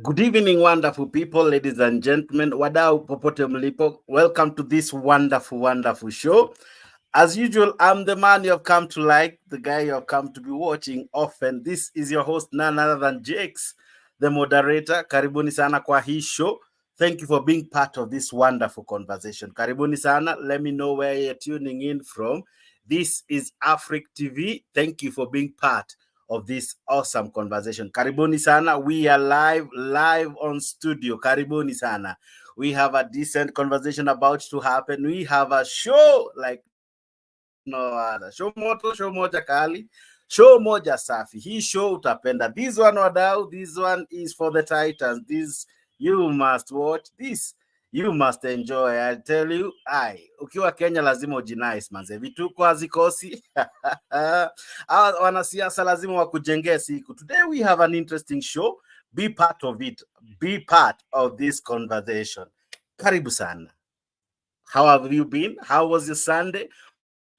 Good evening, wonderful people, ladies and gentlemen. Wadau popote mlipo, welcome to this wonderful show. As usual, I'm the man you have come to like, the guy you have come to be watching often. This is your host, none other than Jakes, the moderator. Karibuni sana kwa hii show. Thank you for being part of this wonderful conversation. Karibuni sana. Let me know where you're tuning in from. This is Afric TV. Thank you for being part of this awesome conversation. Karibuni sana. We are live on studio. Karibuni sana. We have a decent conversation about to happen. We have a show like no other. Show moto, show moja kali, show moja safi. Hii show utapenda. This one wadau, this one is for the titans. This you must watch. This you must enjoy. I tell you, ukiwa Kenya lazima ujinais manze. Vituko hazikosi. Wanasiasa lazima wakujengee siku. Today we have an interesting show. Be part of it. Be part of this conversation. Karibu sana. How have you been? How was your Sunday?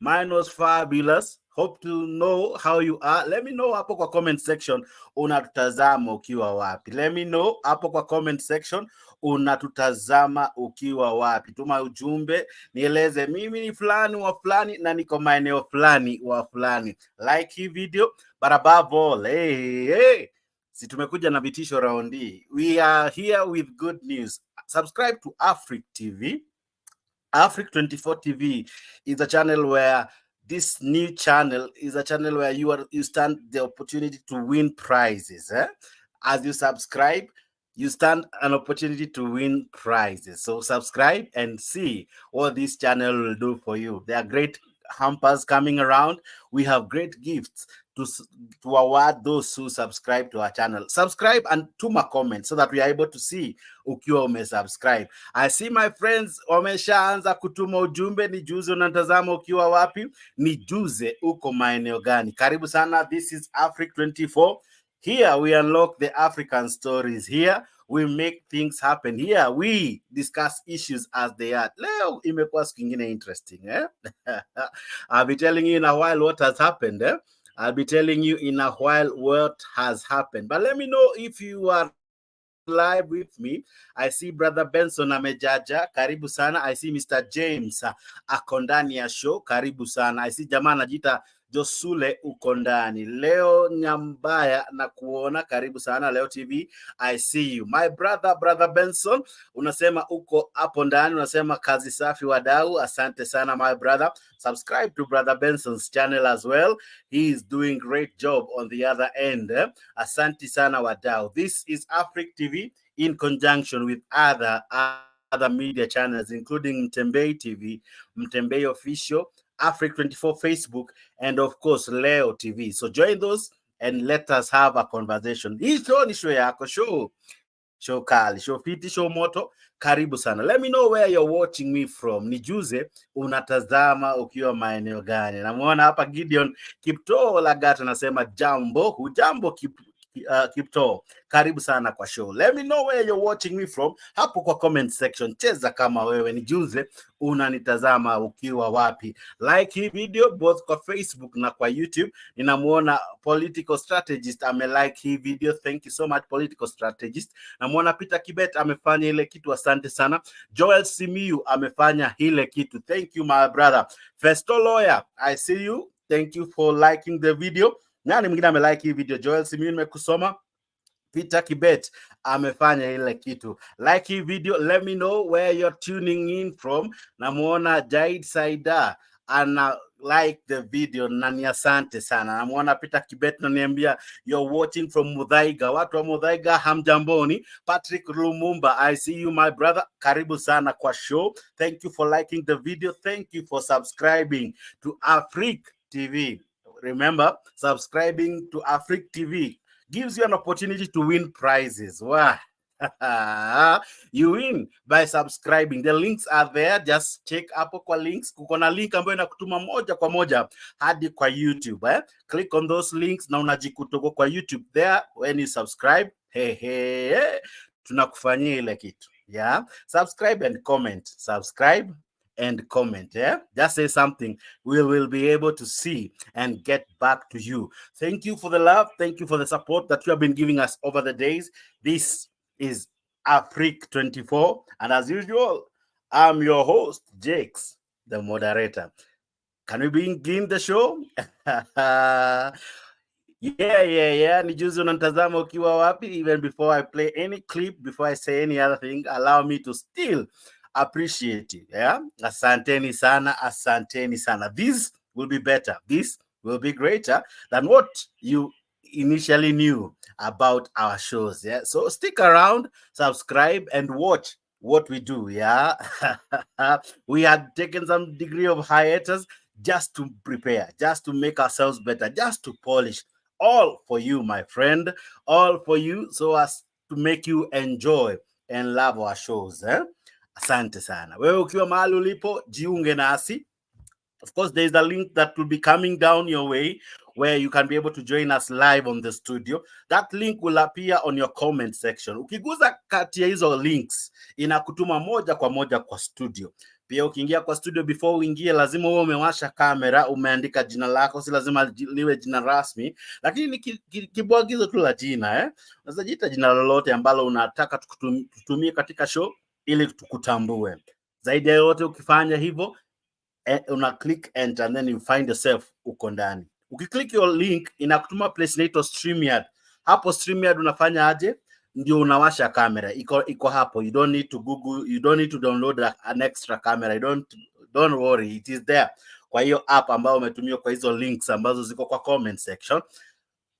Mine was fabulous. Hope to know how you are. Let me know hapo kwa comment section unatutazama ukiwa wapi. Let me know hapo kwa comment section unatutazama ukiwa wapi. Tuma ujumbe, nieleze mimi ni fulani wa fulani na niko maeneo fulani wa fulani. Like hii video, but above all, hey. Si tumekuja na vitisho raundi. We are here with good news. Subscribe to Afric TV. Afric 24 TV is a channel where this new channel is a channel where you stand the opportunity to win prizes. As you subscribe, you stand an opportunity to win prizes. So subscribe and see what this channel will do for you. There are great hampers coming around. We have great gifts to award those who subscribe to our channel. Subscribe and tuma comment so that we are able to see ukiwa umesubscribe. I see my friends wameshaanza kutuma ujumbe. Nijuze unatazama ukiwa wapi, nijuze uko maeneo gani. Karibu sana. This is Afric 24. Here we unlock the African stories. Here we make things happen. Here we discuss issues as they are. Leo imekuwa siku ingine interesting. I'll be telling you in a while what has happened. I'll be telling you in a while what has happened. But let me know if you are live with me. I see Brother Benson amejaja. Karibu sana. I see Mr. James ako ndani ya show. Karibu sana. I see jamaa anajiita Josule uko ndani. Leo Nyambaya na kuona. Karibu sana. Leo TV. I see you. My brother Benson, unasema uko hapo ndani. Unasema kazi safi wadau. Asante sana my brother. Subscribe to Brother Benson's channel as well. He is doing great job on the other end. Asante sana wadau. This is Afric TV in conjunction with other media channels, including Mtembei TV, Mtembei Official, Afric 24 Facebook, and of course Leo TV. So join those and let us have a conversation. Hii show ni show yako, show kali, show fiti, show moto. Karibu sana. Let me know where you're watching me from. Nijuze unatazama ukiwa maeneo gani. Namuona hapa Gideon Kiptoo Lagat anasema jambo, hujambo Kiptoo. Karibu sana kwa show. Let me know where you're watching me from. Hapo kwa comment section. Cheza kama wewe, nijuze unanitazama ukiwa wapi. Like hii video both kwa Facebook na kwa YouTube. Ninamuona political strategist like hii video. Thank you so much political strategist. Namuona Peter Kibet amefanya ile kitu, asante sana. Joel Simiu amefanya ile kitu. Thank you my brother. Festo Lawyer, I see you. Thank you for liking the video. Nani mwingine like hii video? Joel Simiu nimekusoma. Peter Kibet amefanya ile kitu. Like hii video. Let me know where you're tuning in from. Namuona Jaid Saida ana like the video na ni asante sana. Namuona Peter Kibet naniambia you're watching from Muthaiga. Watu wa Muthaiga hamjamboni. Patrick Lumumba, I see you my brother. Karibu sana kwa show. Thank you for liking the video. Thank you for subscribing to Afric TV. Remember, subscribing to Afric TV gives you an opportunity to win prizes. Wow. You win by subscribing. The links are there. Just check hapo kwa links. Kukona link ambayo inakutuma moja kwa moja hadi kwa YouTube. Click on those links na unajikuta kwa YouTube there. When you subscribe, hey, tunakufanyia ile kitu. Yeah. Subscribe and comment. Subscribe and comment. Just say something. We will be able to see and get back to you. Thank you for the love. Thank you for the support that you have been giving us over the days. This is Afrique24, and as usual, I'm your host, Jakes, the moderator. Can we begin the show? Yeah. Ni juzi unantazama ukiwa wapi? Even before I play any clip, before I say any other thing, allow me to still appreciate you. Yeah, asanteni sana. This will be better. This will be greater than what you initially knew about our shows. Yeah, so stick around, subscribe, and watch what we do. Yeah, we had taken some degree of hiatus just to prepare, just to make ourselves better, just to polish. All for you, my friend, all for you, so as to make you enjoy and love our shows. Asante sana. Wewe ukiwa mahali ulipo, jiunge nasi. Of course, there's a link that will be coming down your way where you can be able to join us live on the studio. That link will appear on your comment section. Ukiguza kati ya hizo links, inakutuma moja kwa moja kwa studio. Pia ukiingia kwa studio, before uingie, lazima uwe umewasha kamera, umeandika jina lako, si lazima liwe jina rasmi, lakini ni kibwagizo tu la jina. Unaweza jiita jina lolote ambalo unataka tutumie katika show ili tukutambue. Zaidi ya yote, ukifanya hivyo, una click enter and then you find yourself uko ndani. Ukiclick your link, inakutuma place inaitwa StreamYard. Hapo StreamYard unafanya aje? Ndio unawasha kamera. Iko hapo. You don't need to Google, you don't need to download an extra camera. Don't worry, it is there. Kwa hiyo app ambayo umetumia kwa hizo links ambazo ziko kwa comment section.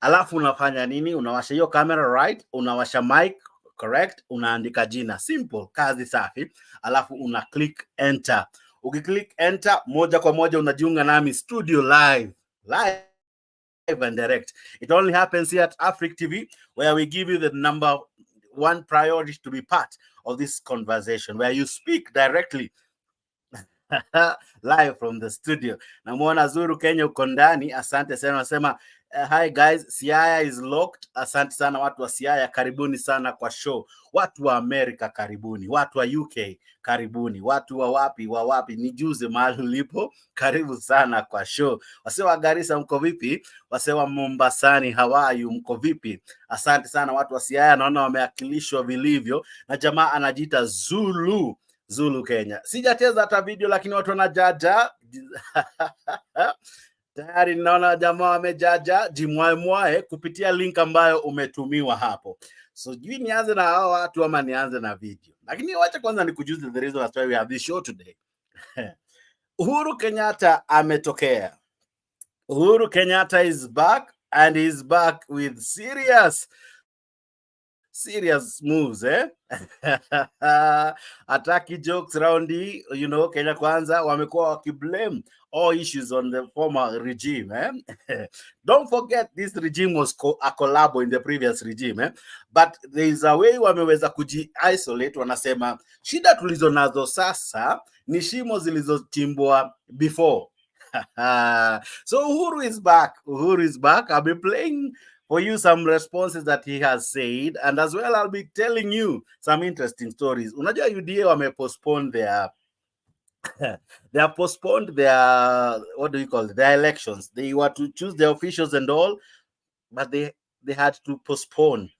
Alafu unafanya nini? Unawasha hiyo camera, right? Unawasha mic, correct? Unaandika jina. Simple, kazi safi. Alafu una click enter. Ukiclick enter, moja kwa moja unajiunga nami studio live and direct. It only happens here at Afrique TV, where we give you the number one priority to be part of this conversation, where you speak directly live from the studio. Namuona Zuru Kenya uko ndani, asante sana. Nasema hi guys, Siaya is locked. Asante sana watu wa Siaya, karibuni sana kwa show. Watu wa Amerika karibuni, watu wa UK karibuni, watu wa wapi nijuze mahali ulipo, karibu sana kwa show. Wase wa Garissa mko vipi? Wase wa Mombasani Hawaii mko vipi? Asante sana watu wa Siaya, naona wameakilishwa vilivyo na jamaa anajiita Zulu Kenya. Sijacheza hata video lakini watu wanajaja. Tayari naona jamaa wamejaja, jimwae kupitia link ambayo umetumiwa hapo. So jui nianze na hao watu ama nianze na video. Lakini wacha kwanza nikujuze the reason why we have this show today. Uhuru Kenyatta ametokea. Uhuru Kenyatta is back, and he's back with serious moves, Ataki jokes roundy, Kenya Kwanza wamekuwa wakiblame all issues on the former regime, Don't forget this regime was a collabo in the previous regime, But there is a way wameweza kuji-isolate, wanasema shida tulizo nazo sasa ni shimo zilizochimbwa before. So Uhuru is back. I'll be playing for you some responses that he has said, and as well I'll be telling you some interesting stories. Unajua UDA wamepostpone their they have postponed their, what do you call it, their elections. They were to choose their officials and all, but they had to postpone.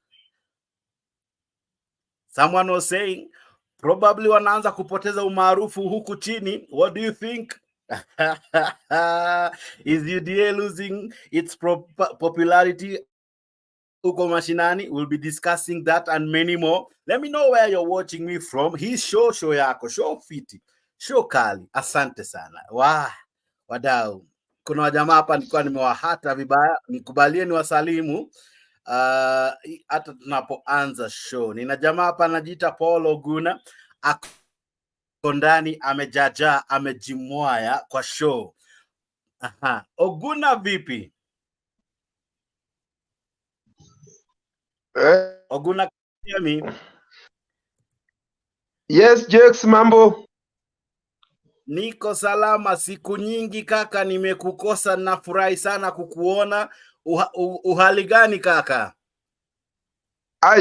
Someone was saying probably wanaanza kupoteza umaarufu huku chini. What do you think? Is UDA losing its popularity uko mashinani? We'll be discussing that and many more. Let me know where you're watching me from. Hii show yako, show fiti, show kali. Asante sana. Wadau. Kuna wajamaa hapa nilikuwa nimewahata vibaya, nikubalie ni wasalimu hata tunapoanza show. Nina jamaa hapa anajiita Paul Oguna, ako ndani, amejaja, amejimwaya kwa show. Oguna vipi? Oguna me? Yes, Jakes, mambo? Niko salama, siku nyingi kaka, nimekukosa, nafurahi sana kukuona. Uhali gani kaka?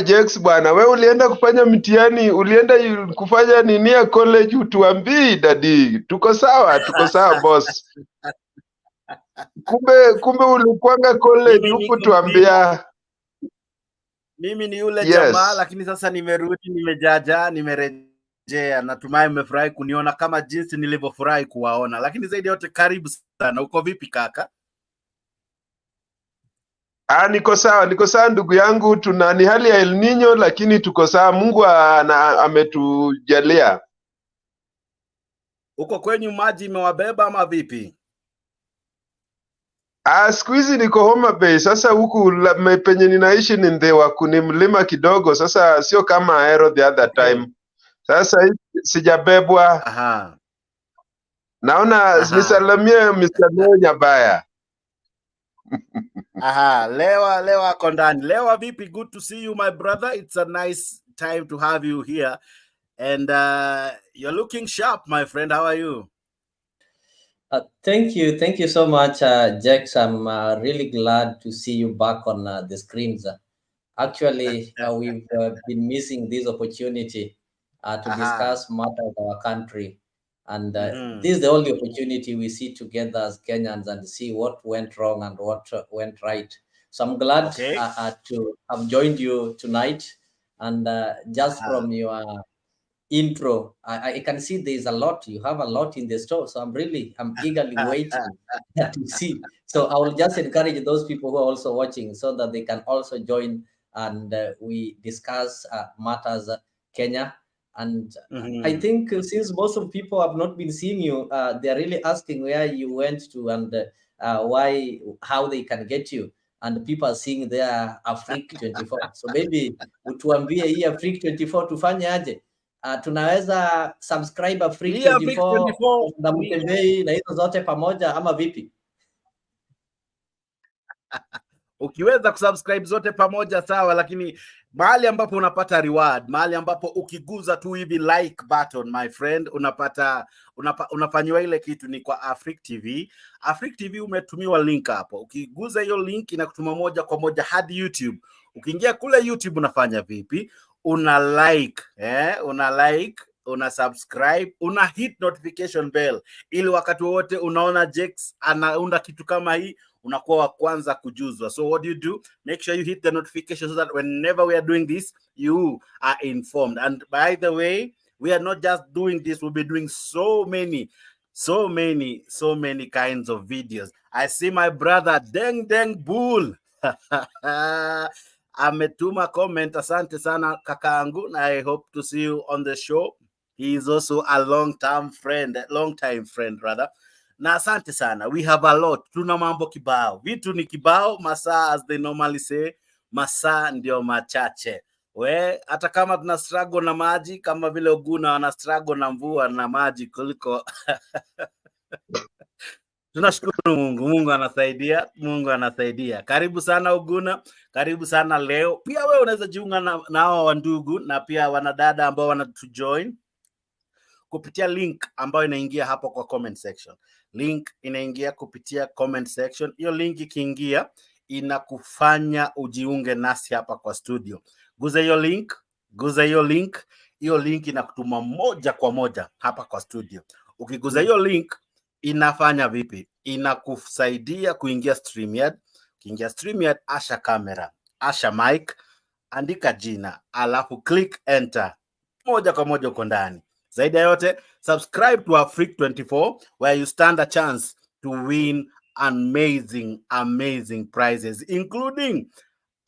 Jakes bwana, we ulienda kufanya mtihani, ulienda kufanya nini ya college, utuambii dadi? Tuko sawa boss. Kumbe ulikuanga college huku tuambia. Mimi ni yule jamaa, Yes. lakini sasa nimerudi, nimejaja, nimerejea. Natumai mmefurahi kuniona kama jinsi nilivyofurahi kuwaona. Lakini zaidi ya yote, karibu sana. Uko vipi kaka? Niko sawa ndugu yangu, ni hali ya El Nino lakini tuko sawa. Mungu ametujalia. Uko kwenyu maji imewabeba ama vipi? Siku hizi niko Homa Bay. Sasa huku penye ninaishi ni Ndhewa, kuni mlima kidogo. Sasa sio kama Ahero the other time. Sasa hivi sijabebwa. Aha. Naona nisalamie Mr. Nyabaya. Aha, Lewa ako ndani. Lewa vipi? Good to see you my brother. It's a nice time to have you here. And you're looking sharp my friend. How are you? Thank you so much, Jax. I'm really glad to see you back on the screens. Actually, we've been missing this opportunity to discuss matters of our country. And this is the only opportunity we see together as Kenyans and see what went wrong and what went right. So I'm glad to have joined you tonight. And just from your intro, I can see there's a lot. You have a lot in the store. So I'm eagerly waiting to see. So I will just encourage those people who are also watching so that they can also join and we discuss matters Kenya. And I think since most of people have not been seeing you, they're really asking where you went to and how they can get you. And people are seeing their Afrique 24. So maybe utuambie hii Afrique 24 tufanye aje? Tunaweza subscribe Afrique 24 na Mtembei na hizo zote pamoja ama vipi? Ukiweza kusubscribe zote pamoja sawa, lakini mahali ambapo unapata reward, mahali ambapo ukiguza tu hivi like button my friend, unafanywa ile kitu ni kwa Afrique TV. Afrique TV umetumiwa link hapo. Ukiguza hiyo link inakutuma moja kwa moja hadi YouTube. Ukiingia kule YouTube unafanya vipi? Una like, una subscribe, una hit notification bell ili wakati wote unaona Jex anaunda kitu kama hii unakuwa wa kwanza kujuzwa. So what do? Make sure you hit the notification so that whenever we are doing this, you are informed. And by the way, we are not just doing this, we'll be doing so many kinds of videos. I see my brother Deng Bull ametuma comment. Asante sana kakaangu, and I hope to see you on the show. He is also a long-time friend rather. Na asante sana. We have a lot. Tuna mambo kibao. Vitu ni kibao, masaa as they normally say, masaa ndio machache. Hata kama tuna struggle na maji, kama vile Oguna wana struggle na mvua na maji kuliko tunashukuru Mungu anasaidia. Karibu sana Oguna, karibu sana leo. Pia wewe unaweza jiunga na hao wandugu na pia wanadada ambao wanatujoin kupitia link ambayo inaingia hapo kwa comment section. Link inaingia kupitia comment section. Hiyo link ikiingia inakufanya ujiunge nasi hapa kwa studio. Guza hiyo link, hiyo link inakutuma moja kwa moja hapa kwa studio. Ukiguza hiyo link inafanya vipi? Inakusaidia kuingia StreamYard. Ukiingia StreamYard, asha kamera, asha mic, andika jina, alafu click enter. Moja kwa moja uko ndani. Zaidi ya yote, subscribe to Afrique 24 where you stand a chance to win amazing prizes, including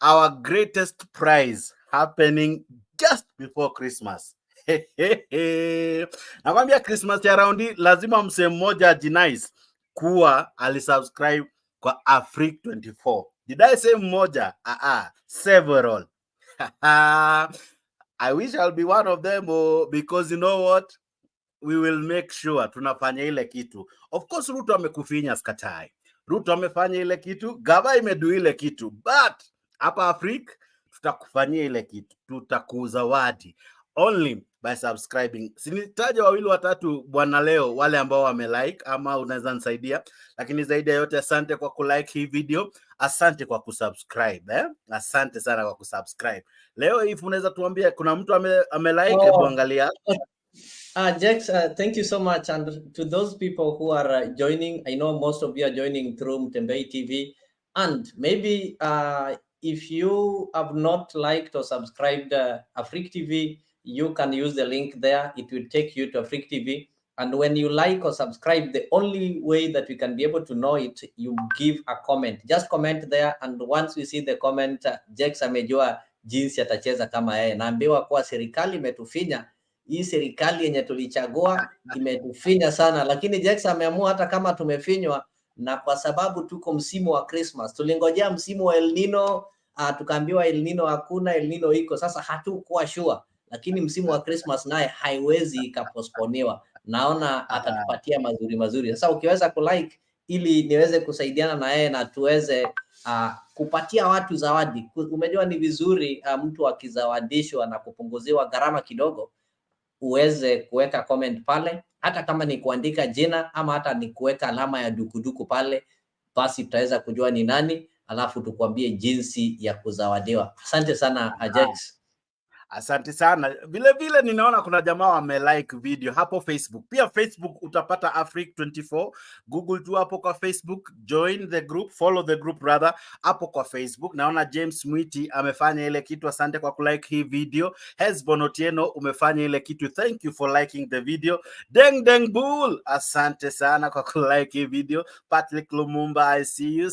our greatest prize happening just before Christmas. Nakwambia Christmas ya raundi lazima msee mmoja ajinice kuwa alisubscribe kwa Afrique 24. Did I say mmoja? Several. I wish I'll be one of them, because you know what? We will make sure tunafanya ile kitu. Of course Ruto amekufinya skatai. Ruto amefanya ile kitu, Gava imedu ile kitu. But hapa Afrique tutakufanyia ile kitu. Tutakuzawadi only by subscribing. Sinitaje wawili watatu bwana leo wale ambao wamelike ama unaweza nisaidia, lakini zaidi ya yote asante kwa kulike hii video, asante kwa kusubscribe asante sana kwa kusubscribe. Leo if unaweza tuambia kuna mtu amelike, hebu angalia. Jax, thank you so much. And to those people who are joining, I know most of you are joining through Mtembei TV, and maybe if you have not liked or subscribed Afrique TV, you can use the link there. It will take you to Afrique TV. And when you like or subscribe, the only way that we can be able to know it, you give a comment. Just comment there, and once we see the comment, Jex amejua jinsi atacheza kama yeye. Naambiwa kuwa serikali imetufinya. Hii serikali yenye tulichagua imetufinya sana, lakini Jex ameamua hata kama tumefinywa, na kwa sababu tuko msimu wa Christmas, tulingojea msimu wa El Nino, tukaambiwa El Nino hakuna, El Nino iko. Sasa hatukuwa sure, lakini msimu wa Christmas naye haiwezi ikaposponiwa. Naona atatupatia mazuri. Sasa ukiweza kulike ili niweze kusaidiana na yeye na tuweze kupatia watu zawadi. Umejua ni vizuri mtu akizawadishwa na kupunguziwa gharama kidogo, uweze kuweka comment pale, hata kama ni kuandika jina ama hata ni kuweka alama ya dukuduku pale, basi tutaweza kujua ni nani, alafu tukwambie jinsi ya kuzawadiwa. Asante sana Ajax. Asante sana. Vile vile ninaona kuna jamaa wamelike video hapo Facebook. Pia Facebook utapata Afrique 24. Google tu hapo kwa Facebook, join the group, follow the group rather hapo kwa Facebook. Naona James Mwiti amefanya ile kitu, asante kwa kulike hii video. Hesbon Otieno umefanya ile kitu, thank you for liking the video. Deng Bull, asante sana kwa kulike hii video. Patrick Lumumba, I see you.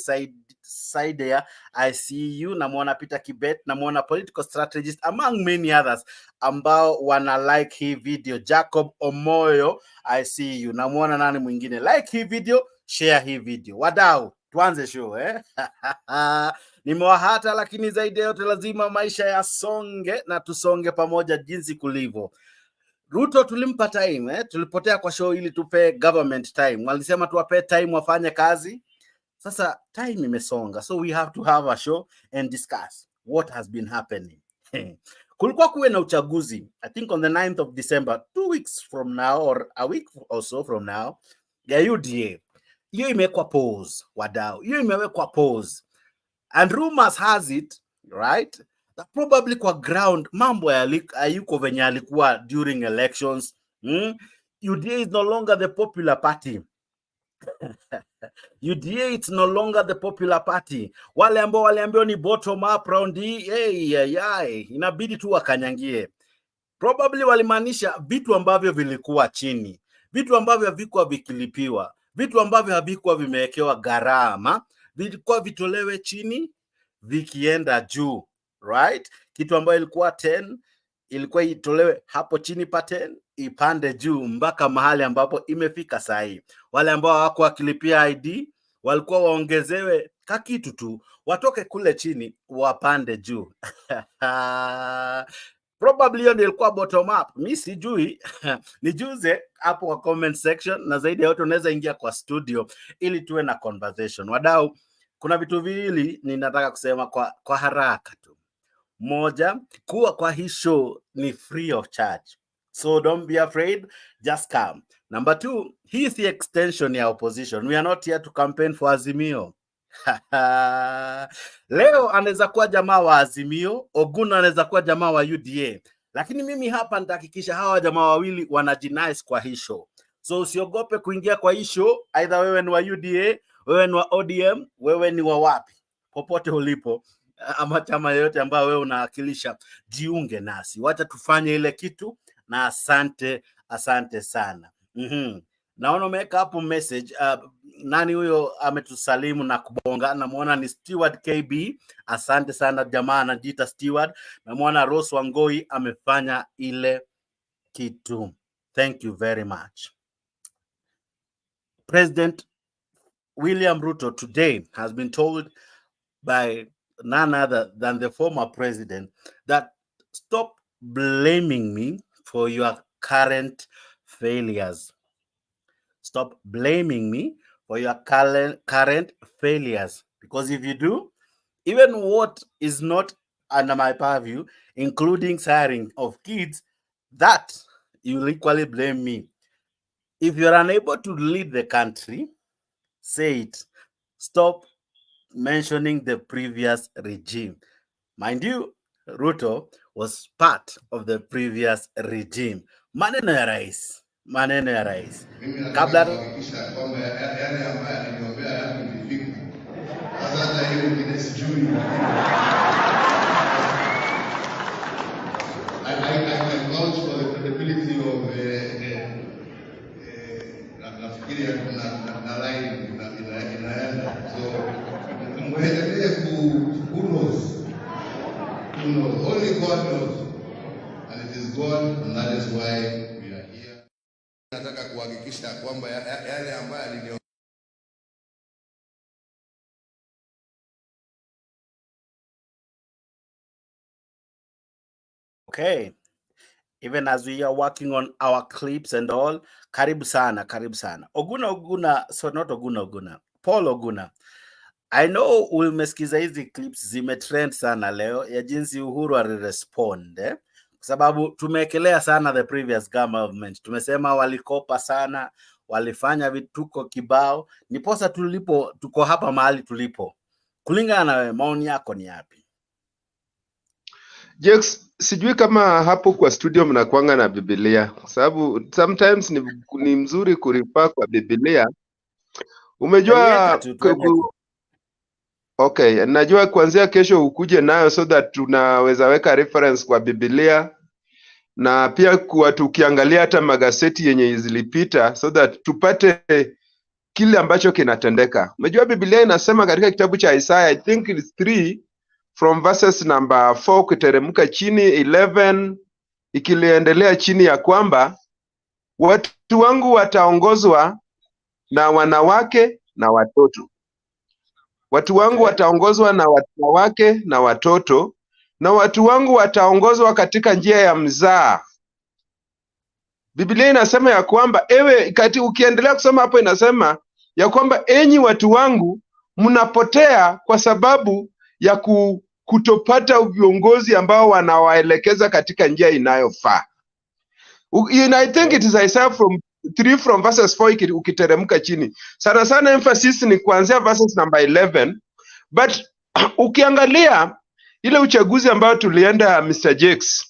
Saidea, I see you. Namuona Peter Kibet, namuona political strategist among many others ambao wana like hii video. Jacob Omoyo, I see you. Namuona nani mwingine? Like hii video, share hii video. Wadau, tuanze show Nimewahata, lakini zaidi yote lazima maisha yasonge na tusonge pamoja jinsi kulivyo. Ruto tulimpa time tulipotea kwa show ili tupe government time. Walisema tuwape time wafanye kazi. Sasa time imesonga, so we have to have a show and discuss what has been happening. Kulikuwa kuwe na uchaguzi, I think on the 9th of December, 2 weeks from now or a week or so from now, ya UDA. Hiyo imewekwa pause, wadau. Hiyo imewekwa pause. And rumors has it, right, that probably kwa ground mambo hayuko venye alikuwa during elections. UDA is no longer the popular party. UDA it's no longer the popular party. Wale ambao waliambiwa ni bottom up round hii, inabidi tu wakanyangie. Probably walimaanisha vitu ambavyo vilikuwa chini, vitu ambavyo havikuwa vikilipiwa, vitu ambavyo havikuwa vimewekewa gharama, vilikuwa vitolewe chini vikienda juu, right? Kitu ambayo ilikuwa 10 ilikuwa itolewe hapo chini pa 10 ipande juu mpaka mahali ambapo imefika sahi. Wale ambao hawako wakilipia ID walikuwa waongezewe kakitu tu, watoke kule chini wapande juu. Probably hiyo ndio ilikuwa bottom up. Mimi sijui. Nijuze hapo kwa comment section, na zaidi ya yote unaweza ingia kwa studio ili tuwe na conversation. Wadau, kuna vitu viwili ninataka kusema kwa haraka tu. Moja, kuwa kwa hii show ni free of charge, so don't be afraid, just come. Number 2, hii is the extension ya opposition. We are not here to campaign for Azimio. Leo anaweza kuwa jamaa wa Azimio, Oguna anaweza kuwa jamaa wa UDA, lakini mimi hapa nitahakikisha hawa jamaa wawili wanajinice kwa hii show. So usiogope kuingia kwa hii show, either wewe ni wa UDA, wewe ni wa ODM, wewe ni wa wapi, popote ulipo ama chama yoyote ambayo wewe unawakilisha, jiunge nasi, wacha tufanye ile kitu. Na asante sana. Naona umeweka hapo message. Nani huyo ametusalimu na kubonga? Namuona ni Steward KB, asante sana jamaa, anajiita Steward. Namuona Rose Wangoi amefanya ile kitu, thank you very much. President William Ruto today has been told by none other than the former president that stop blaming me for your current failures. Stop blaming me for your current failures. Because if you do, even what is not under my purview, including siring of kids, that you will equally blame me. If you're unable to lead the country, say it. Stop mentioning the previous regime. Mind you, Ruto was part of the previous regime. Maneno ya rais. Mimi nataka kuhakikisha kwamba yale ambayo aliniombea yangu ilifika. Sasa hata hiyo ingine sijui. lakini na line inaenda. So muendelee who knows, only God knows, and it is God, and that is why we are here. Nataka kuhakikisha kwamba yale ambayo alinio Okay. Even as we are working on our clips and all, karibu sana. Paul Oguna. I know umesikiza hizi clips zimetrend sana leo ya jinsi Uhuru alirespond, kwa sababu tumeekelea sana the previous government. Tumesema walikopa sana, walifanya vituko kibao, niposa tuko hapa mahali tulipo. Kulingana na maoni yako ni yapi? Jex, sijui kama hapo kwa studio mnakuanga na Biblia, kwa sababu sometimes ni mzuri kuripa kwa Biblia. Umejua okay, najua kuanzia kesho ukuje nayo so that tunaweza weka reference kwa Biblia, na pia kuwa tukiangalia hata magazeti yenye zilipita so that tupate kile ambacho kinatendeka. Umejua Biblia inasema katika kitabu cha Isaiah, I think it's 3 from verses number 4 kuteremka chini 11 ikiliendelea chini, ya kwamba watu wangu wataongozwa na wanawake na watoto. Watu wangu wataongozwa na wanawake na watoto, na watu wangu wataongozwa katika njia ya mzaa. Biblia inasema ya kwamba ukiendelea kusoma hapo inasema ya kwamba enyi watu wangu mnapotea kwa sababu ya kutopata viongozi ambao wanawaelekeza katika njia inayofaa. I think it is Isaiah from 3 from verses 4 ukiteremka chini. Sana sana emphasis ni kuanzia verses number 11. But ukiangalia ile uchaguzi ambao tulienda Mr. Jakes,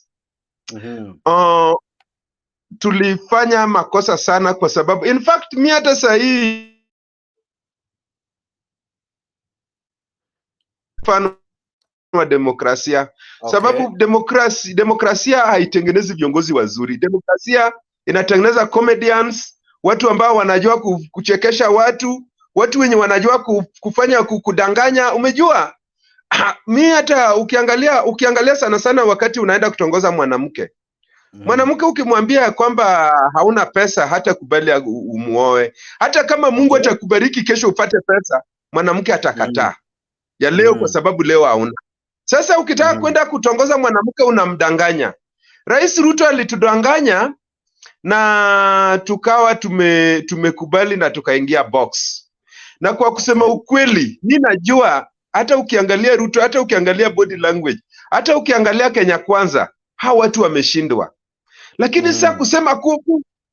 tulifanya makosa sana, kwa sababu in fact mi hata sahi mfano wa demokrasia, sababu demokrasia haitengenezi viongozi wazuri. Demokrasia inatengeneza comedians, watu ambao wanajua kuchekesha watu wenye wanajua kufanya kudanganya. Umejua mi hata ukiangalia sana sana wakati unaenda kutongoza mwanamke, mwanamke ukimwambia kwamba hauna pesa hata kubali umuoe. Hata kama Mungu atakubariki kesho upate pesa, mwanamke atakataa ya leo kwa sababu leo hauna. Sasa ukitaka kwenda kutongoza mwanamke unamdanganya. Rais Ruto alitudanganya na tukawa tumekubali na tukaingia box. Na kwa kusema ukweli, mimi najua hata ukiangalia Ruto, hata ukiangalia body language, hata ukiangalia Kenya Kwanza, hawa watu wameshindwa. Lakini sasa kusema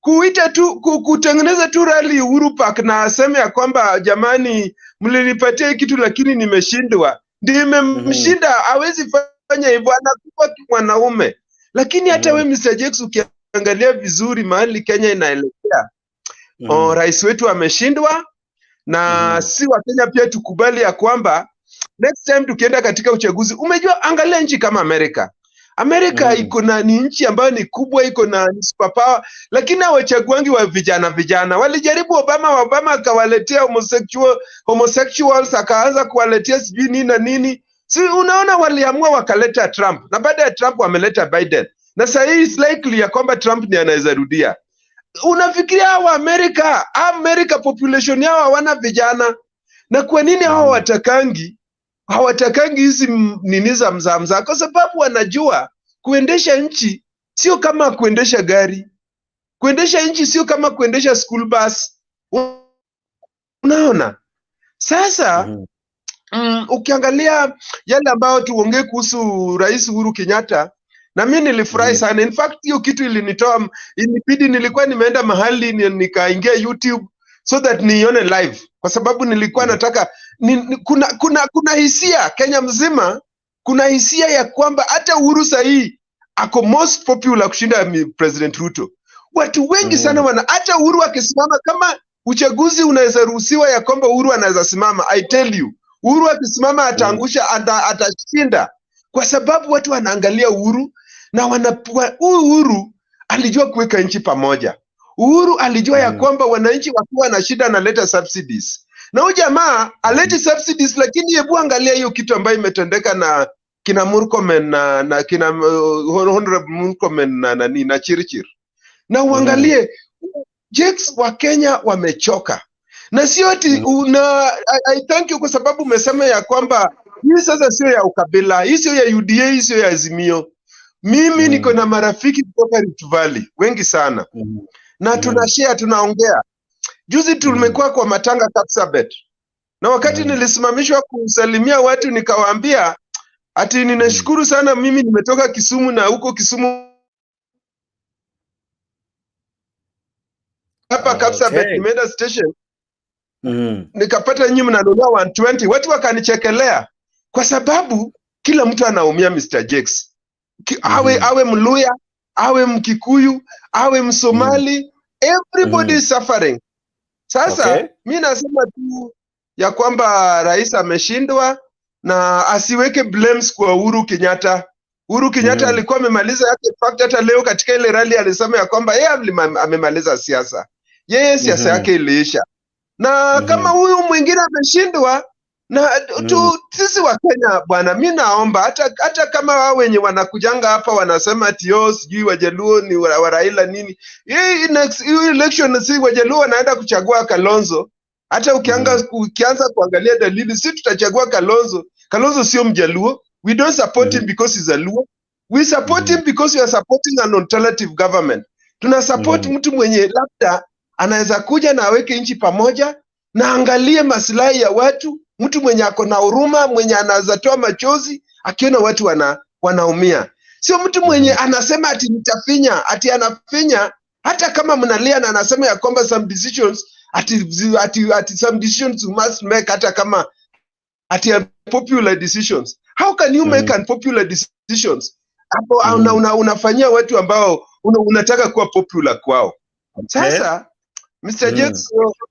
kuita tu kutengeneza tu rally Uhuru Park na aseme ya kwamba jamani mlinipatia kitu lakini nimeshindwa, nimemshinda, hawezi fanya hivyo, anakuwa mwanaume. Lakini hata we Mr. Jakes ukiangalia vizuri mahali Kenya inaelekea, rais wetu ameshindwa, na si wa Kenya pia tukubali ya kwamba next time tukienda katika uchaguzi, umejua angalia nchi kama Amerika iko na ni nchi ambayo ni kubwa, iko na superpower, lakini hawachaguangi wa vijana. Walijaribu Obama akawaletea homosexuals, akaanza kuwaletea sijui nini na nini. Si unaona waliamua wakaleta Trump, na baada ya Trump wameleta Biden, na sasa hii is likely ya kwamba Trump ndiye anaweza rudia. Unafikiria hawa America population yao hawana vijana? Na kwa nini hao hawatakangi hizi nini za mzaa? Kwa sababu wanajua kuendesha nchi sio kama kuendesha gari. Kuendesha nchi sio kama kuendesha school bus. Unaona? Sasa ukiangalia yale ambayo tuongee kuhusu Rais Uhuru Kenyatta, na mimi nilifurahi sana. In fact hiyo kitu ilinitoa, ilibidi nilikuwa nimeenda mahali nikaingia YouTube so that nione live, kwa sababu nilikuwa nataka kuna hisia Kenya mzima, kuna hisia ya kwamba hata Uhuru sahi ako most popular kushinda President Ruto. Watu wengi sana hata Uhuru akisimama, kama uchaguzi unaweza ruhusiwa ya kwamba Uhuru anaweza simama, I tell you Uhuru akisimama ataangusha, atashinda, kwa sababu watu wanaangalia Uhuru na Uhuru alijua kuweka nchi pamoja. Uhuru alijua ya kwamba wananchi wakiwa na shida analeta subsidies. Na huyu jamaa aleti subsidies, lakini hebu angalia hiyo kitu ambayo imetendeka na kina Murkomen na kina Honorable Murkomen na Chirchir. Na uangalie Jakes wa Kenya wamechoka. Na sio ati I thank you kwa sababu umesema ya kwamba hii sasa sio ya ukabila, hii sio ya UDA, hii sio ya Azimio. Mimi niko na marafiki kutoka Rift Valley wengi sana. Na tunashare, tunaongea. Juzi tumekuwa kwa matanga Kapsabet. Na wakati nilisimamishwa kusalimia watu nikawaambia ati ninashukuru sana, mimi nimetoka Kisumu na huko Kisumu hapa Kapsabet nimeenda station. Nikapata nyinyi mnanunua 120, watu wakanichekelea kwa sababu kila mtu anaumia Mr. Jakes. Awe Mluya, awe Mkikuyu, awe Msomali, everybody is suffering. Sasa mimi nasema tu ya kwamba rais ameshindwa na asiweke blames kwa Uhuru Kenyatta. Uhuru Kenyatta alikuwa amemaliza yake. Fact hata leo katika ile rally alisema ya kwamba yeye amemaliza siasa. Yeye siasa yake iliisha. Na kama huyu mwingine ameshindwa na sisi wa Kenya bwana, mimi naomba hata kama wao wenye wanakujanga hapa wanasema ati sijui Wajaluo ni wa Raila nini. Hii election si Wajaluo wanaenda kuchagua Kalonzo. Hata ukianza kuangalia dalili, si tutachagua Kalonzo. Kalonzo sio Mjaluo. We don't support him because he's a Luo. We support him because we are supporting an alternative government. Tuna support mtu mwenye labda anaweza kuja na aweke nchi pamoja na angalie maslahi ya watu, mtu mwenye ako na huruma, mwenye anaweza toa machozi akiona watu wanaumia. Sio mtu mwenye anasema ati nitafinya, ati anafinya hata kama mnalia na anasema ya kwamba some decisions ati some decisions you must make hata kama ati unpopular decisions. How can you make unpopular decisions? Hapo unafanyia watu ambao unataka kuwa popular kwao. Sasa Mr. Jakes,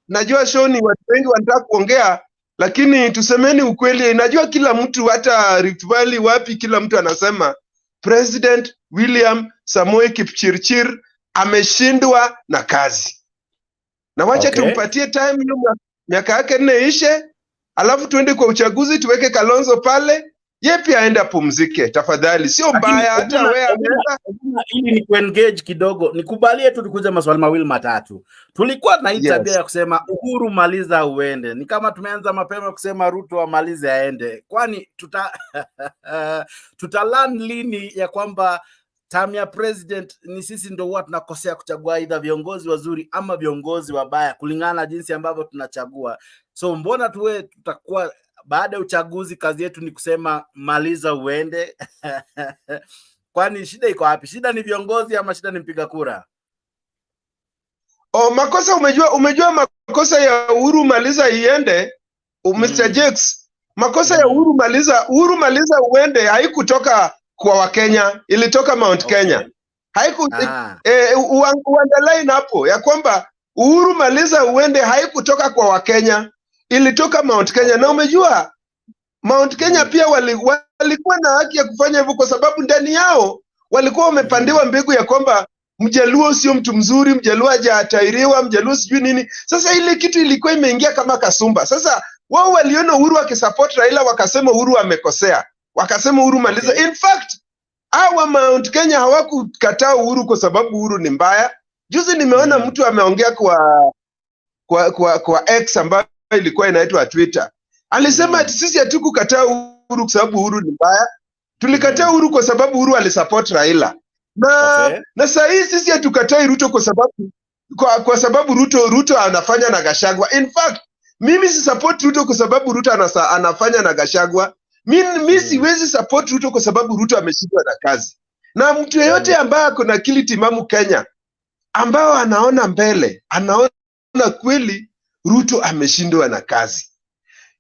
najua show ni watu wengi wanataka kuongea, lakini tusemeni ukweli. Najua kila mtu hata Rift Valley wapi kila mtu anasema President William Samoei Kipchirchir ameshindwa na kazi. Na wacha tumpatie time hiyo miaka yake 4 ishe, alafu tuende kwa uchaguzi tuweke Kalonzo pale. Yeye pia aende apumzike tafadhali, sio mbaya hata wewe ameenda. Ili ni kuengage kidogo, nikubalie tu tukuja maswali mawili matatu. Tulikuwa na hii tabia ya kusema Uhuru maliza uende. Ni kama tumeanza mapema kusema Ruto amalize aende. Kwani tutalan lini ya kwamba term ya president ni sisi ndio huwa tunakosea kuchagua either viongozi wazuri ama viongozi wabaya kulingana na jinsi ambavyo tunachagua. So mbona tuwe tutakuwa baada ya uchaguzi kazi yetu ni kusema maliza uende? Kwani shida iko wapi? Shida ni viongozi ama shida ni mpiga kura? Makosa umejua makosa ya Uhuru maliza iende, Mr. Jakes. Makosa ya Uhuru maliza uende haikutoka kwa Wakenya, ilitoka Mount Kenya. Uandaline hapo ya kwamba Uhuru maliza uende haikutoka kwa Wakenya, ilitoka Mount Kenya. Na umejua Mount Kenya pia walikuwa na haki ya kufanya hivyo kwa sababu ndani yao walikuwa wamepandiwa mbegu ya kwamba Mjaluo sio mtu mzuri, Mjaluo hajatairiwa, Mjaluo sijui nini. Sasa ile kitu ilikuwa imeingia kama kasumba. Sasa wao waliona Uhuru akisupport Raila wakasema Uhuru amekosea. Wakasema Uhuru maliza. In fact, hawa Mount Kenya hawakukataa Uhuru kwa sababu Uhuru ni mbaya. Juzi nimeona mtu ameongea kwa X ambayo ilikuwa inaitwa Twitter. Alisema ati sisi hatukukataa Uhuru kwa sababu Uhuru ni mbaya. Tulikataa Uhuru kwa sababu Uhuru alisupport Raila. Na sasa hii sisi hatukatai Ruto kwa sababu Ruto anafanya na Gachagua. In fact, mimi si support Ruto kwa sababu Ruto anafanya na Gachagua. Mimi siwezi support Ruto kwa sababu Ruto ameshindwa na kazi. Na mtu yeyote ambaye ako na akili timamu Kenya, ambao anaona mbele, anaona kweli Ruto ameshindwa na kazi.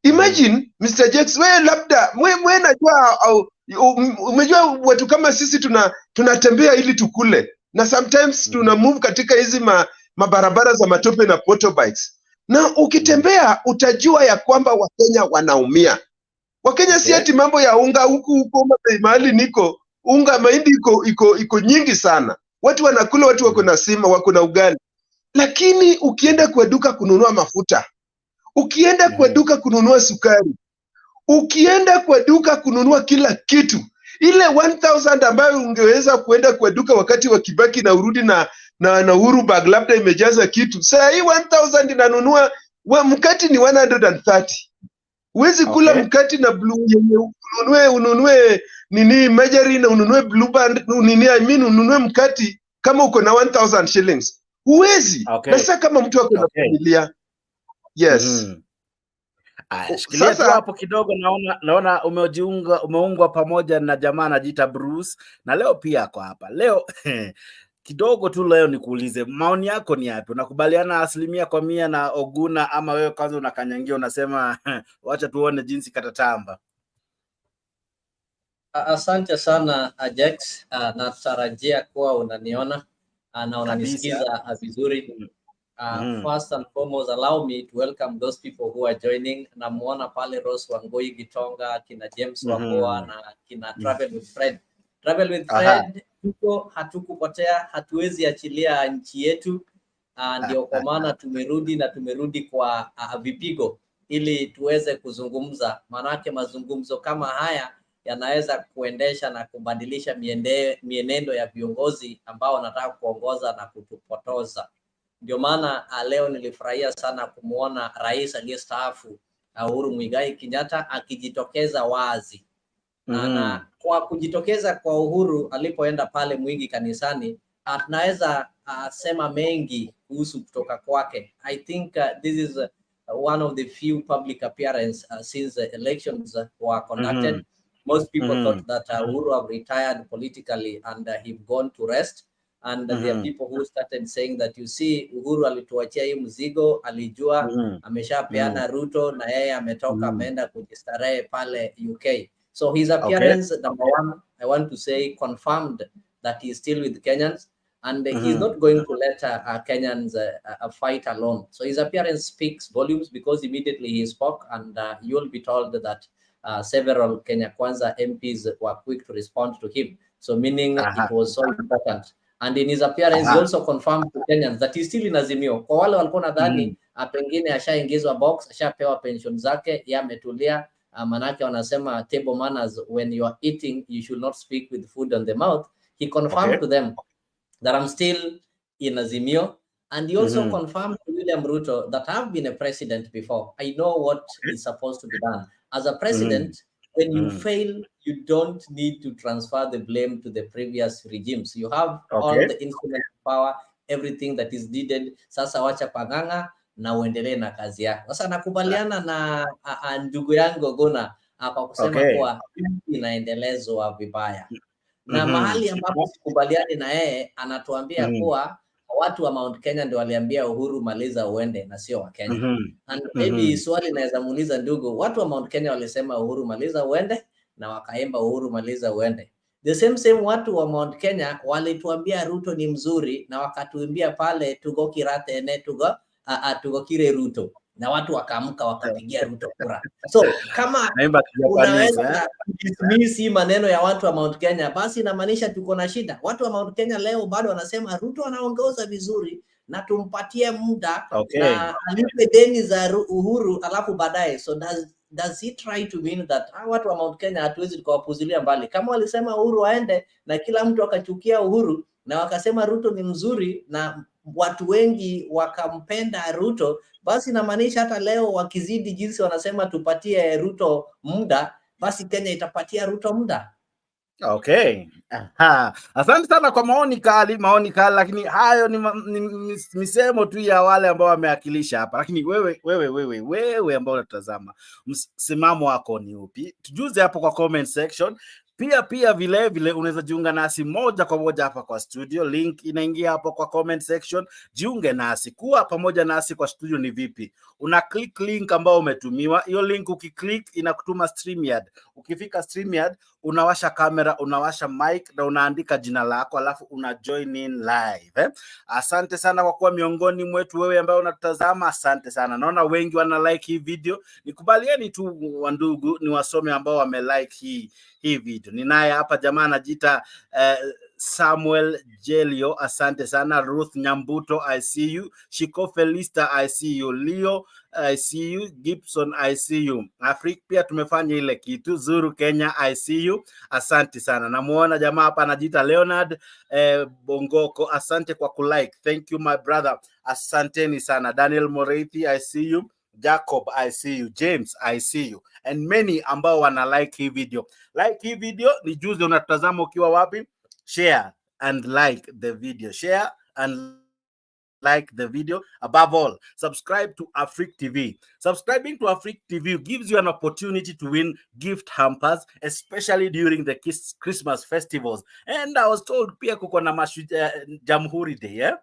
Imagine Mr. Jakes, wewe labda wewe najua umejua watu kama sisi tunatembea ili tukule, na sometimes tuna move katika hizi mabarabara za matope na motorbikes. Na ukitembea utajua ya kwamba Wakenya wanaumia. Wakenya si ati mambo ya unga huku mahali niko, unga mahindi iko nyingi sana. Watu wanakula, watu wako na sima, wako na ugali. lakini ukienda kwa duka kununua mafuta, ukienda kwa duka kununua sukari, ukienda kwa duka kununua kila kitu, ile 1000 ambayo ungeweza kuenda kwa duka wakati wa Kibaki na urudi na Uhuru bag labda imejaza kitu, saa hii 1000 inanunua mkati ni 130. Huwezi kula mkati na blue yenye ununue nini margarine, ununue blue band nini, I mean ununue mkati kama uko na 1000 shillings. Huwezi. Na sasa kama mtu ako na familia. Yes. Shikilia tu hapo kidogo, naona umeungwa pamoja na jamaa anajiita Bruce, na leo pia ako hapa. Leo kidogo tu leo nikuulize maoni yako ni yapi? Unakubaliana 100% na Oguna, ama wewe kwanza unakanyangia unasema wacha tuone jinsi katatamba? Asante sana Ajax, natarajia kuwa unaniona na unanisikiza vizuri. First and foremost, allow me to welcome those people who are joining. Namuona pale Rose Wangoi Gitonga, kina James Wamboa na kina Travel with Fred. Travel with Fred, hatukupotea, hatuwezi achilia nchi yetu. Ndio kwa maana tumerudi kwa vipigo ili tuweze kuzungumza, manake mazungumzo kama haya yanaweza kuendesha na kubadilisha mienendo ya viongozi ambao wanataka kuongoza na kutupotoza. Ndio maana leo nilifurahia sana kumuona rais aliyestaafu Uhuru Muigai Kenyatta akijitokeza wazi. Na kwa kujitokeza kwa Uhuru alipoenda pale Mwingi kanisani, tunaweza sema mengi kuhusu kutoka kwake. I think this is one of the few public appearance since the elections were conducted. Most people thought that Uhuru have retired politically and he've gone to rest. And there are people who started saying that, you see, Uhuru alituachia hii mzigo, alijua ameshapeana Ruto na yeye ametoka ameenda kujistarehe pale UK. So his appearance, number one, I want to say, confirmed that he's still with Kenyans, and he's not going to let Kenyans fight alone. So his appearance speaks volumes, because immediately he spoke, and you'll be told that several Kenya Kwanza MPs were quick to respond to him. So meaning it was so important. And in his appearance, he also confirmed to Kenyans that he's still in Azimio. Kwa wale walikuwa nadhani pengine ashaingizwa box, ashapewa pension zake, ya ametulia, manake wanasema table manners, when you are eating, you should not speak with food on the mouth. He confirmed to them that I'm still in Azimio. And he also confirmed to William Ruto that I've been a president before. I know what is supposed to be done. As a president, when you fail, you don't need to transfer the blame to the previous regimes. You have all the instruments of power, everything that is needed. Sasa wacha panganga na uendelee na kazi yako. Sasa nakubaliana na ndugu yangu Oguna kwa kusema kuwa inaendelezwa vibaya. Na mahali ambapo sikubaliani na yeye, anatuambia kuwa watu wa Mount Kenya ndio waliambia Uhuru maliza uende na sio wa Kenya. And maybe swali naweza muuliza ndugu, watu wa Mount Kenya walisema Uhuru maliza uende na wakaimba Uhuru maliza uende. The same watu wa Mount Kenya walituambia Ruto ni mzuri na wakatuimbia pale tugo kirate ne tugo kire Ruto, na watu wakaamka wakapigia Ruto kura. So kama unaweza dismiss maneno ya watu wa Mount Kenya, basi inamaanisha tuko na shida. Watu wa Mount Kenya leo bado wanasema Ruto anaongoza vizuri na tumpatie muda na alipe deni za Uhuru alafu baadaye. So does he try to mean that watu wa Mount Kenya hatuwezi tukawapuzilia mbali? Kama walisema Uhuru aende na kila mtu akachukia Uhuru na wakasema Ruto ni mzuri na watu wengi wakampenda Ruto, basi inamaanisha hata leo wakizidi jinsi wanasema tupatie Ruto muda, basi Kenya itapatia Ruto muda. Asante sana kwa maoni kali, lakini hayo ni misemo tu ya wale ambao wameakilisha hapa. Lakini wewe ambao unatazama, msimamo wako ni upi? Tujuze hapo kwa comment section. Pia vile unaweza jiunga nasi moja kwa moja hapa kwa studio. Link inaingia hapo kwa comment section. Jiunge nasi, kuwa pamoja nasi kwa studio. Ni vipi? Una click link ambao umetumiwa. Hiyo link ukiclick inakutuma StreamYard. Ukifika StreamYard, unawasha kamera, unawasha mic na unaandika jina lako, alafu una join in live. Asante sana kwa kuwa miongoni mwetu. Wewe ambao unatazama, asante sana. Naona wengi wana like hii video. Nikubalieni tu wandugu, ni wasome ambao wame like hii video. Ninaye hapa jamaa anajiita Samuel Jelio, asante sana. Ruth Nyambuto, I see you. Shiko Felista, I see you. Leo, I see you. Gibson, I see you. Afrika pia tumefanya ile kitu. Zuru Kenya, I see you. Asante sana. Namuona jamaa hapa anajiita Leonard Bongoko, asante kwa kulike. Thank you my brother. Asanteni sana. Daniel Moreithi, I see you. Jacob, I see you. James, I see you. And many ambao wana like hii video. Like hii video, ni juzi unatazama ukiwa wapi? Share and like the video. Share and like the video. Above all, subscribe to Africa TV. Subscribing to Africa TV gives you an opportunity to win gift hampers, especially during the Christmas festivals. And I was told pia kuko na Jamhuri Day, yeah?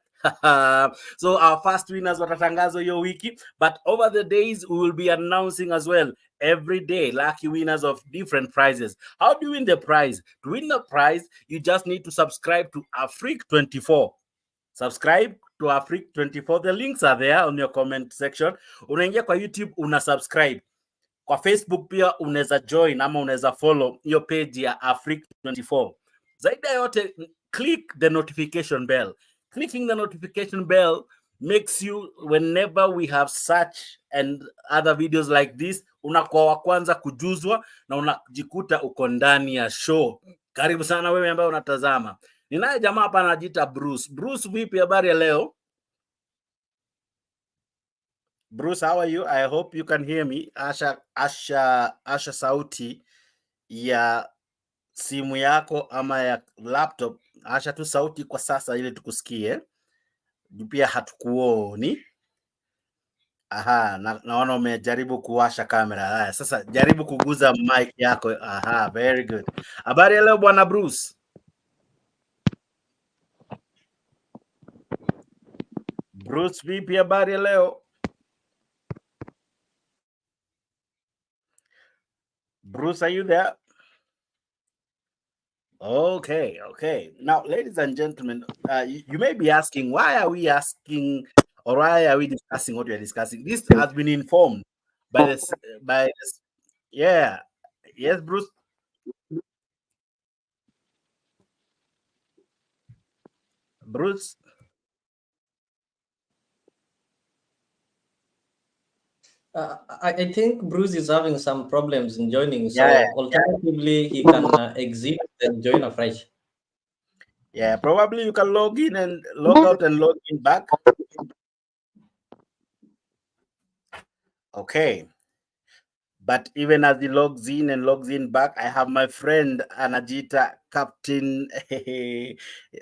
So our first winners watatangazwa hiyo wiki, but over the days we will be announcing as well every day lucky winners of different prizes. How do you win the prize? To win the prize, you just need to subscribe to Africa 24. Subscribe to Africa 24. The links are there on your comment section. Unaingia kwa YouTube, una subscribe. Kwa Facebook pia unaweza join ama unaweza follow hiyo page ya Africa 24. Zaidi ya yote, click the notification bell. Clicking the notification bell makes you, whenever we have such and other videos like this, unakuwa wa kwanza kujuzwa na unajikuta uko ndani ya show. Karibu sana wewe ambaye unatazama. Ninaye jamaa hapa anajiita Bruce. Bruce, vipi, habari ya leo? Bruce, how are you? I hope you can hear me. Asha sauti ya simu yako ama ya laptop. Asha tu sauti kwa sasa ili tukusikie. Pia hatukuoni. Aha, naona umejaribu kuwasha kamera. Haya, sasa jaribu kuguza mic yako. Aha, very good. Habari ya leo bwana Bruce? Bruce, vipi, habari ya leo? Bruce, are you there? Okay. Now, ladies and gentlemen, you may be asking, why are we asking, or why are we discussing what we are discussing? This has been informed by this, yeah. Yes, Bruce. Bruce. I think Bruce is having some problems in joining, so Yeah. alternatively he can exit and join afresh. Yeah, probably you can log in and log out and log in back. Okay. But even as he logs in and logs in back, I have my friend Anajita, Captain.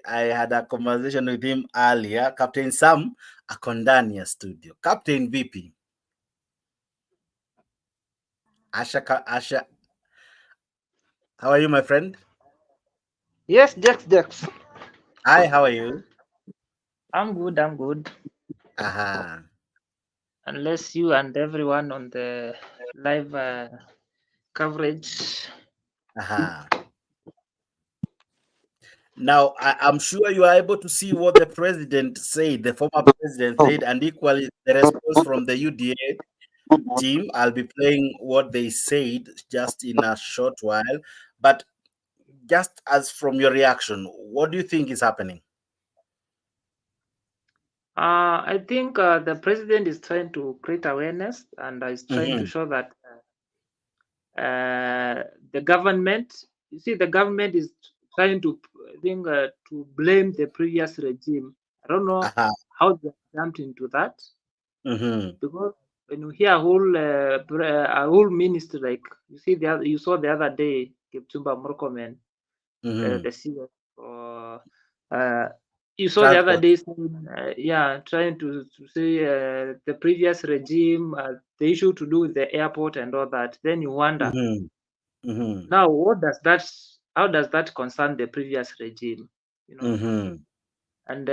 I had a conversation with him earlier. Captain Sam Akondania studio. Captain VP. Asha. How are you, my friend? Yes, Jax. Hi, how are you? I'm good. Aha. Unless you and everyone on the live coverage. Aha. Now, I'm sure you are able to see what the president said, the former president said, and equally the response from the UDA team. I'll be playing what they said just in a short while. But just as from your reaction, what do you think is happening? I think the president is trying to create awareness and is trying to show that the government, the government is trying to to blame the previous regime. I don't know how they jumped into that, because when you hear a whole ministry, like you saw the other day, Kipchumba Murkomen, the CEO, you saw the other day, trying to say the previous regime, the issue to do with the airport and all that. Then you wonder, now how does that concern the previous regime? And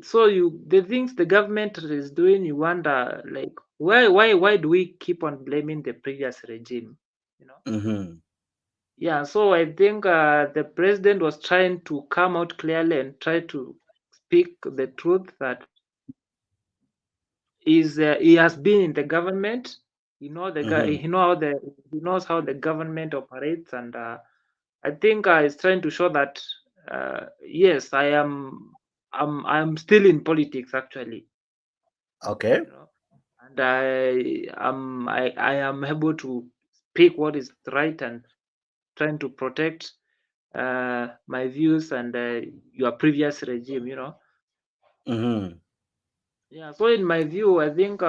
so the things the government is doing, you wonder, like, why do we keep on blaming the previous regime? Yeah, so I think the president was trying to come out clearly and try to speak the truth that he has been in the government. He knows how the government operates, and I think he's trying to show that yes, I'm still in politics actually. Okay. You know? And I am able to speak what is right and trying to protect my views and your previous regime, you know. Yeah, so in my view, I think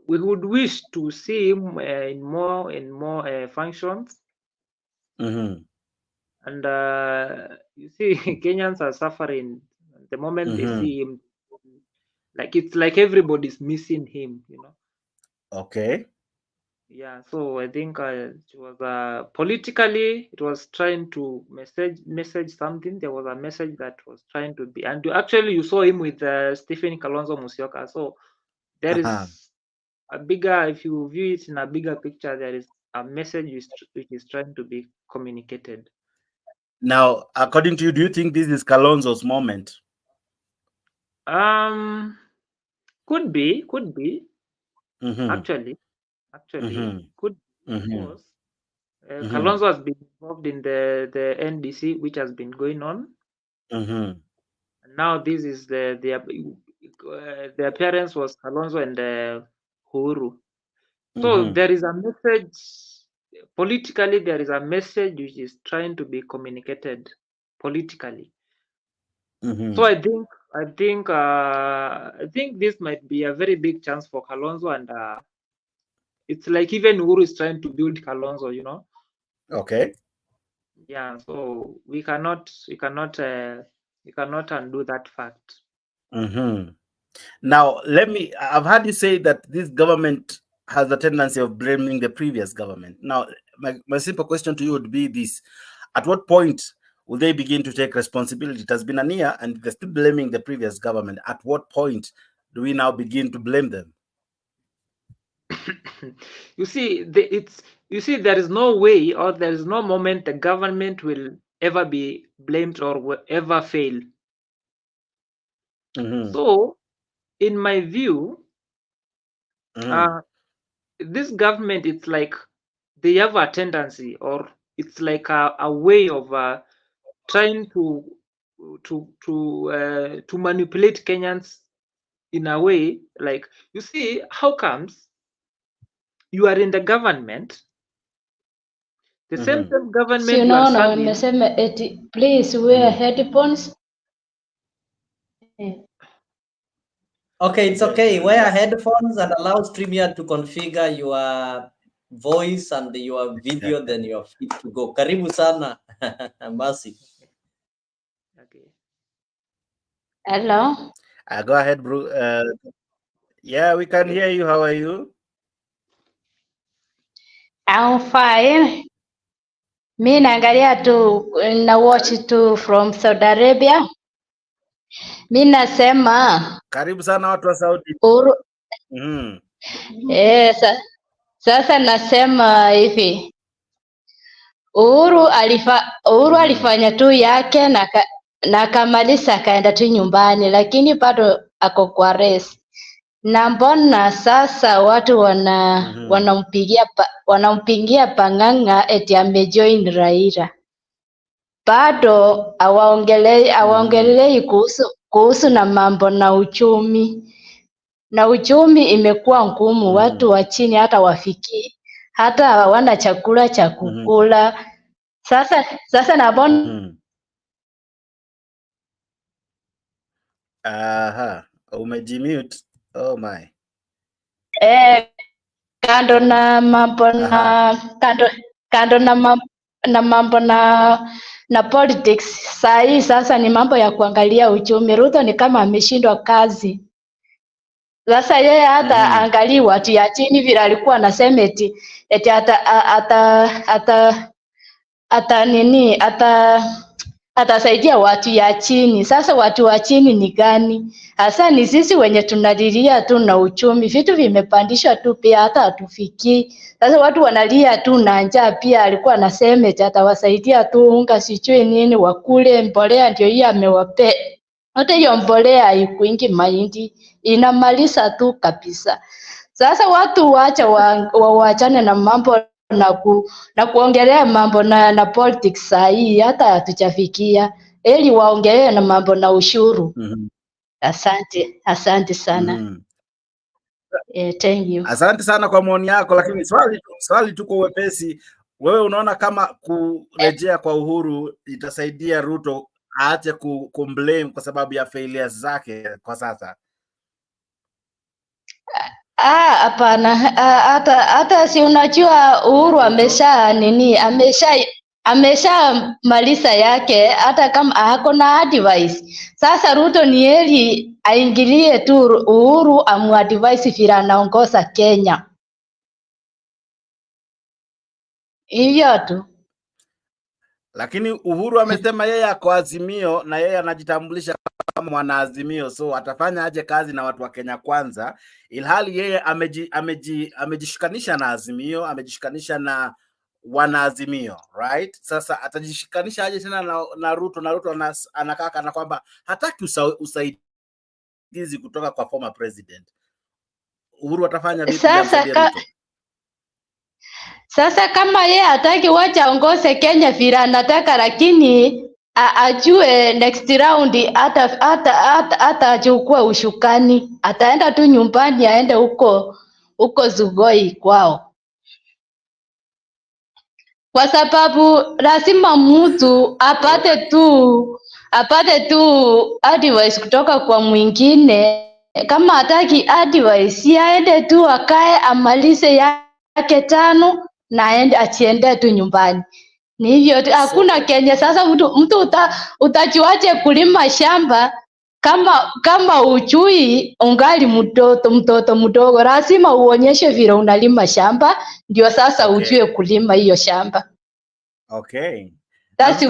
we would wish to see him in more functions. And you see, Kenyans are suffering the moment they see him. Like it's like everybody's missing him, you know. Okay. Yeah, so I think it was politically it was trying to message something. There was a message that was trying to be, and actually you saw him with Stephen Kalonzo Musyoka. So there is a bigger, if you view it in a bigger picture, there is a message which is trying to be communicated. Now, according to you, do you think this is Kalonzo's moment? Could be. Actually, could be, because Kalonzo has been involved in the NDC, which has been going on. And now this is the appearance was Kalonzo and Uhuru. So there is a message politically. There is a message which is trying to be communicated politically. So I think this might be a very big chance for Kalonzo, and it's like even Uhuru is trying to build Kalonzo, you know. Okay. Yeah, so we cannot undo that fact. Now, I've heard you say that this government has a tendency of blaming the previous government. Now, my simple question to you would be this: at what point will they begin to take responsibility? It has been a year and they're still blaming the previous government. At what point do we now begin to blame them? You see, there is no way, or there is no moment the government will ever be blamed or will ever fail. So, in my view, this government, it's like they have a tendency, or it's like a way of trying to manipulate Kenyans in a way. Like, you see, how comes you are in the government, the same government Si you are unaona serving. wamesema eti please wear headphones. Okay, it's okay. Wear headphones and allow StreamYard to configure your voice and your video, then you're fit to go. Karibu sana, Mercy. Okay. Hello. Go ahead, bro. Yeah, we can hear you. How are you? I'm fine. Mi naangalia tu na watch tu from Saudi Arabia. Mi nasema Karibu sana watu wa Saudi. Uhuru. Sasa nasema hivi, Uhuru alifanya tu yake na akamaliza akaenda tu nyumbani, lakini bado ako kwa race. Na mbona sasa watu wanampigia pang'ang'a eti amejoin Raila, bado awaongelei kuhusu na mambo na uchumi. Na uchumi imekuwa ngumu, watu wa chini hata wafiki hata hawana chakula cha kukula. Sasa na mbona umejimute. Oh my. Kando na mambo na mambo na politics, saa sasa ni mambo ya kuangalia uchumi. Ruto ni kama ameshindwa kazi. Sasa yeye hata angalii watu ya chini vile alikuwa anasema eti atasaidia watu ya chini. Sasa watu wa chini ni gani? Hasa ni sisi wenye tunalilia tu na uchumi, vitu vimepandishwa tu pia hata hatufikii. Sasa watu wanalia tu na njaa pia. Alikuwa anasema eti atawasaidia tu unga sijui nini wakule, mbolea ndio hiyo amewapea. Hata hiyo mbolea haikuingi mahindi, inamaliza tu kabisa. Sasa watu waachane na mambo na kuongelea mambo na politics saa hii, hata hatujafikia. Eli waongelee na mambo na ushuru. Asante sana. Thank you. Asante sana kwa maoni yako, lakini swali tu kwa uwepesi, wewe unaona kama kurejea kwa Uhuru itasaidia Ruto aache kumblame kwa sababu ya failures zake kwa sasa? Hapana, hata si unajua Uhuru amesha maliza yake, hata kama hako na advice. Sasa Ruto ni heri aingilie tu Uhuru amuadvise vile anaongoza Kenya. Hivyo tu. Lakini Uhuru amesema yeye ako Azimio na yeye anajitambulisha kama mwana Azimio, so atafanya aje kazi na watu wa Kenya Kwanza, ilhali yeye amejishikanisha na Azimio, amejishikanisha na wana Azimio, right? Sasa atajishikanisha aje tena na Ruto, na Ruto anakaa kana kwamba hataki usaidizi kutoka kwa former president. Uhuru atafanya vipi kumsaidia Ruto? Sasa kama yeye hataki wacha aongoze Kenya vile anataka, lakini ajue next round hata achukua ushukani, ataenda tu nyumbani, aende huko Zugoi kwao, kwa sababu lazima mtu apate tu advice kutoka kwa mwingine. Kama hataki advice, aende tu akae amalize yake 5 na achiende tu nyumbani. Ni hivyo tu, hakuna Kenya. Sasa mtu utajuaje kulima shamba kama ujui, ungali mtoto mdogo? Lazima uonyeshe vile unalima shamba, ndio sasa ujue kulima hiyo shamba. That's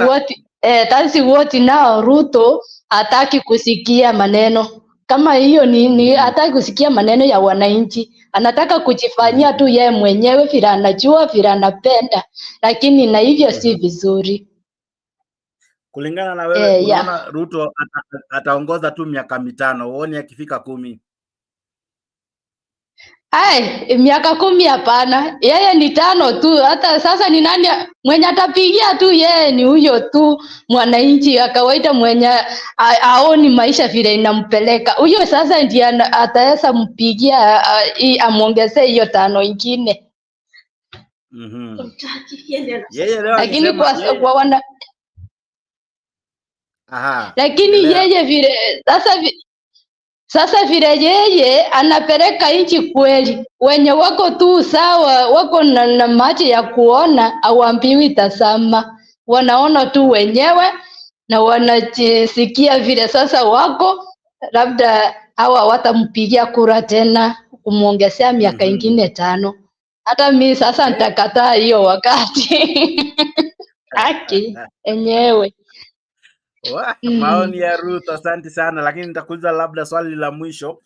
what now Ruto hataki kusikia maneno kama hiyo. Ni hataki kusikia maneno ya wananchi, anataka kujifanyia tu yeye mwenyewe vile anajua, vile anapenda, lakini na hivyo si vizuri. Kulingana na wewe, unaona Ruto ataongoza tu miaka 5, uone akifika 10? Miaka 10 hapana, yeye ni 5 tu. Hata sasa ni nani mwenye atapigia tu? Yeye ni huyo tu mwananchi wa kawaida mwenye aoni maisha vile inampeleka. Huyo sasa ndiye ataweza mpigia amuongezee hiyo 5 ingine. Yeye leo lakini kwa wana lakini yeye vile sasa vile yeye anapeleka nchi kweli, wenye wako tu sawa, wako na macho ya kuona, awambiwi tazama, wanaona tu wenyewe na wanajisikia vile sasa wako, labda hawa watampigia kura tena kumuongezea miaka ingine 5. Hata mimi sasa nitakataa hiyo wakati. Haki enyewe. Maoni ya Ruto, asante sana, lakini nitakuuliza labda swali la mwisho.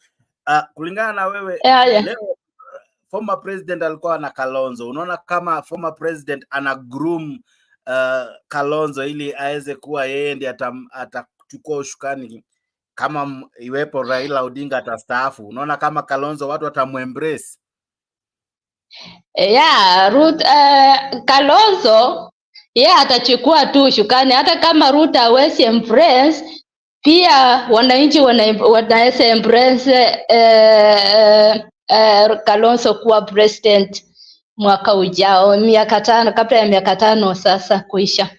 Kulingana na wewe, leo former president alikuwa na Kalonzo. Unaona kama former president ana groom Kalonzo ili aweze kuwa yeye ndiye atachukua ushukani kama iwepo Raila Odinga atastaafu? Unaona kama Kalonzo watu watamuembrace? Kalonzo atachukua tu ushukani, hata kama Ruto hawezi embrace, pia wananchi wanaweza embrace Kalonzo kuwa president mwaka ujao, miaka 5, kabla ya miaka 5 sasa kuisha.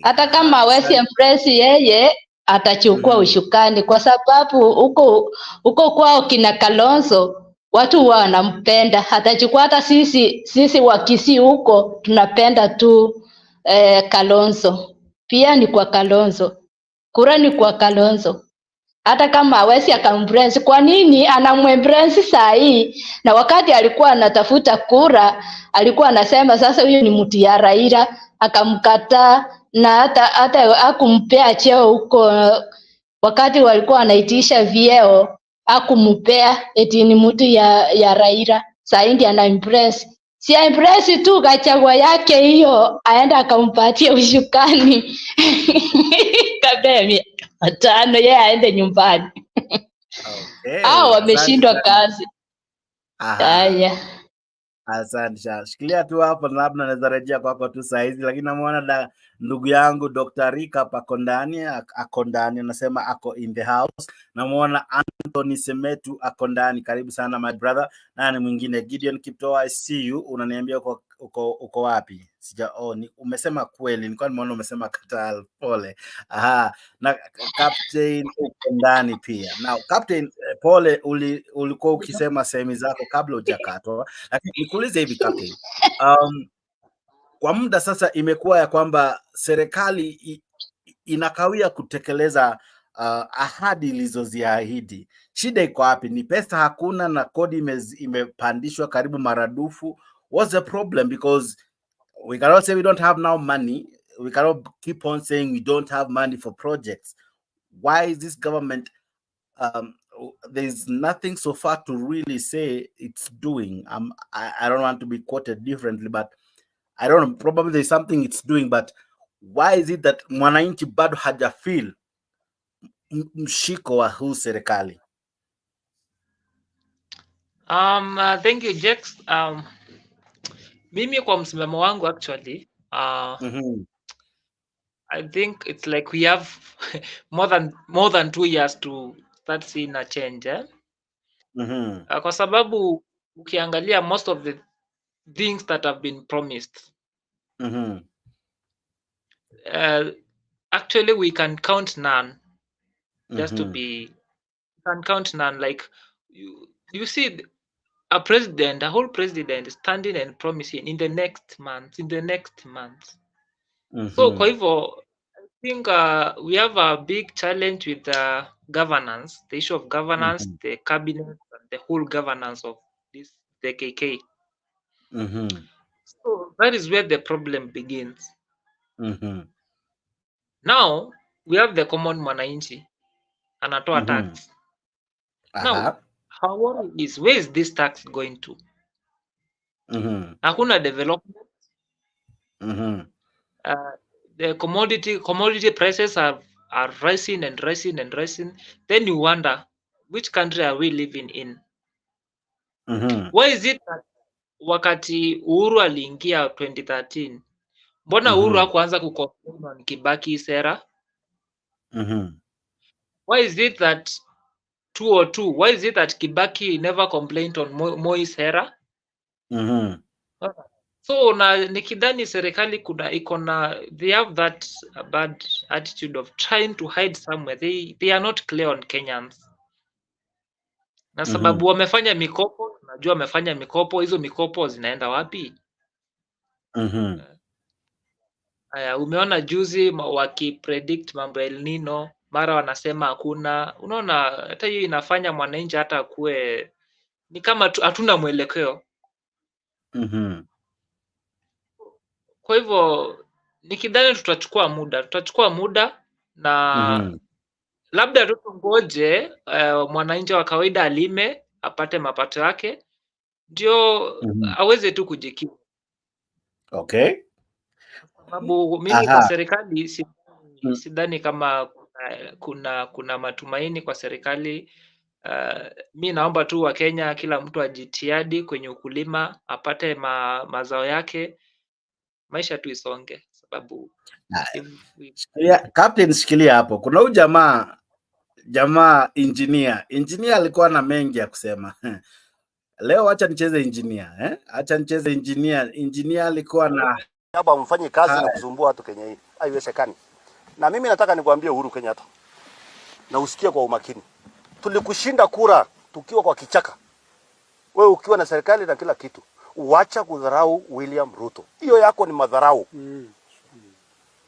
Hata kama hawezi embrace, yeye atachukua ushukani, kwa sababu huko kwao kina Kalonzo watu wanampenda. Atachukua, hata sisi wa Kisii huko tunapenda tu Kalonzo. Pia ni kwa Kalonzo, kura ni kwa Kalonzo. Hata kama hawezi akambrace, kwa nini anamwembrace saa hii? Na wakati alikuwa anatafuta kura alikuwa anasema sasa huyu ni mtu ya Raila, akamkataa, na hata hakumpea cheo huko. Wakati walikuwa wanaitisha vyeo hakumpea, eti ni mtu ya Raila. Saa hii ana impress, si impress tu Gachagua yake hiyo, aenda akampatia ushukani kabla ya miaka 5 yeye aende nyumbani. Wameshindwa kazi. Asante. Shikilia tu hapo, labda naweza rejea kwako tu saa hizi, lakini namuona ndugu yangu Dr. Rika ako ndani, anasema ako in the house. Namuona Anthony Semetu ako ndani, karibu sana my brother. Nani mwingine? Gideon Kipto, I see you. Unaniambia uko wapi? Umesema kweli, nilikuwa nimeona umesema Katal, pole. Aha, na Captain uko ndani pia. Now Captain, pole, ulikuwa ukisema sehemu zako kabla hujakatwa. Lakini nikuulize hivi Captain, kwa muda sasa imekuwa ya kwamba serikali inakawia kutekeleza ahadi ilizoziahidi. Shida iko wapi? Ni pesa hakuna na kodi imepandishwa karibu maradufu. What's the problem? Because we cannot say we don't have now money. We cannot keep on saying we don't have money for projects. Why is this government there's nothing so far to really say it's doing? I don't want to be quoted differently, but I don't know, probably there's something it's doing, but why is it that mwananchi bado hajafeel mshiko wa huu serikali? Thank you, Jex. Mimi kwa msimamo wangu actually, I think it's like we have more than 2 years to start seeing a change. Kwa sababu ukiangalia most of the things that have been promised, actually we can count none. Just to be, can count none. Like you see a whole president standing and promising in the next month, So kwa hivyo, I think we have a big challenge with the governance, the issue of governance, the cabinet, and the whole governance of the KK. So that is where the problem begins. Now we have the common mwananchi anatoa tax. Now our worry is, where is this tax going to? Hakuna development. The commodity prices are rising and rising and rising. Then you wonder, which country are we living in? Why is it that wakati Uhuru aliingia 2013, mbona Uhuru hakuanza kucomplain on Kibaki sera? Why is it that 202, why is it that Kibaki never complained on Moi sera? So nikidhani serikali they have that bad attitude of trying to hide somewhere. They are not clear on Kenyans. Na sababu wamefanya mikopo, najua wamefanya mikopo, hizo mikopo zinaenda wapi? Umeona juzi wakipredict mambo El Nino, mara wanasema hakuna. Unaona, hata hiyo inafanya mwananchi hata akuwe ni kama hatuna mwelekeo. Kwa hivyo nikidhani tutachukua muda na labda tungoje mwananchi wa kawaida alime, apate mapato yake, ndio aweze tu kujikimu. Okay. Sababu mimi kwa serikali sidhani kama kuna matumaini kwa serikali. Mi naomba tu wa Kenya, kila mtu ajitihadi kwenye ukulima, apate mazao yake, maisha tu isonge. Sababu Captain, shikilia hapo. Kuna huyu jamaa engineer alikuwa na mengi ya kusema. Leo acha nicheze engineer, acha nicheze engineer. Engineer alikuwa na hapa mfanye kazi na kusumbua watu Kenya hii. Haiwezekani. Na mimi nataka nikwambie Uhuru Kenyatta, na usikie kwa umakini. Tulikushinda kura tukiwa kwa kichaka. Wewe ukiwa na serikali na kila kitu. Uacha kudharau William Ruto. Hiyo yako ni madharau.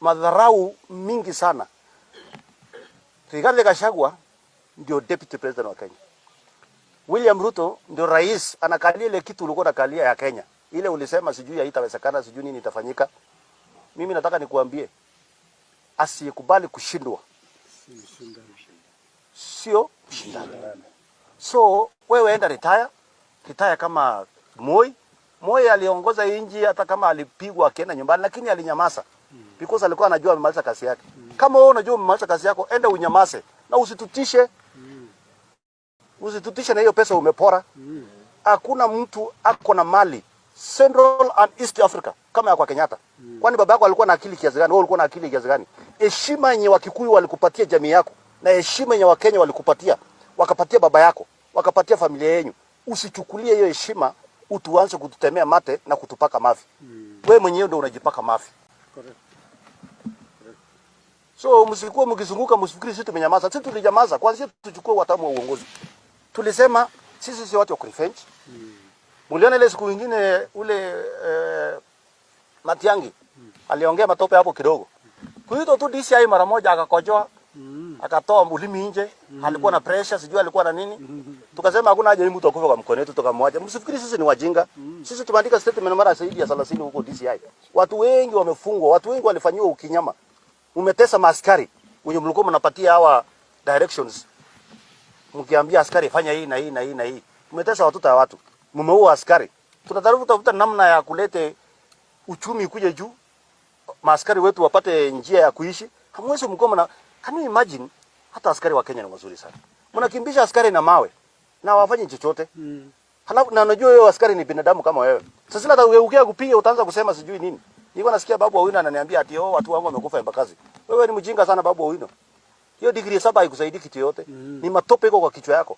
Madharau mingi sana. Rigathi Gachagua ndio deputy president wa Kenya. William Ruto ndio rais, anakalia ile kitu ulikuwa unakalia ya Kenya. Ile ulisema sijui haitawezekana, sijui nini itafanyika. Mimi nataka nikuambie, asiyekubali kushindwa sio shindano. So wewe enda retire kama Moi aliongoza inji, hata kama alipigwa akienda nyumbani, lakini alinyamaza because alikuwa anajua amemaliza kazi yake. Kama wewe unajua umemaliza kazi yako, enda unyamaze na usitutishe. Usitutishe na hiyo pesa umepora. Hakuna mtu ako na mali Central and East Africa kama ya kwa Kenyatta. Kwani baba yako alikuwa na akili kiasi gani? Wewe ulikuwa na akili kiasi gani? Heshima yenye Wakikuyu walikupatia jamii yako na heshima yenye Wakenya walikupatia, wakapatia baba yako, wakapatia familia yenu. Usichukulie hiyo heshima utuanze kututemea mate na kutupaka mafi. Wewe mwenyewe ndio unajipaka mafi. Correct. So msikuwa mkizunguka msifikiri sisi tumenyamaza. Sisi tulijamaza. Kwanza tuchukue watamu wa uongozi. Tulisema sisi si watu wa revenge. Muliona ile siku nyingine ule Matiangi aliongea matope hapo kidogo. Kuito tu DCI mara moja akakojoa. Akatoa ulimi nje. Alikuwa na pressure, sijui alikuwa na nini. Tukasema hakuna haja mtu akufa kwa mkono wetu, tukamwacha. Msifikiri sisi ni wajinga. Sisi tumeandika statement mara zaidi ya 30 huko DCI. Watu wengi wamefungwa, watu wengi walifanywa ukinyama. Umetesa maaskari wenye mlikuwa mnapatia hawa directions. Mkiambia askari fanya hii na hii na hii na hii. Umetesa watoto wa watu. Mmeua askari. Tunatafuta namna ya kulete uchumi kuje juu. Maaskari wetu wapate njia ya kuishi. Hamwezi mkoma na can you imagine hata askari wa Kenya ni wazuri sana. Mnakimbisha askari na mawe na wafanye chochote. Halafu na unajua wewe askari ni binadamu kama wewe. Sasa hata ugeukia kupiga utaanza kusema sijui nini. Nilikuwa nasikia babu Owino ananiambia ati watu wangu wamekufa Embakasi. Wewe ni mjinga sana babu Owino. Hiyo degree 7 haikusaidii kitu yote. Ni matope iko kwa kichwa yako.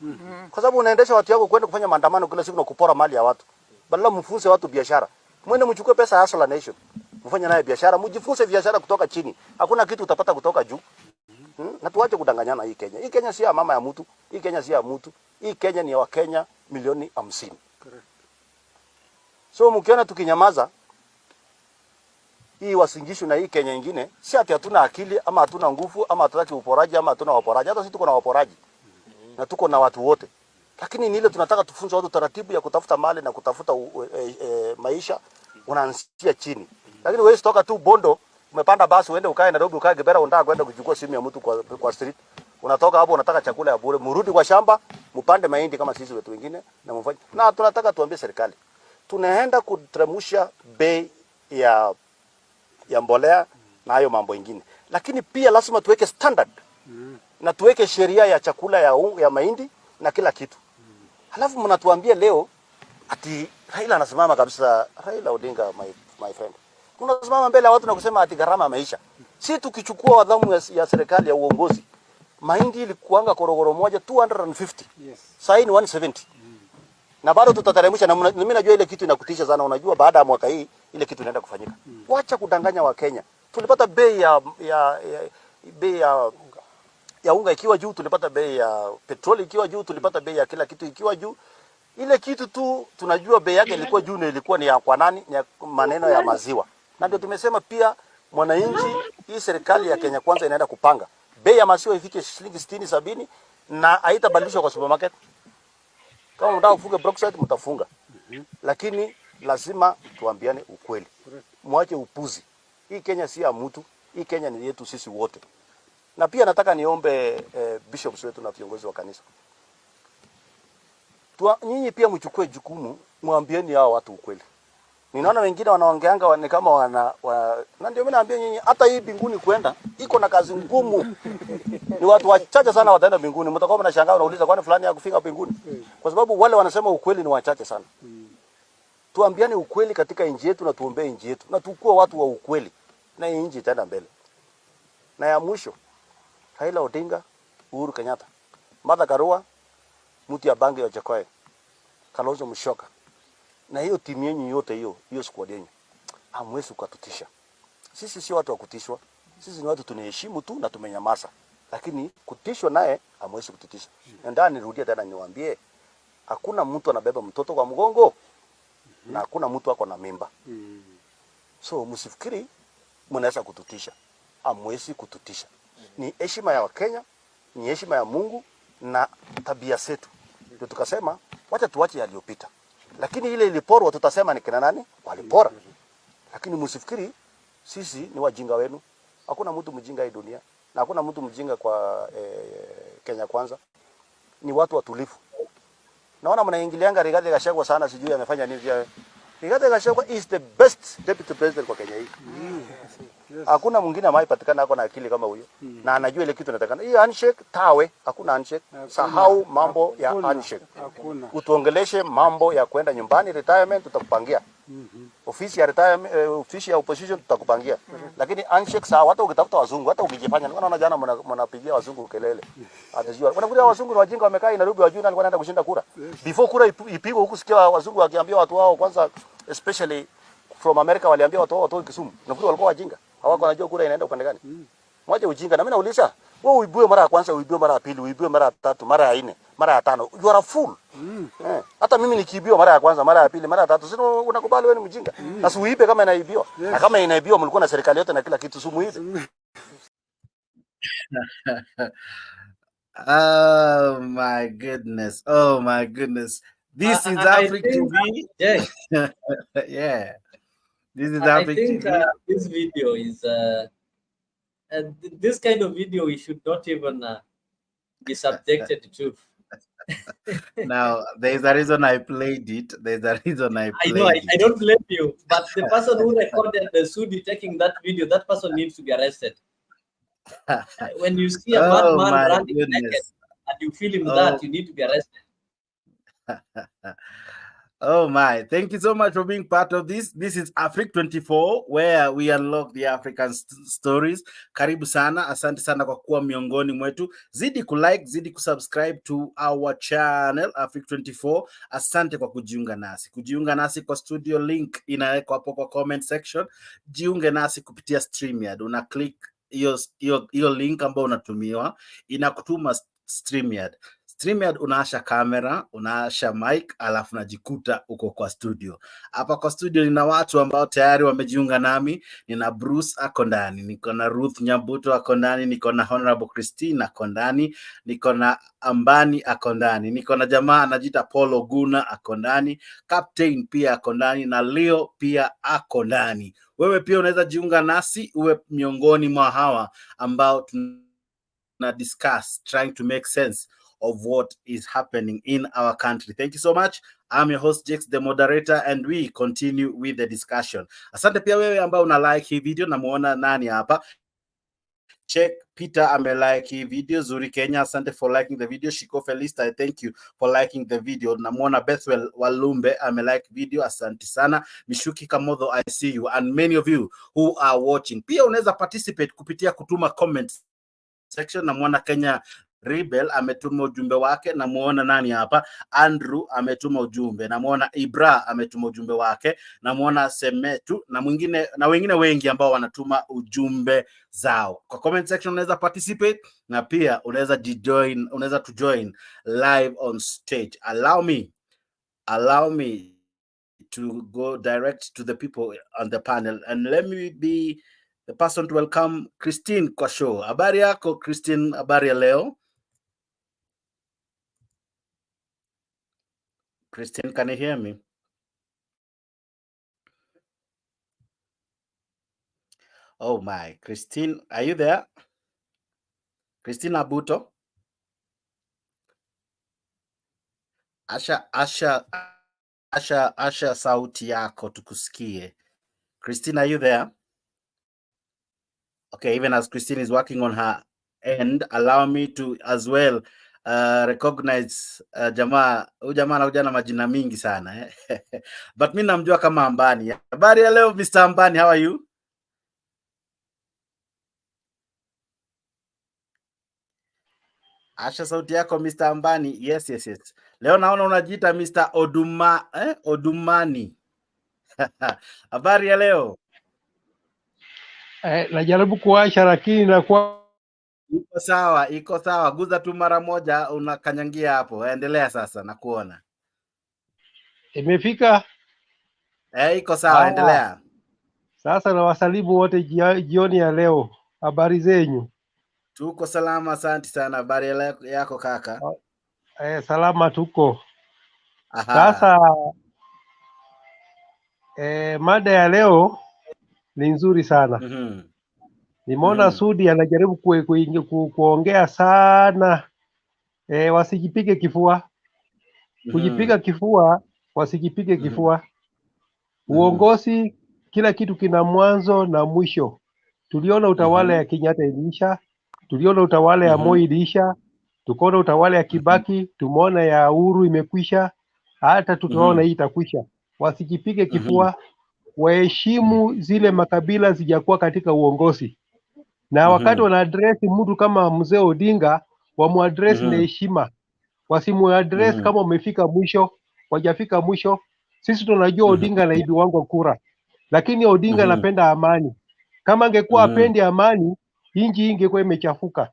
Kwa sababu unaendesha watu wako kwenda kufanya maandamano kila siku na kupora mali ya watu. Badala mfunze watu biashara. Mwende mchukue pesa hustle la nation. Mfanye naye biashara, mjifunze biashara kutoka chini. Hakuna kitu utapata kutoka juu. Na tuache kudanganyana hii Kenya. Hii Kenya si ya mama ya mtu. Hii Kenya si ya mtu. Hii Kenya ni ya Wakenya milioni 50. Correct. So mkiona tukinyamaza hii wasingishu na hii Kenya nyingine, si ati hatuna akili ama hatuna nguvu ama hatutaki uporaji ama hatuna waporaji. Hata sisi tuko na waporaji. Na tuko na watu wote. Lakini ni ile tunataka tufunze watu taratibu ya kutafuta mali na kutafuta maisha, unaanzia chini. Lakini wewe stoka tu Bondo, umepanda basi uende ukae Nairobi, ukae Kibera, unataka kwenda kuchukua simu ya mtu kwa street. Unatoka hapo unataka chakula ya bure, mrudi kwa shamba, mpande mahindi kama sisi wetu wengine na mfanye. Na tunataka tuambie serikali. Tunaenda kuteremsha bei ya mbolea na hayo mambo mengine. Lakini pia lazima tuweke standard. Na tuweke sheria ya chakula ya mahindi na kila kitu. Halafu mnatuambia leo ati Raila anasimama kabisa, Raila Odinga my friend. Unasimama mbele ya watu na kusema ati gharama ya maisha. Si tukichukua wadhamu ya serikali ya uongozi. Mahindi ilikuanga korogoro moja 250. Yes. Sasa ni 170. Na bado tutateremsha, na mimi najua ile kitu inakutisha sana. Unajua baada ya mwaka hii ile kitu inaenda kufanyika. Wacha kudanganya wa Kenya. Tulipata bei ya unga ikiwa juu, tulipata bei ya petroli ikiwa juu, tulipata bei ya kila kitu ikiwa juu. Ile kitu tu tunajua bei yake ilikuwa juu, na ilikuwa ni ya kwa nani? Ni ya maneno ya maziwa. Na ndio tumesema pia mwananchi, hii serikali ya Kenya Kwanza inaenda kupanga bei ya maziwa ifike shilingi 60 70 na haitabadilishwa kwa supermarket. Kama mnataka kufunga Brookside mtafunga. Lakini lazima tuambiane ukweli. Mwache upuzi. Hii Kenya si ya mtu, hii Kenya ni yetu sisi wote. Na pia nataka niombe bishops wetu na viongozi wa kanisa. Nyinyi pia mchukue jukumu, mwambieni hao watu ukweli. Ninaona wengine wanaongeanga ni kama na ndio mimi naambia nyinyi hata hii mbinguni kwenda iko na kazi ngumu. Ni watu wachache sana wataenda mbinguni. Mtakuwa mnashangaa unauliza kwani fulani hakufika mbinguni? Kwa sababu wale wanasema ukweli ni wachache sana. Tuambiane ukweli katika nchi yetu na tuombee nchi yetu. Na tukue watu wa ukweli. Na hii nchi itaenda mbele. Na ya mwisho, Raila Odinga, Uhuru Kenyatta, Martha Karua, Mutia Bangi wa Jakoe, Kalonzo Musyoka. Na hiyo timu yenu yote hiyo squad yenu. Hamwezi kututisha. Sisi si watu wa kutishwa. Sisi ni watu tunaheshimu tu na tumenyamaza. Lakini kutishwa naye hamwezi kututisha. Na ndani nirudia tena niwaambie, hakuna mtu anabeba mtoto kwa mgongo na hakuna mtu ako na mimba. So msifikiri mnaweza kututisha. Hamwezi kututisha. Ni heshima ya Wakenya, ni heshima ya Mungu na tabia zetu. Ndio tukasema wacha tuache yaliyopita. Lakini ile iliporwa tutasema ni kina nani? Walipora. Lakini msifikiri sisi ni wajinga wenu. Hakuna mtu mjinga hii dunia. Na hakuna mtu mjinga kwa Kenya Kwanza. Ni watu watulivu. Naona mnaingilianga Rigathi Gachagua sana, sijui amefanya nini. Rigathi Gachagua is the best deputy president kwa Kenya hii. Hakuna mwingine ambaye patikana ako na akili kama huyo. Na anajua ile kitu inatakana. Hiyo handshake tawe, hakuna handshake. Sahau mambo ya handshake. Utuongeleshe mambo ya kwenda nyumbani, retirement tutakupangia. Ofisi ya retirement, ofisi ya opposition tutakupangia. Lakini handshake sawa, hata ukitafuta wazungu, hata ukijifanya, unaona jana mnapigia wazungu kelele. Atajua. Wanakuja wazungu ni wajinga wamekaa Nairobi wajua nani wanaenda kushinda kura. Before kura ipigwe huku sikia wazungu wakiambia watu wao kwanza, especially from America, waliambia watu wao watoe Kisumu. Nafikiri walikuwa wajinga. Hawako wanajua kura inaenda upande gani. Mwache ujinga. Na mimi nauliza, wewe uibue mara ya kwanza, uibue mara ya pili, uibue mara ya tatu, mara ya nne, mara ya tano. You are a fool. Hata mimi nikiibiwa mara ya kwanza, mara ya pili, mara ya tatu, sio unakubali wewe ni mjinga. Sasa uibe kama inaibiwa. Na kama inaibiwa mlikuwa na serikali yote na kila kitu, sumuibe. Oh my goodness. Oh my goodness. This is Africa TV. Yeah. Yeah. This is I Africa think TV. this video is this kind of video we should not even be subjected to. Now, there's a reason I played it. There's a reason I played I know, it. I don't blame you, but the person who recorded the Sudi taking that video, that person needs to be arrested. When you see a Oh, madman my running goodness. naked and you feel him Oh. that, you need to be arrested. Oh my, thank you so much for being part of this. This is Africa 24, where we unlock the African stories. Karibu sana, asante sana kwa kuwa miongoni mwetu. Zidi kulike, zidi kusubscribe to our channel Africa 24. Asante kwa kujiunga nasi. Kujiunga nasi kwa studio link inawekwa hapo kwa comment section. Jiunge nasi kupitia StreamYard. Una click hiyo link ambayo unatumiwa, inakutuma StreamYard. StreamYard unaasha kamera, unaasha mic, alafu najikuta uko kwa studio. Hapa kwa studio nina watu ambao tayari wamejiunga nami. Nina Bruce ako ndani, niko na Ruth Nyambuto ako ndani, niko na Honorable Christine ako ndani, niko na Ambani ako ndani, niko na jamaa anajiita Paul Oguna ako ndani, Captain pia ako ndani na Leo pia ako ndani. Wewe pia unaweza jiunga nasi uwe miongoni mwa hawa ambao tuna discuss, trying to make sense of what is happening in our country. Thank you so much. I'm your host Jakes, the moderator, and we continue with the discussion. Asante pia wewe ambao una like hii video, na muona nani hapa. Check Peter amelike hii video. Zuri Kenya, asante for liking the video. Shiko Felista, I thank you for liking the video. Namuona Bethwell Walumbe amelike video, asante sana. Mishuki Kamodho, I see you, and many of you who are watching. Pia unaweza participate kupitia kutuma comments section. Namuona Kenya Rebel ametuma ujumbe wake. Namuona nani hapa, Andrew ametuma ujumbe. Namuona Ibra ametuma ujumbe wake. Namuona Semetu na wengine wengi ambao wanatuma ujumbe zao. Kwa comment section unaweza participate, na pia unaweza to join live on stage. Allow me to go direct to the people on the panel, and let me be the person to welcome Christine kwa show. Habari yako Christine, habari ya leo? Christine, can you hear me? Oh my, Christine, are you there? Christine Abuto? Asha sauti yako tukusikie. Christine, are you there? Okay, even as Christine is working on her end, allow me to as well recognize jamaa anakuja na majina mingi sana but mimi namjua kama Ambani. Habari ya leo Mr. Ambani, how are you? Asha sauti yako Mr. Ambani. Yes. Leo naona unajiita Mr. Odumani. Habari ya leo? Najaribu kuwasha lakini inakuwa iko sawa. Guza tu mara moja unakanyangia hapo. Endelea sasa, nakuona. Imefika? Iko sawa, endelea. Sasa na wasalimu wote jioni ya leo. Habari zenyu? Tuko salama, asante sana. Habari yako kaka? Salama tuko. Aha. Sasa mada ya leo ni nzuri sana. Nimeona Sudi anajaribu kuongea sana. Wasijipige kifua. Kujipiga kifua, wasijipige kifua. Uongozi kila kitu kina mwanzo na mwisho. Tuliona utawala ya Kenyatta iliisha, tuliona utawala ya Moi iliisha, tukaona utawala ya Kibaki, tumeona ya Uhuru imekwisha, hata tutaona hii itakwisha. Wasijipige kifua, waheshimu zile makabila zijakuwa katika uongozi, na wakati wana address mtu kama mzee Odinga wamuaddress na heshima, wasimuaddress kama umefika mwisho. Wajafika mwisho. Sisi tunajua Odinga naibi wangu kura, lakini Odinga anapenda amani. Kama angekuwa apendi amani, inji ingekuwa imechafuka.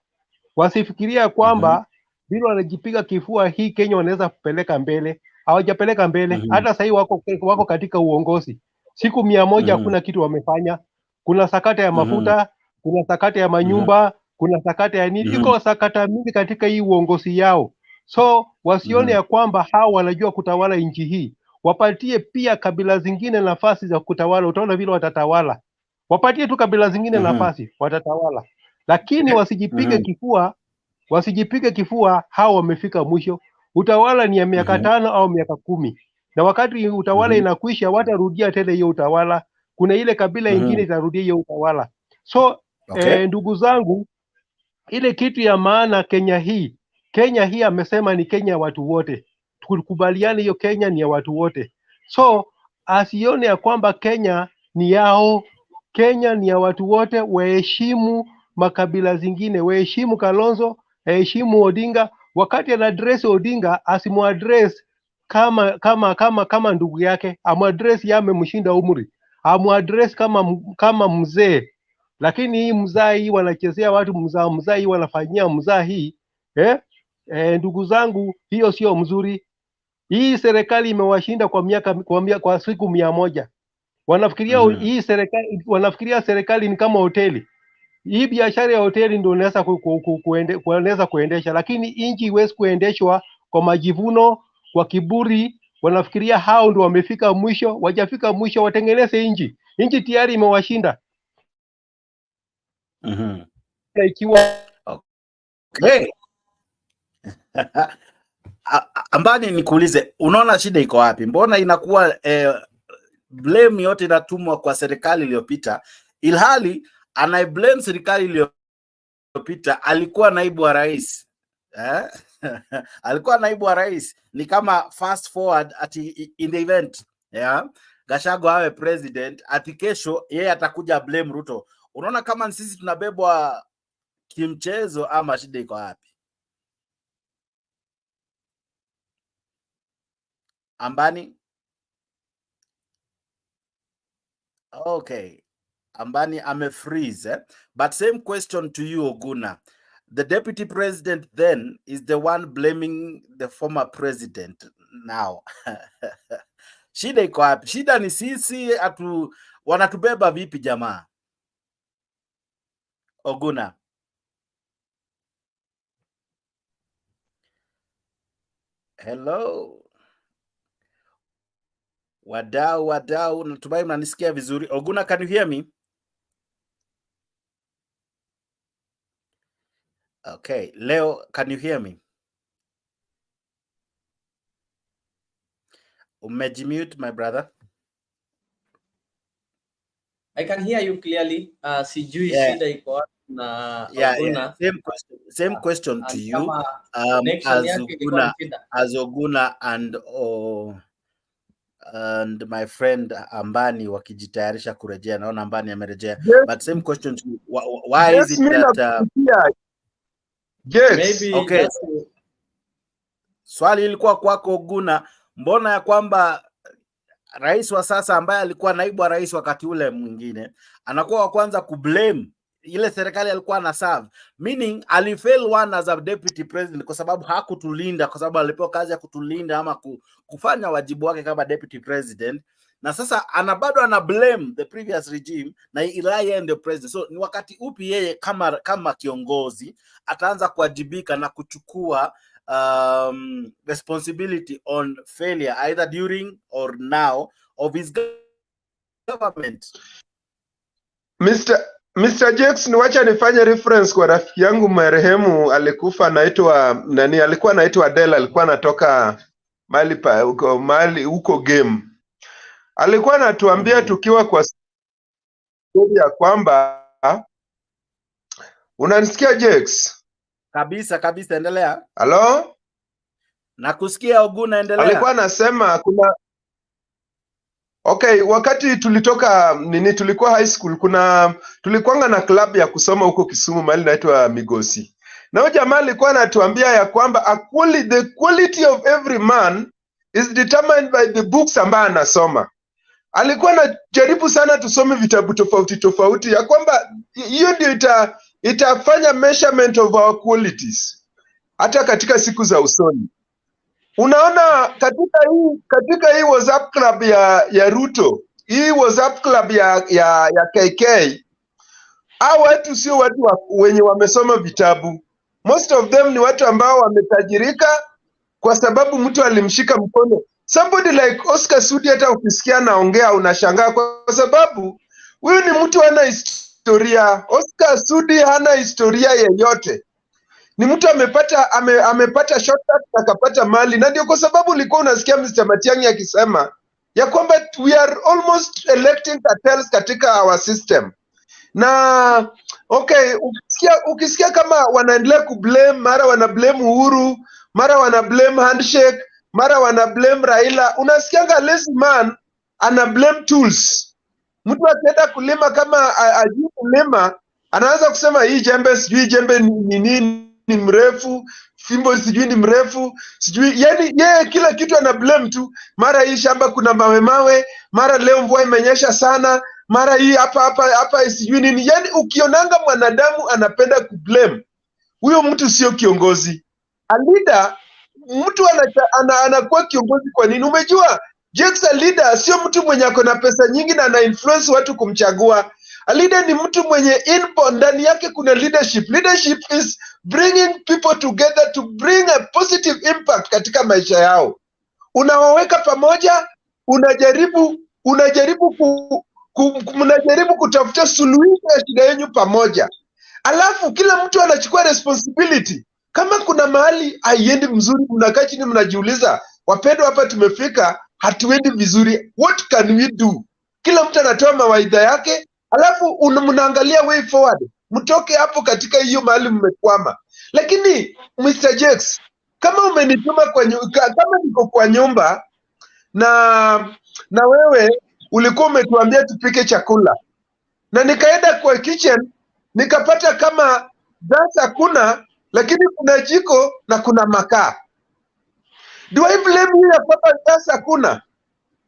Wasifikiria kwamba bila wanajipiga kifua hii Kenya wanaweza kupeleka mbele. Hawajapeleka mbele. Hata sasa wako katika uongozi. Siku 100 hakuna kitu wamefanya. Kuna sakata ya mafuta, kuna sakata ya manyumba, kuna sakata ya nini. Iko sakata mingi katika hii uongozi yao. So wasione ya kwamba hao wanajua kutawala nchi hii. Wapatie pia kabila zingine nafasi za kutawala, utaona vile watatawala. Wapatie tu kabila zingine nafasi, watatawala. Lakini wasijipige kifua, wasijipige kifua hao wamefika mwisho. Utawala ni ya miaka 5 au miaka 10. Na wakati utawala inakwisha, watarudia tena hiyo utawala. Kuna ile kabila ingine itarudia hiyo utawala. So ndugu zangu, ile kitu ya maana Kenya hii amesema ni Kenya ya watu wote. Tukubaliane hiyo Kenya ni ya watu wote. So asione ya kwamba Kenya ni yao. Kenya ni ya watu wote. Waheshimu makabila zingine, waheshimu Kalonzo, waheshimu Odinga. Wakati ana address Odinga, asimuaddress kama ndugu yake, amuaddress yeye amemshinda umri, amuaddress kama mzee. Lakini hii mzaa hii wanachezea watu, mzaa hii wanafanyia mzaa hii ndugu zangu, hiyo sio mzuri. Hii serikali imewashinda kwa siku 100. Wanafikiria hii serikali, wanafikiria serikali ni kama hoteli. Hii biashara ya hoteli ndio unaweza kuendesha, lakini inchi iwezi kuendeshwa kwa majivuno, kwa kiburi. Wanafikiria hao ndio wamefika mwisho. Wajafika mwisho, watengeneze inchi. Inchi tayari imewashinda. Ikiwa okay. Ambani nikuulize, unaona shida iko wapi? Mbona inakuwa blame yote inatumwa kwa serikali iliyopita, ilhali anaiblame serikali iliyopita alikuwa naibu wa rais alikuwa naibu wa rais. Ni kama fast forward ati in the event Gachagua awe president, ati kesho yeye atakuja blame Ruto. Unaona kama sisi tunabebwa kimchezo ama shida iko wapi? Ambani? Okay. Ambani amefreeze. But same question to you, Oguna. The deputy president then is the one blaming the former president now. Shida iko wapi? Shida ni sisi, wanatubeba vipi jamaa? Oguna. Hello. Wadau, natumai mnanisikia vizuri. Oguna, can you hear me? Okay, Leo, can you hear me? Umejimute, my brother. I can hear you clearly. Sijui shida iko na Oguna. Same question to you. As Oguna and my friend Ambani wakijitayarisha kurejea. Naona Ambani amerejea. But same question to you. Why is it that maybe okay. Swali ilikuwa kwako Oguna, mbona ya kwamba rais wa sasa ambaye alikuwa naibu wa rais wakati ule mwingine anakuwa wa kwanza kublame ile serikali alikuwa na serve, meaning alifail one as a deputy president kwa sababu hakutulinda, kwa sababu alipewa kazi ya kutulinda ama kufanya wajibu wake kama deputy president, na sasa bado ana blame the previous regime na yeye ndio president. So ni wakati upi yeye kama kiongozi ataanza kuwajibika na kuchukua responsibility on failure either during or now of his government? Mr. Jackson, wacha nifanye reference kwa rafiki yangu marehemu, alikufa anaitwa nani, alikuwa anaitwa Adela, alikuwa anatoka mali huko game. Alikuwa anatuambia tukiwa kwa ya kwamba Unanisikia Jex? Kabisa, endelea. Halo? Nakusikia Oguna, endelea. Alikuwa anasema kuna okay, wakati tulitoka tulikuwa high school, tulikuanga na club ya kusoma huko Kisumu mahali inaitwa Migosi. Na huyo jamaa alikuwa anatuambia ya kwamba the quality of every man is determined by the books ambayo anasoma. Alikuwa anajaribu sana tusome vitabu tofauti ya kwamba hiyo ndio itafanya measurement of our qualities hata katika siku za usoni. Unaona katika hii WhatsApp club ya Ruto, hii WhatsApp club ya KK, hao watu sio watu wenye wamesoma vitabu. Most of them ni watu ambao wametajirika kwa sababu mtu alimshika mkono. Somebody like Oscar Sudi, hata ukisikia naongea unashangaa kwa sababu huyu ni mtu hana historia. Oscar Sudi hana historia yeyote. Ni mtu amepata shortcut akapata mali, na ndio kwa sababu ulikuwa unasikia Mr. Matiang'i akisema ya kwamba we are almost electing cartels katika our system. Na okay, ukisikia kama wanaendelea kublame, mara wana blame Uhuru, mara wana blame handshake, mara wana blame Raila, unasikianga lazy man ana blame tools. Mtu akienda kulima kama ajui kulima, anaanza kusema hii jembe sijui jembe ni nini, ni mrefu, fimbo sijui ni mrefu, sijui yani yeye kila kitu ana blame tu. Mara hii shamba kuna mawe, mara leo mvua imenyesha sana, mara hii hapa sijui nini. Yani ukionanga mwanadamu anapenda kublame, huyo mtu sio kiongozi. A leader, mtu anakuwa kiongozi kwa nini? Umejua Jex, a leader sio mtu mwenye ako na pesa nyingi na ana influence watu kumchagua. A leader ni mtu mwenye inborn, ndani yake kuna leadership. Leadership is bringing people together to bring a positive impact katika maisha yao. Unawaweka pamoja, mnajaribu kutafuta suluhisho ya shida yenu pamoja. Alafu kila mtu anachukua responsibility. Kama kuna mahali haiendi mzuri, mnakaa chini mnajiuliza, wapendwa, hapa tumefika hatuendi vizuri, what can we do? Kila mtu anatoa mawaidha yake, alafu mnaangalia way forward, mtoke hapo katika hiyo mahali mmekwama. Lakini Mr. Jex, kama umenituma kama niko kwa nyumba na wewe ulikuwa umetuambia tupike chakula, na nikaenda kwa kitchen nikapata kama gas hakuna, lakini kuna jiko na kuna makaa. Do I blame you ya kwamba gas hakuna?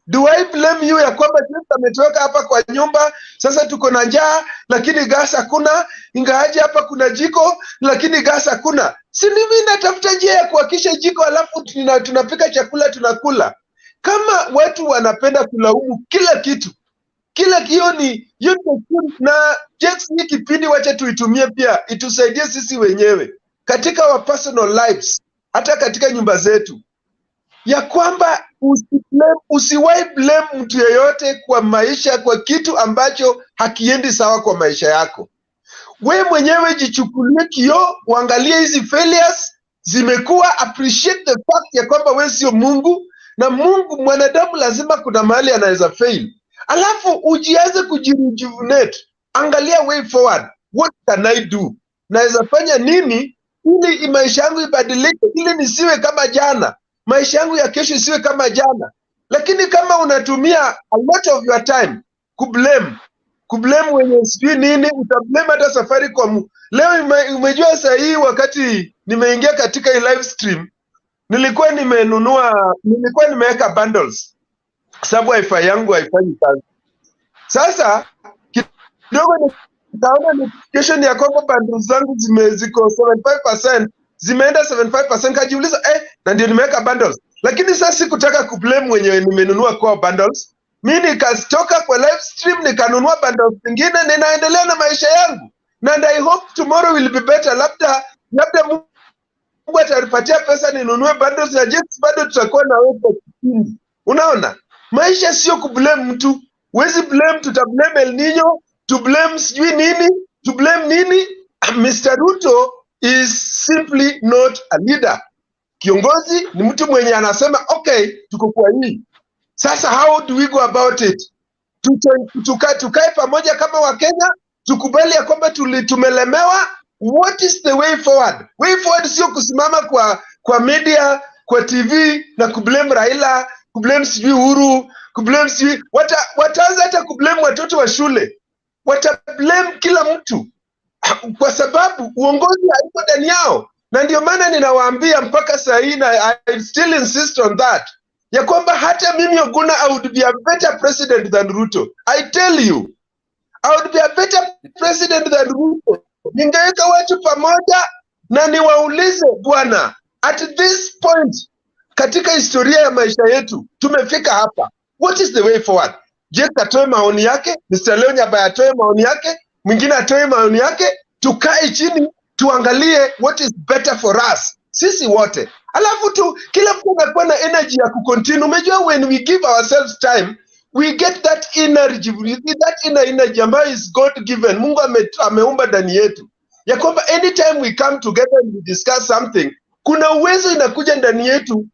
Do I blame you ya kwamba jinsi ametuweka hapa kwa nyumba, sasa tuko na njaa lakini gas hakuna, ingawaje hapa kuna jiko lakini gas hakuna? Si mimi natafuta njia ya kuhakisha jiko, alafu tunapika chakula tunakula. Kama watu wanapenda kulaumu kila kitu, hiyo ni na Jex, hii kipindi wacha tuitumie pia itusaidie sisi wenyewe katika our personal lives, hata katika nyumba zetu, ya kwamba usiwahi blame mtu yeyote kwa maisha, kwa kitu ambacho hakiendi sawa kwa maisha yako. We mwenyewe jichukulie kioo, uangalie hizi failures zimekuwa, appreciate the fact ya kwamba we sio Mungu, na mwanadamu lazima kuna mahali anaweza fail. Alafu ujianze kujirejuvenate, angalia way forward, what can I do? Naweza fanya nini ili maisha yangu ibadilike, ili nisiwe kama jana, maisha yangu ya kesho isiwe kama jana. Lakini kama unatumia a lot of your time kublame wenye sijui nini, utablame hata Safaricom. Leo umejua saa hii wakati nimeingia katika hii live stream, nilikuwa nimeweka bundles sababu wifi yangu haifanyi kazi. Sasa kidogo nikaona notification ya kwamba bundles zangu ziko 75%, zimeenda 75%, kajiuliza na ndio nimeweka bundles. Lakini sasa sikutaka kublame wenyewe nimenunua core bundles. Mimi nikatoka kwa live stream nikanunua bundles zingine, ninaendelea na maisha yangu. And I hope tomorrow will be better. Labda Mungu atanipatia pesa ninunue bundles na Jex, bado tutakuwa na wewe kwa kipindi. Unaona? Maisha sio kublame mtu. Wezi blame, tutablame El Nino, to blame sijui nini, to blame nini. Mr. Ruto is simply not a leader. Kiongozi ni mtu mwenye anasema okay, tuko kwa hii. Sasa how do we go about it? Tukae pamoja kama Wakenya, tukubali ya kwamba tumelemewa, What is the way forward? Way forward sio kusimama kwa media, kwa TV na kublame Raila, kublame sijui Uhuru, kublame sijui wataanza hata kublame watoto wa shule. Watablame kila mtu kwa sababu uongozi haiko ndani yao. Na ndio maana ninawaambia mpaka saa hii, na I still insist on that, ya kwamba hata mimi Oguna, I would be a better president than Ruto. I tell you, I would be a better president than Ruto. Ningeweka watu pamoja na niwaulize, bwana, at this point katika historia ya maisha yetu tumefika hapa, what is the way forward? Je, atoe maoni yake, Mr. Leo Nyabaya atoe maoni yake, mwingine atoe maoni yake, tukae chini tuangalie what is better for us sisi wote, alafu tu kila mtu anakuwa na energy ya kucontinue. Umejua, when we give ourselves time we get that energy, that inner energy ambayo is God given. Mungu ameumba ndani yetu, ya kwamba anytime we come together and we discuss something, kuna uwezo inakuja ndani yetu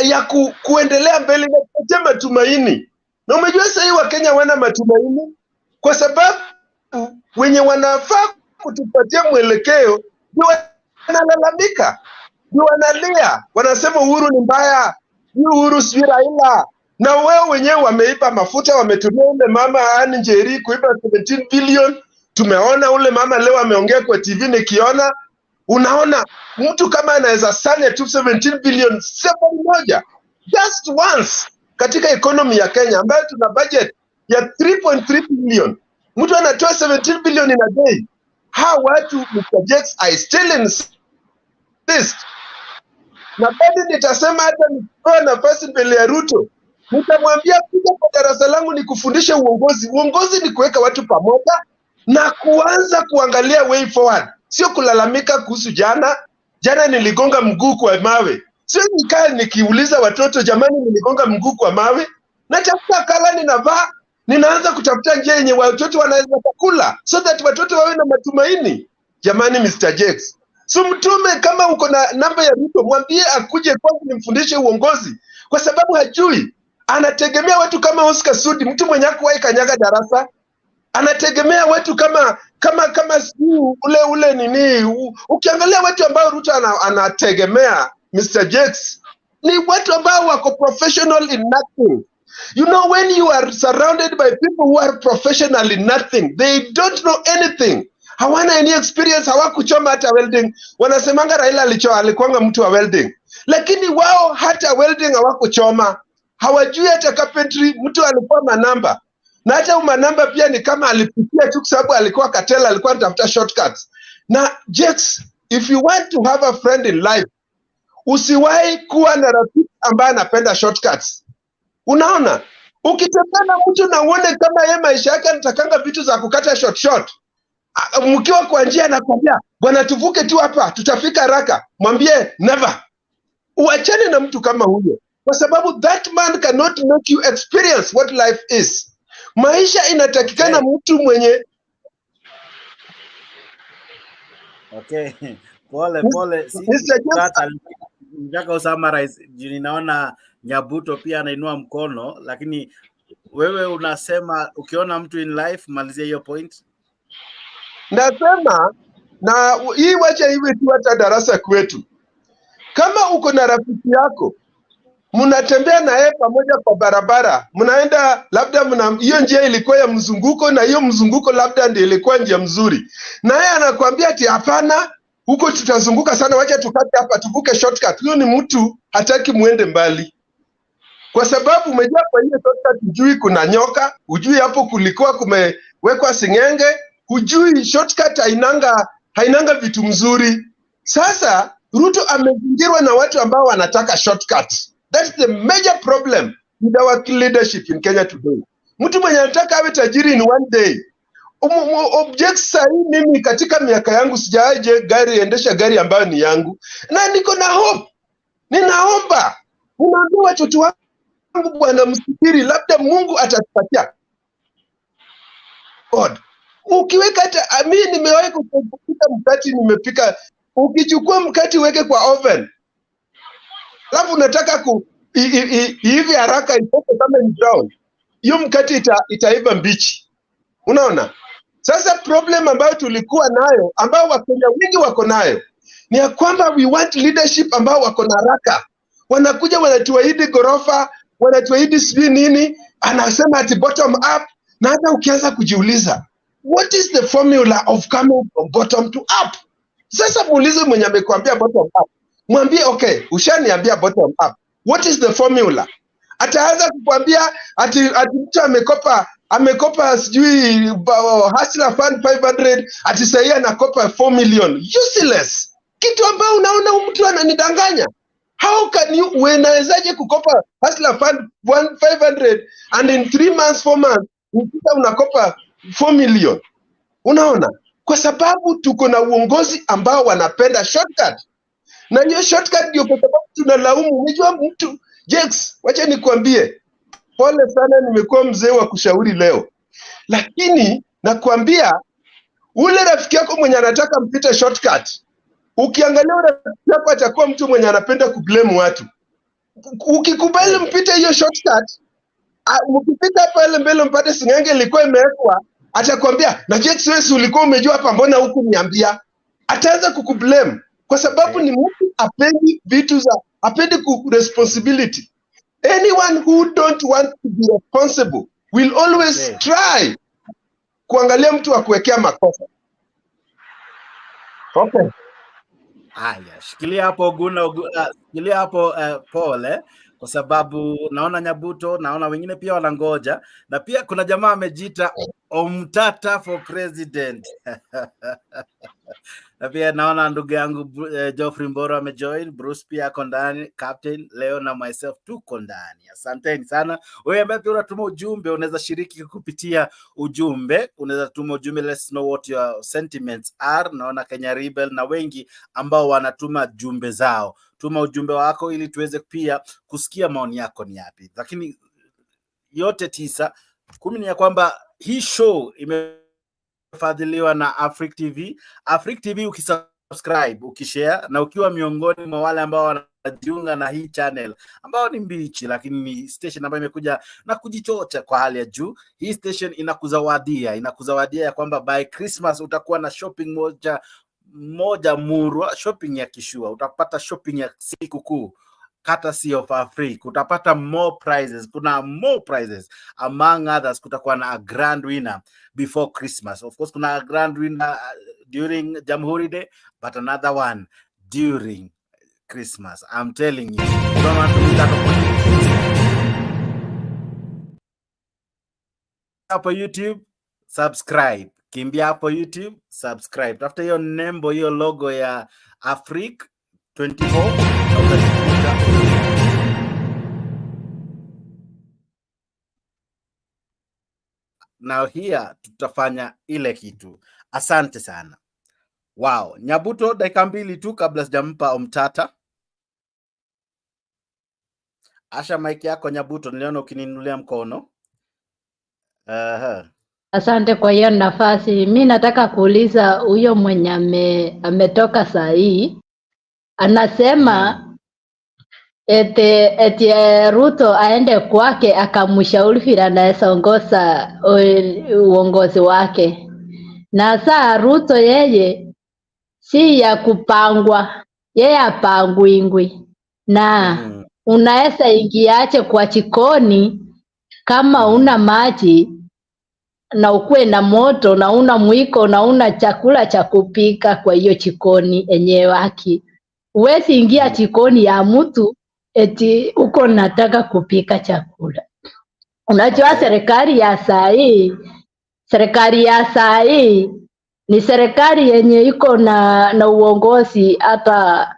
ya kuendelea mbele na kupata matumaini. Na umejua sasa Wakenya wana matumaini kwa sababu wenye wanafaa kutupatia mwelekeo ndio wanalalamika, ndio wanalia, wanasema Uhuru ni mbaya, Uhuru si Raila. Na wewe wenyewe wameiba mafuta, wametumia ule mama Anne Njeri kuiba 17 billion. Tumeona ule mama leo ameongea kwa TV nikiona. Unaona mtu kama anaweza sanya tu 17 billion siku moja, just once, katika economy ya Kenya ambayo tuna budget ya 3.3 billion. Mtu anatoa 17 billion in a day. How watu Mr. Jakes, I still insist. Na bado nitasema hata nikipewa nafasi mbele ya Ruto, nitamwambia kuja kwa darasa langu ni kufundisha uongozi. Uongozi ni kuweka watu pamoja na kuanza kuangalia way forward. Sio kulalamika kuhusu jana niligonga mguu kwa mawe. Sio nikaa nikiuliza watoto, jamani niligonga mguu kwa mawe. Natafuta kala ninavaa, ninaanza kutafuta njia yenye watoto wanaweza kula, so that watoto wawe na matumaini. Jamani Mr. Jakes, so mtume kama uko na namba ya Ruto, mwambie akuje kwangu nimfundishe uongozi, kwa sababu hajui. Anategemea watu kama Oscar Sudi, mtu mwenye hakuwahi kanyaga darasa. Anategemea watu kama ule nini. Ukiangalia watu ambao Ruto anategemea Mr. Jakes ni watu ambao wako professional in nothing. You know, when you are surrounded by people who are professional in nothing, they don't know anything. Hawana any experience, hawakuchoma hata welding. Wanasemanga Raila alikuanga mtu wa welding, lakini wao hata welding hawakuchoma. Hawajui hata carpentry. Mtu alikuwa manamba, na hata manamba pia ni kama alipitia tu sababu alikuwa katela, alikuwa anatafuta shortcuts. Na Jakes, if you want to have a friend in life, usiwahi kuwa na rafiki ambaye anapenda shortcuts. Unaona, ukitembea na mtu na uone kama yeye maisha yake anatakanga vitu za kukata short, mkiwa kwa njia anakwambia bwana tuvuke tu hapa tutafika haraka, mwambie never. Uachane na mtu kama huyo, kwa sababu that man cannot make you experience what life is. Maisha inatakikana mtu mwenye pole nataka summarize. Ninaona Nyabuto pia anainua mkono, lakini wewe unasema ukiona mtu in life, malizia hiyo point. Nasema na hii wacha hivi tu hata darasa kwetu. Kama uko na rafiki yako, mnatembea na yeye pamoja kwa barabara, mnaenda labda hiyo njia ilikuwa ya mzunguko na hiyo mzunguko labda ndio ilikuwa njia mzuri, na yeye anakuambia ati hapana, huko tutazunguka sana, wacha tukate hapa tuvuke shortcut. Huyo ni mtu hataki muende mbali, kwa sababu umejua kwa hiyo shortcut hujui kuna nyoka, hujui hapo kulikuwa kumewekwa singenge, hujui shortcut hainanga vitu mzuri. Sasa Ruto amezingirwa na watu ambao wanataka shortcut. That's the major problem with our leadership in Kenya today. Mtu mwenye anataka awe tajiri in one day. Objects sahi, mimi katika miaka yangu sijaje endesha gari ambayo ni yangu, na niko na hope. Ninaomba unaambia watoto wangu, bwana msikiri, labda Mungu atatupatia. God, ukiweka hata mimi nimewahi kupika mkati, nimepika. Ukichukua mkati weke kwa oven, alafu unataka hivi haraka ipoke kama ni brown, hiyo mkati itaiva mbichi. Unaona? Sasa problem ambayo tulikuwa nayo, ambao Wakenya wengi wako nayo, ni ya kwamba we want leadership ambao wako na haraka. Wanakuja wanatuahidi gorofa, wanatuahidi sijui nini, anasema ati bottom up, na hata ukianza kujiuliza what is the formula of coming from bottom to up? Sasa muulize mwenye amekwambia bottom up, mwambie okay, ushaniambia bottom up, what is the formula? Ataanza kukwambia ati mtu amekopa sijui Hustler Fund 500, ati sasa anakopa 4 million. Useless. Kitu ambao unaona mtu ananidanganya. How can you, unawezaje kukopa Hustler Fund 500 and in 3 months 4 months unakopa 4 million? Unaona? Kwa sababu tuko na uongozi ambao wanapenda shortcut. Na hiyo shortcut ndio kwa sababu tunalaumu. Unajua mtu Jex, wacha nikwambie, pole sana, nimekuwa mzee wa kushauri leo, lakini nakwambia ule rafiki yako mwenye anataka mpite shortcut, ukiangalia ule rafiki yako atakuwa mtu mwenye anapenda kublame watu. Ukikubali mpite hiyo shortcut, mkipita pale mbele mpate singenge ilikuwa imewekwa, atakwambia na Jex, wewe ulikuwa umejua hapa, mbona huku niambia? Ataanza kukublame kwa sababu ni mtu apendi vitu za apendi ku responsibility. Anyone who don't want to be responsible will always try kuangalia mtu wa kuwekea makosa. Okay. Haya, shikilia hapo shikilia hapo Paul, kwa sababu naona Nyabuto, naona wengine pia wanangoja, na pia kuna jamaa amejiita Omtata for president. Na pia naona ndugu yangu Geoffrey Mboro amejoin, Bruce pia ako ndani, Captain Leo na myself tuko ndani. Asanteni sana. Wewe ambaye pia unatuma ujumbe, unaweza shiriki kupitia ujumbe, unaweza tuma ujumbe, let's know what your sentiments are. Naona Kenya Rebel na wengi ambao wanatuma jumbe zao. Tuma ujumbe wako ili tuweze pia kusikia maoni yako ni yapi. Lakini yote 9 10 ni ya kwamba hii show imefadhiliwa na Africa TV. Africa TV ukisubscribe, ukishare, na ukiwa miongoni mwa wale ambao wanajiunga na hii channel ambao ni mbichi, lakini ni station ambayo imekuja na kujichocha kwa hali ya juu. Hii station inakuzawadia ya kwamba by Christmas utakuwa na shopping moja murwa, shopping ya kishua. Utapata shopping ya siku kuu, courtesy of Africa. Utapata more prizes, kuna more prizes, among others kutakuwa na a grand winner before Christmas. Of course kuna a grand winner during Jamhuri Day, but another one during Christmas. I'm telling you, you don't want to miss that opportunity. Hapo YouTube subscribe, kimbia hapo YouTube subscribe, tafuta hiyo nembo, hiyo logo ya Africa 24. Now here tutafanya ile kitu. Asante sana. Wow, Nyabuto, dakika 2 tu kabla sijampa Omtata. Asha mic yako Nyabuto, niliona ukininulia mkono. Asante kwa hiyo nafasi. Mimi nataka kuuliza huyo mwenye ametoka saa hii anasema eti Ruto aende kwake akamshauri vile anaweza ongoza uongozi wake. Na saa Ruto yeye si ya kupangwa, yeye apangwingwi. Na unaweza ingiache kwa jikoni kama una maji na ukue na moto na una mwiko na una chakula cha kupika kwa hiyo jikoni enyewe waki. Uwezi ingia jikoni ya mtu eti uko nataka kupika chakula. Unajua serikali ya saa hii ni serikali yenye iko na uongozi, hata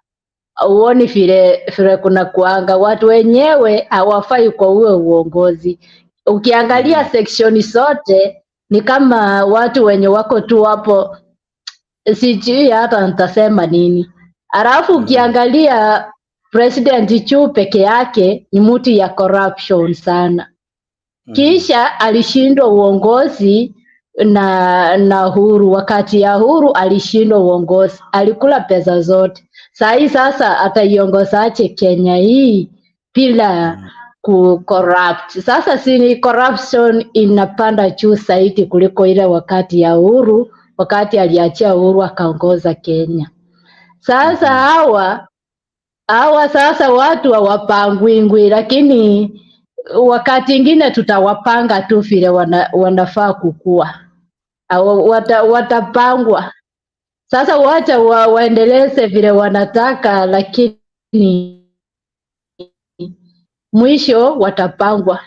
uoni vile kuna kuanga watu wenyewe hawafai kwa uwe uongozi. Ukiangalia section zote ni kama watu wenye wako tu hapo, sijui hata nitasema nini. Alafu ukiangalia President Chu peke yake ni mtu ya corruption sana. Kisha alishindwa uongozi na Uhuru. Wakati ya Uhuru alishindwa uongozi, alikula pesa zote. Sasa ataiongozaje Kenya hii bila corrupt. Sasa si corruption inapanda juu zaidi kuliko ile wakati ya Uhuru, wakati aliachia Uhuru akaongoza Kenya. Sasa hawa sasa watu hawapangwingwi, lakini wakati ingine tutawapanga tu vile wanafaa kukua. Watapangwa. Sasa wacha waendeleze vile wanataka, lakini mwisho watapangwa.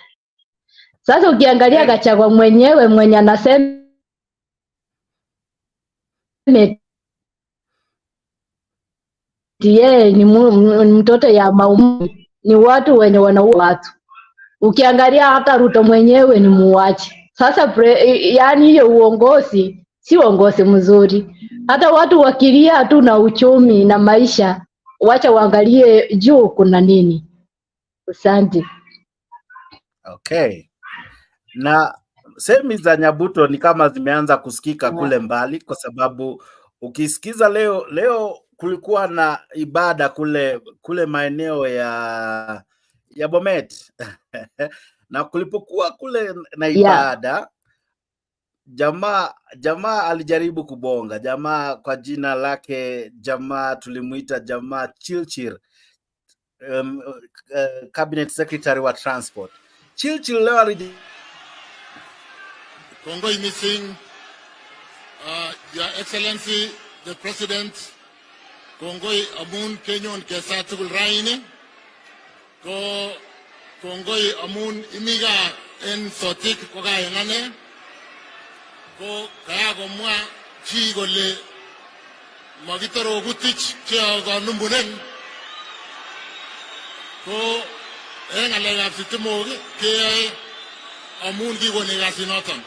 Sasa ukiangalia Gachagua mwenyewe mwenye anasema yeye ni mtoto ya maumivu, ni watu wenye wanaua watu. Ukiangalia hata Ruto mwenyewe ni muuaji. Sasa yani hiyo uongozi si uongozi mzuri. Hata watu wakilia tu na uchumi na maisha, wacha waangalie juu kuna nini. Asante. Okay. Na semi za Nyabuto ni kama zimeanza kusikika kule mbali, kwa sababu ukisikiza leo kulikuwa na ibada kule maeneo ya Bomet na kulipokuwa kule na ibada jamaa alijaribu kubonga. Jamaa kwa jina lake, tulimuita jamaa Chilchir, cabinet secretary wa transport. Chilchir leo Kongoi missing, Your Excellency the President, Kongoi amun Kenyon kesa tugul raini, ko Kongoi amun imiga en sotik ko kaya ngane, ko kaya komwa chi kole magitaro gutich kaya ganumbunen, ko en alegap sitimog kaya amun kikoni kasinoton.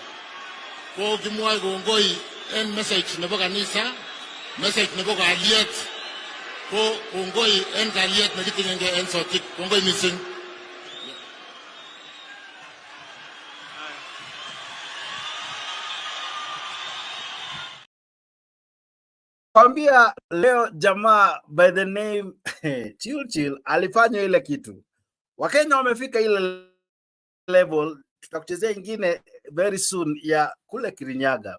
Ko kimwae kongoi en message nebo kanisa, message nebo kalyet, ko kongoi en kalyet nekitinyenge en sotik. Kongoi missing. Kwambia leo jamaa by the name Chilchil alifanya ile kitu. Wakenya wamefika ile level, tutakuchezea ingine very soon ya kule Kirinyaga.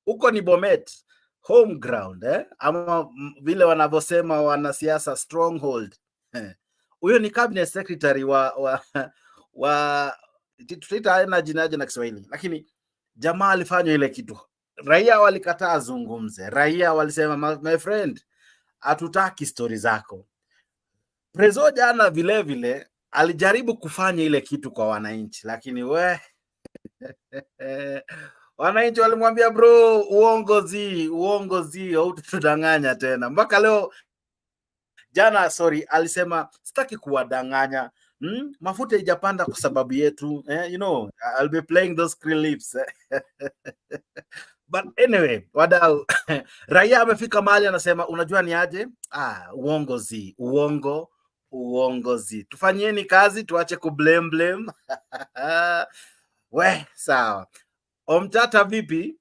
Huko ni Bomet, home ground ama vile wanavyosema wanasiasa stronghold. Huyo ni cabinet secretary wa tutaita aina jinaje na Kiswahili, lakini jamaa alifanya ile kitu. Raia walikataa zungumze. Raia walisema my friend, hatutaki story zako. Prezo jana vile alijaribu kufanya ile kitu kwa wananchi, lakini wananchi walimwambia bro, uongozi hautudanganya tena. Mpaka leo jana, alisema sitaki kuwadanganya. Mafuta ijapanda kwa sababu yetu. You know, I'll be playing those clips. But anyway, wadau, raia amefika mahali anasema unajua ni aje? Uongozi. Tufanyieni kazi, tuache blame. Sawa. Omtata vipi?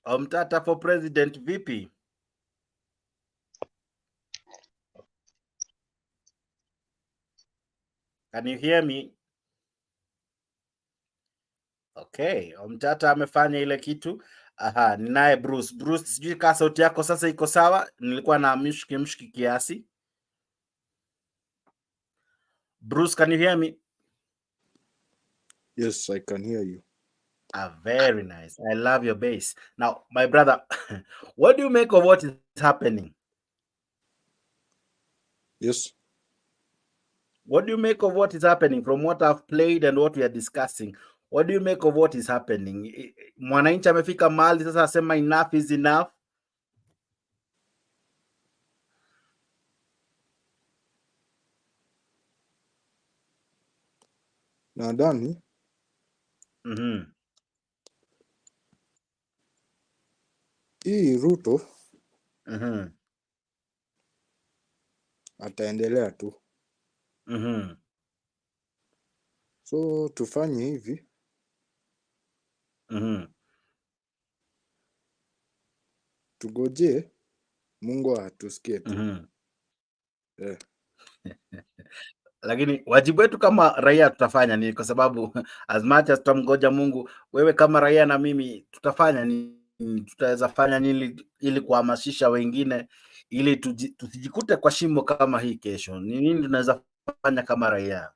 Omtata for president vipi? Can you hear me? Okay, Omtata amefanya ile kitu. Ninaye Bruce. Bruce, sijui kama sauti yako sasa iko sawa? Nilikuwa na mshiki kiasi. Bruce, can you hear me? Yes, I can hear you. Very nice. I love your bass. Now, my brother, what do you make of what is happening? Yes. What do you make of what is happening from what I've played and what we are discussing? What do you make of what is happening? Mwananchi amefika mahali sasa asema enough is enough. Nadhani hii Ruto ataendelea tu. So tufanye hivi. Tugoje Mungu atusikie tu. Lakini wajibu wetu kama raia tutafanya nini? Kwa sababu as much as tutamgoja Mungu, wewe kama raia na mimi tutafanya nini? Tutaweza fanya nini ili kuhamasisha wengine ili tusijikute kwa shimo kama hii kesho? Ni nini tunaweza fanya kama raia?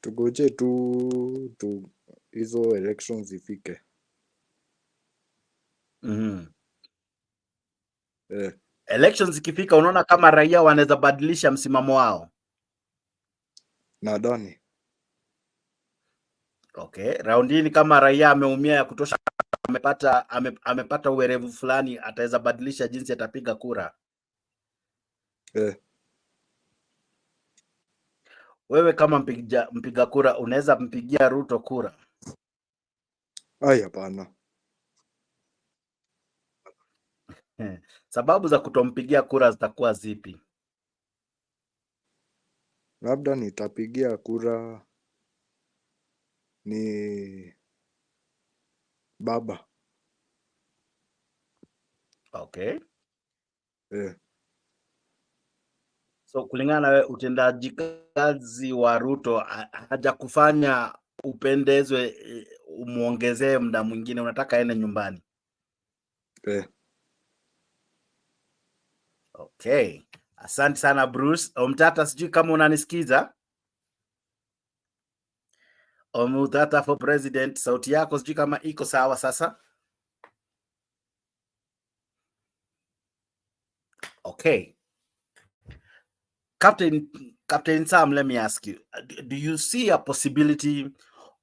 Tugoje tu hizo elections zifike. Elections ikifika, unaona kama raia wanaweza badilisha msimamo wao? Nadhani. Okay, raundi hii kama raia ameumia ya kutosha, amepata uwerevu fulani, ataweza badilisha jinsi atapiga kura. Wewe kama mpiga kura unaweza mpigia Ruto kura? Hapana. Sababu za kutompigia kura zitakuwa zipi? Labda nitapigia kura ni baba. Okay. So kulingana na wewe, utendaji kazi wa Ruto hajakufanya upendezwe umuongezee muda mwingine, unataka aende nyumbani? Okay. Asante sana Bruce. Omtata, sijui kama unanisikiza. Omtata for president, sauti yako sijui kama iko sawa sasa. Okay. Captain Sam, let me ask you, do you see a possibility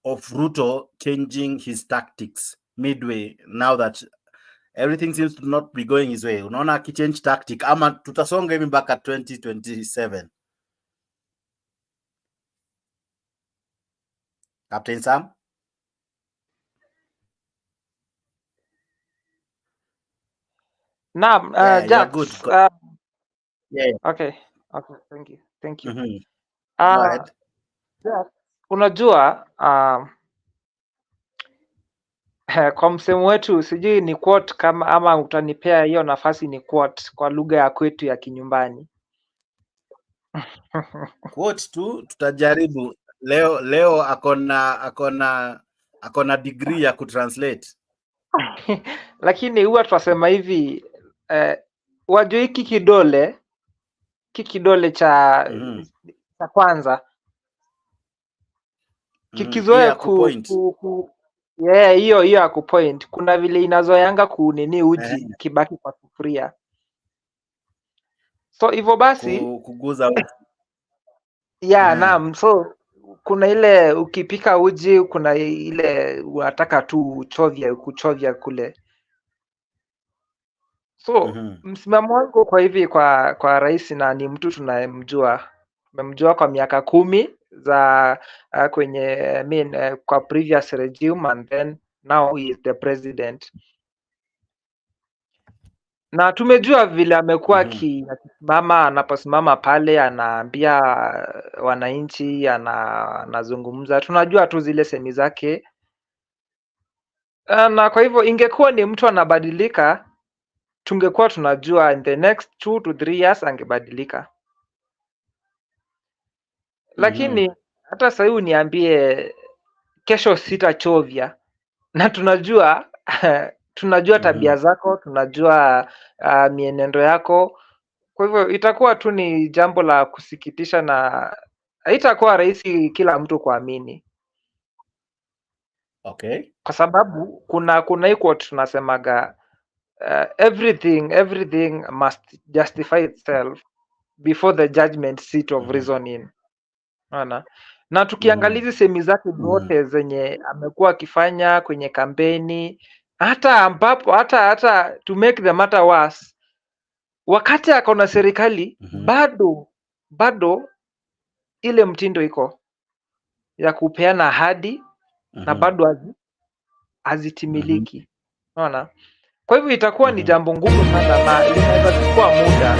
of Ruto changing his tactics midway now that everything seems to not be going his way? Unaona akichange tactic ama tutasonga hivi mpaka 2027? Captain Sam? Naam, Jack. Good. Okay, thank you. Go ahead. Jack, unajua kwa msemo wetu, sijui ni quote kama ama utanipea hiyo nafasi ni quote kwa lugha ya kwetu ya kinyumbani. Quote tu tutajaribu. Leo akona degree ya kutranslate. Lakini huwa tunasema hivi, wajua hiki kidole cha kwanza kikizoea hiyo ya kupoint, kuna vile inazoeanga kunini uji kibaki kwa sufuria. So hivyo basi kuguza uji. Naam, so kuna ile ukipika uji, kuna ile unataka tu kuchovya kule. So msimamo wangu kwa hivi kwa rais, na ni mtu tunayemjua, tumemjua kwa miaka 10 za kwenye kwa previous regime, and then now he is the president, na tumejua vile amekuwa anaposimama pale anaambia wananchi, anazungumza, tunajua tu zile semi zake, na kwa hivyo ingekuwa ni mtu anabadilika, tungekuwa tunajua in the next 2 to 3 years angebadilika. Lakini hata sasa hivi niambie kesho sitachovya, na tunajua tabia zako, tunajua mienendo yako. Kwa hivyo itakuwa tu ni jambo la kusikitisha, na haitakuwa rahisi kila mtu kuamini. Okay. Kwa sababu kuna iko tunasemaga everything must justify itself before the judgment seat of reasoning. Unaona? Na tukiangalia hizi semi zake zote zenye amekuwa akifanya kwenye kampeni, hata to make the matter worse, wakati akaona serikali bado ile mtindo iko ya kupeana ahadi na bado hazitimiliki. Unaona? Kwa hivyo itakuwa ni jambo ngumu sana na linaweza kuchukua muda.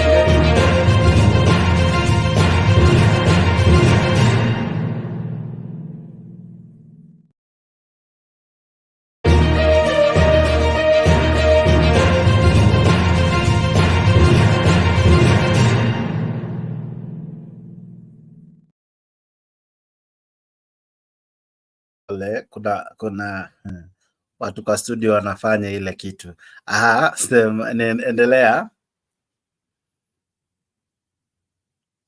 pole, kuna watu kwa studio wanafanya ile kitu. Aha, endelea.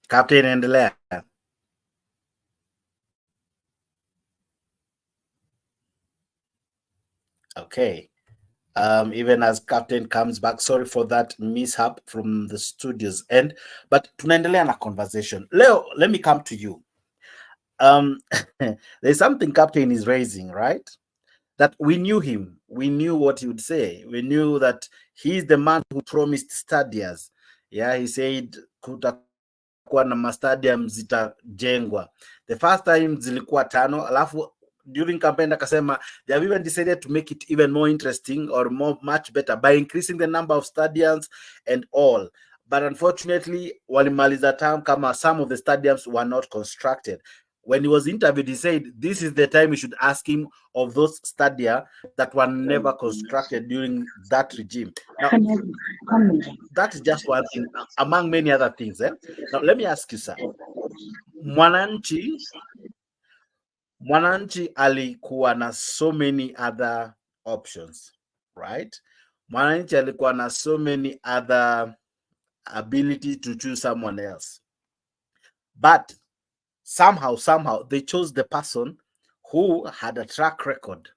Captain, endelea. Okay. Even as Captain comes back, sorry for that mishap from the studio's end, but tunaendelea na conversation. Leo, let me come to you. There's something Captain is raising, right? That we knew him. We knew what he would say. We knew that he's the man who promised stadiums. Yeah, he said kutakuwa na mastadium zitajengwa. The first time zilikuwa 5, alafu during campaign akasema they have even decided to make it even more interesting or much better by increasing the number of stadiums and all. But unfortunately, walimaliza term kama some of the stadiums were not constructed. When he was interviewed, he said this is the time we should ask him of those stadia that were never constructed during that regime. Now, that is just one thing among many other things. Now, let me ask you, sir. Mwananchi alikuwa na so many other options, right? Mwananchi alikuwa na so many other ability to choose someone else. But somehow they chose the person who had a track record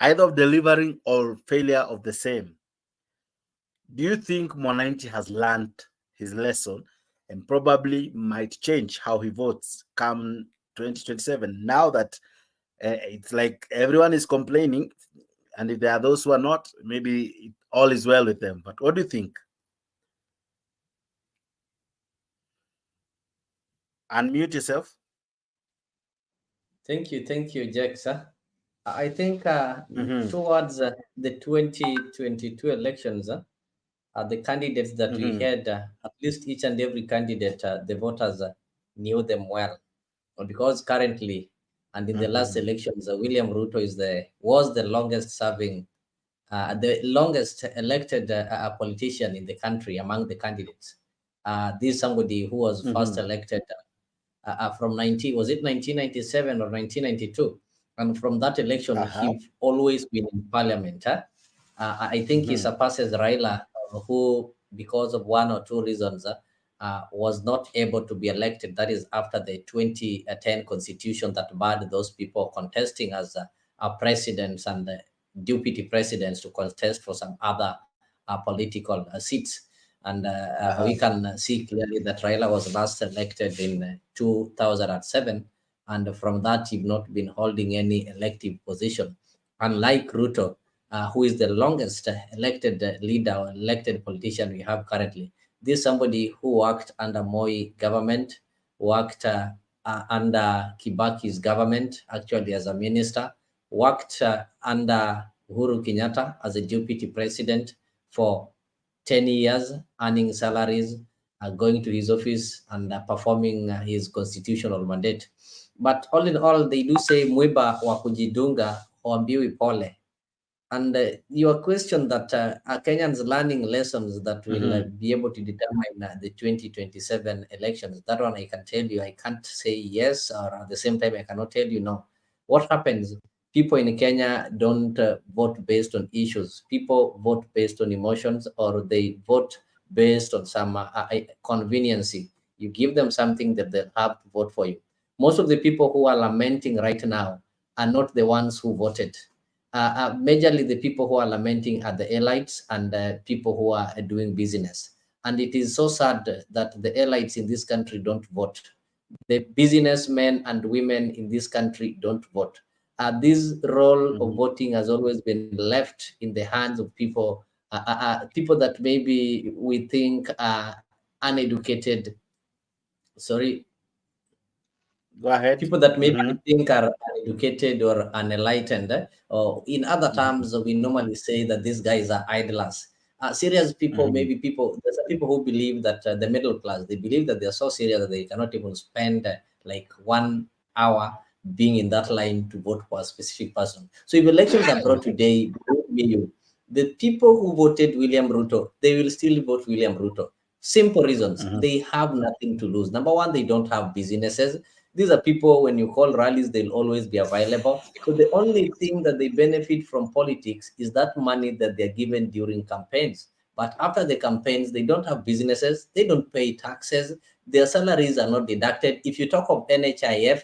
either of delivering or failure of the same. Do you think Mwananchi has learned his lesson and probably might change how he votes come 2027 now that it's like everyone is complaining, and if there are those who are not, maybe all is well with them? But what do you think? Unmute yourself. Thank you, Jaxa. I think towards the 2022 elections, the candidates that we had, at least each and every candidate, the voters knew them well. Because currently, and in the last elections, William Ruto was the longest serving, the longest elected politician in the country among the candidates. This is somebody who was first elected from 1997 or 1992, and from that election, he's always been in parliament. I think he surpasses Raila, who, because of one or two reasons, was not able to be elected. That is after the 2010 constitution that barred those people contesting as presidents and deputy presidents to contest for some other political seats. And we can see clearly that Raila was last elected in 2007. And from that, he's not been holding any elective position. Unlike Ruto, who is the longest elected leader or elected politician we have currently. This is somebody who worked under Moi government, worked under Kibaki's government, actually as a minister, worked under Uhuru Kenyatta as a deputy president for 10 years, earning salaries, going to his office and performing his constitutional mandate. But all in all, they do say mwiba wa kujidunga huambiwi pole. And your question that are Kenyans learning lessons that will be able to determine the 2027 elections, that one I can tell you, I can't say yes, or at the same time, I cannot tell you no. What happens? People in Kenya don't vote based on issues. People vote based on emotions, or they vote based on some conveniency. You give them something that they'll have to vote for you. Most of the people who are lamenting right now are not the ones who voted. Majorly the people who are lamenting are the elites and people who are doing business. And it is so sad that the elites in this country don't vote. The businessmen and women in this country don't vote. This role of voting has always been left in the hands of people, people that maybe we think are uneducated. Sorry. Go ahead. People that maybe think are uneducated or unenlightened, or in other terms, we normally say that these guys are idlers. Serious people, maybe people, there's people who believe that the middle class, they believe that they're so serious that they cannot even spend like 1 hour being in that line to vote for a specific person. So if elections are brought today, the people who voted William Ruto, they will still vote William Ruto. Simple reasons. They have nothing to lose. Number one, they don't have businesses. These are people, when you call rallies, they'll always be available. So the only thing that they benefit from politics is that money that they're given during campaigns. But after the campaigns, they don't have businesses, they don't pay taxes, their salaries are not deducted. If you talk of NHIF,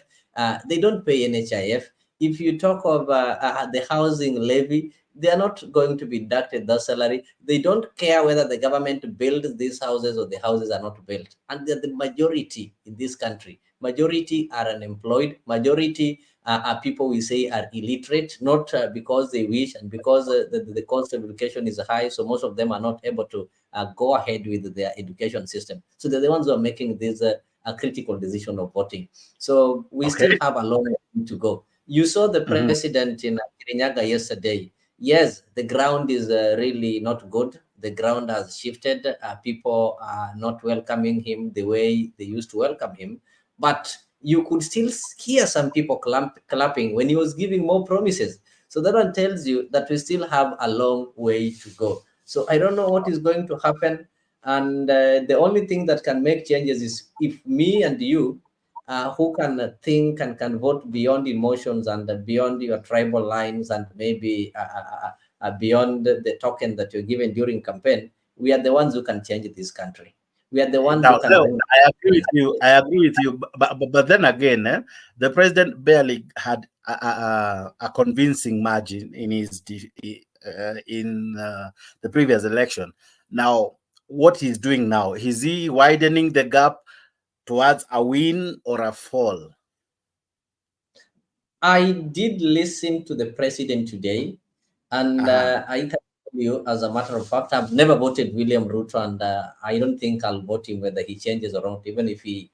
they don't pay NHIF. If you talk of the housing levy, they are not going to be deducted the salary. They don't care whether the government builds these houses or the houses are not built. And they're the majority in this country. Majority are unemployed. Majority are people we say are illiterate, not because they wish and because the cost of education is high. So most of them are not able to go ahead with their education system. So they're the ones who are making this a critical decision of voting. So we still have a long way to go. You saw the president in Kirinyaga yesterday. Yes, the ground is really not good. The ground has shifted. People are not welcoming him the way they used to welcome him. But you could still hear some people clapping when he was giving more promises. So that one tells you that we still have a long way to go. So I don't know what is going to happen. And the only thing that can make changes is if me and you who can think and can vote beyond emotions and beyond your tribal lines and maybe beyond the token that you're given during campaign, we are the ones who can change this country. We are the ones Now, who can no, bring. I agree with you. I agree with you. But then again, the president barely had a convincing margin in his the previous election. Now, what he's doing now, is he widening the gap towards a win or a fall? I did listen to the president today, and I can tell you, as a matter of fact, I've never voted William Ruto, and I don't think I'll vote him whether he changes or not. Even if he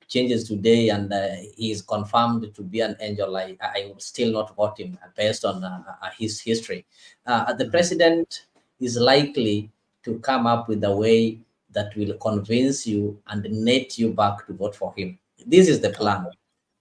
changes today and he is confirmed to be an angel, I will still not vote him based on his history. The president is likely to come up with a way that will convince you and net you back to vote for him. This is the plan.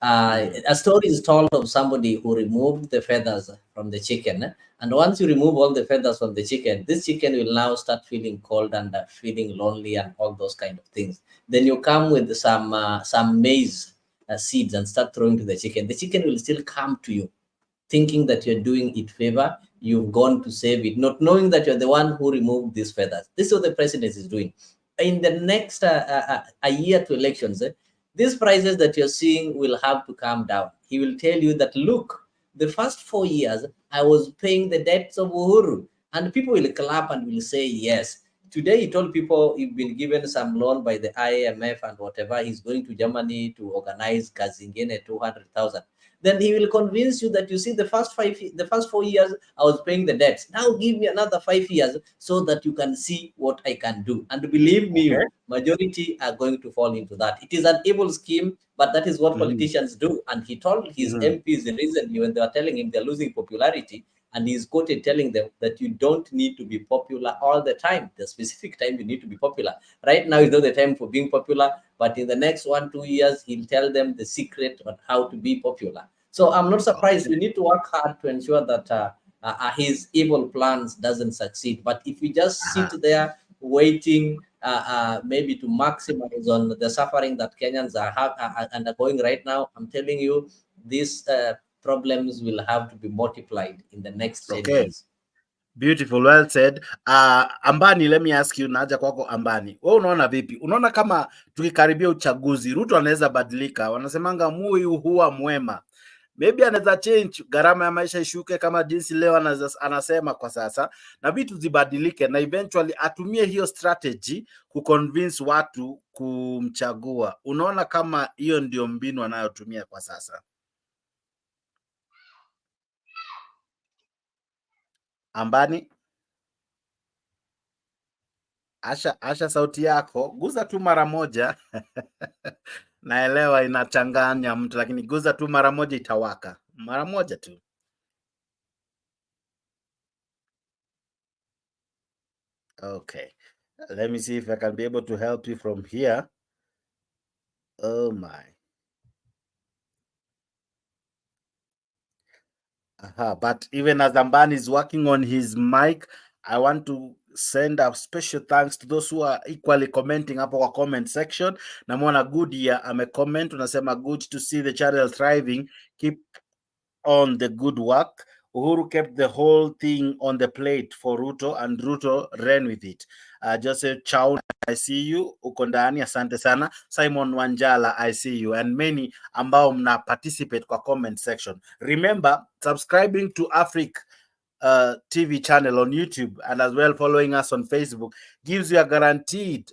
A story is told of somebody who removed the feathers from the chicken. And once you remove all the feathers from the chicken, this chicken will now start feeling cold and feeling lonely and all those kind of things. Then you come with some maize seeds and start throwing to the chicken. The chicken will still come to you, thinking that you're doing it favor. You've gone to save it, not knowing that you're the one who removed these feathers. This is what the president is doing. In the next a year to elections, these prices that you're seeing will have to come down. He will tell you that, look, the first 4 years, I was paying the debts of Uhuru. And people will clap and will say yes. Today, he told people he's been given some loan by the IMF and whatever. He's going to Germany to organize Gazingene 200,000. Then he will convince you that, you see, the first 4 years I was paying the debts. Now give me another 5 years so that you can see what I can do. And believe me, majority are going to fall into that. It is an evil scheme, but that is what politicians do. And he told his MPs recently when they were telling him they're losing popularity, and he's quoted telling them that you don't need to be popular all the time. The specific time you need to be popular. Right now is not the time for being popular, but in the next 1-2 years, he'll tell them the secret on how to be popular. So I'm not surprised. We need to work hard to ensure that his evil plans doesn't succeed. But if we just sit there waiting maybe to maximize on the suffering that Kenyans are undergoing right now, I'm telling you, these problems will have to be multiplied in the next 10 years. Beautiful, well said. Ambani, let me ask you, naja kwako Ambani. Wewe unaona vipi? Unaona kama tukikaribia uchaguzi, Ruto anaweza badilika? Wanasemanga moyo huwa mwema. Maybe anaweza change, gharama ya maisha ishuke kama jinsi leo anasema kwa sasa, na vitu zibadilike, na eventually atumie hiyo strategy kuconvince watu kumchagua. Unaona kama hiyo ndio mbinu anayotumia kwa sasa? Ambani, Asha sauti yako, guza tu mara moja. Naelewa inachanganya mtu, lakini guza tu mara moja itawaka. Mara moja tu. Okay. Let me see if I can be able to help you from here. Oh my. But even as Ambani is working on his mic, I want to send a special thanks to those who are equally commenting hapo kwa comment section. Namwona Goodyear amecomment, unasema good to see the channel thriving, keep on the good work. Uhuru kept the whole thing on the plate for Ruto and Ruto ran with it. Joseph Chow, I see you. Uko ndani, asante sana. Simon Wanjala, I see you. And many ambao mna participate kwa comment section. Remember, subscribing to Africa TV channel on YouTube and as well following us on Facebook gives you a guaranteed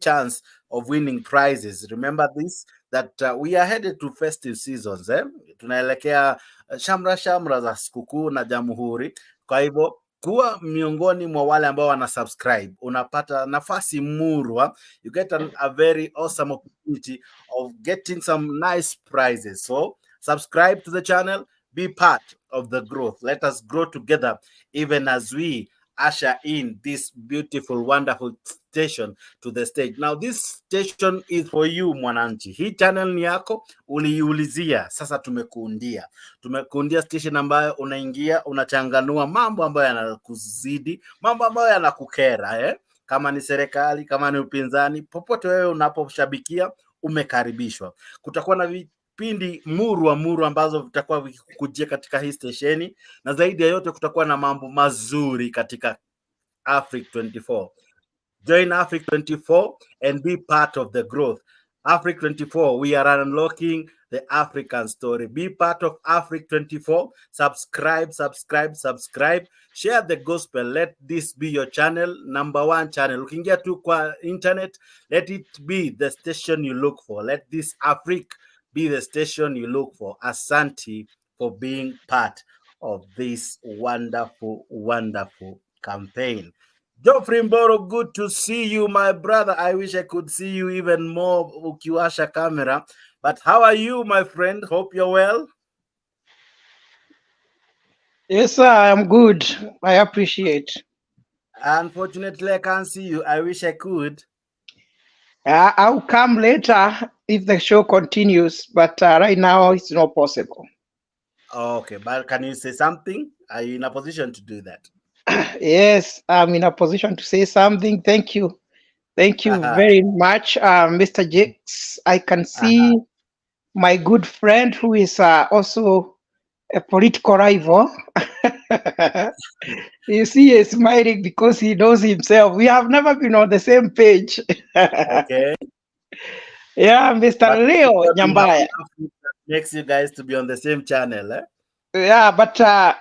chance of winning prizes. Remember this, that we are headed to festive seasons. Tunaelekea shamra za sikukuu na Jamhuri. Kwa hivyo kuwa miongoni mwa wale ambao wana subscribe, unapata nafasi murwa. You get a very awesome opportunity of getting some nice prizes. So subscribe to the channel, be part of the growth. Let us grow together even as we usher in this beautiful, wonderful station to the stage. Now, this station is for you, mwananchi. Hii channel ni yako, uliiulizia, sasa tumekuundia. Tumekuundia station ambayo unaingia, unachanganua mambo ambayo yanakuzidi, mambo ambayo yanakukera, kama ni serikali, kama ni upinzani, popote wewe unaposhabikia, umekaribishwa. Kutakuwa na vipindi muru ambazo vitakuwa vikikujia katika hii stesheni, na zaidi ya yote kutakuwa na mambo mazuri katika Africa 24. Join Africa 24 and be part of the growth. Africa 24, we are unlocking the African story. Be part of Africa 24. Subscribe. Share the gospel. Let this be your channel, number one channel. Ukiingia tu kwa internet, let it be the station you look for. Let this Africa be the station you look for. Asante for being part of this wonderful, wonderful campaign. Geoffrey Mboro, good to see you, my brother. I wish I could see you even more ukiwasha camera. But how are you, my friend? Hope you're well. Yes, sir, I'm good. I appreciate. Unfortunately, I can't see you. I wish I could. I'll come later if the show continues, but right now it's not possible. Okay, but can you say something? Are you in a position to do that? Yes, I'm in a position to say something. Thank you. Thank you very much, Mr. Jakes. I can see my good friend who is also a political rival. You see, he's smiling because he knows himself. We have never been on the same page. Okay. Yeah, Mr. But Leo Nyambaya. Makes you guys to be on the same channel, eh? Yeah, but the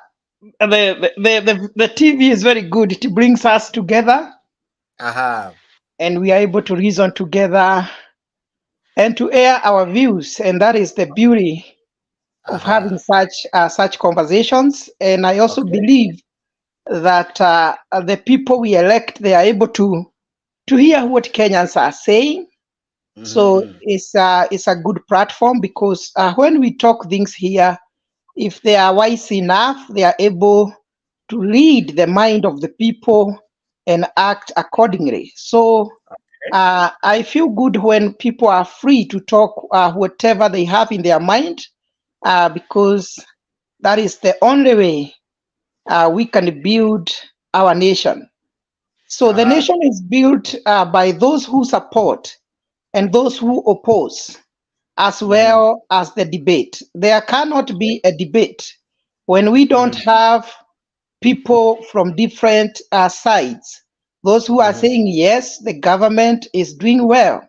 TV is very good. It brings us together. And we are able to reason together and to air our views. And that is the beauty of having such conversations. And I also believe that the people we elect, they are able to hear what Kenyans are saying. So it's a good platform because when we talk things here, if they are wise enough, they are able to read the mind of the people and act accordingly. So I feel good when people are free to talk whatever they have in their mind, because that is the only way we can build our nation. So the nation is built by those who support and those who oppose, as well as the debate. There cannot be a debate when we don't have people from different sides. Those who are saying, yes, the government is doing well,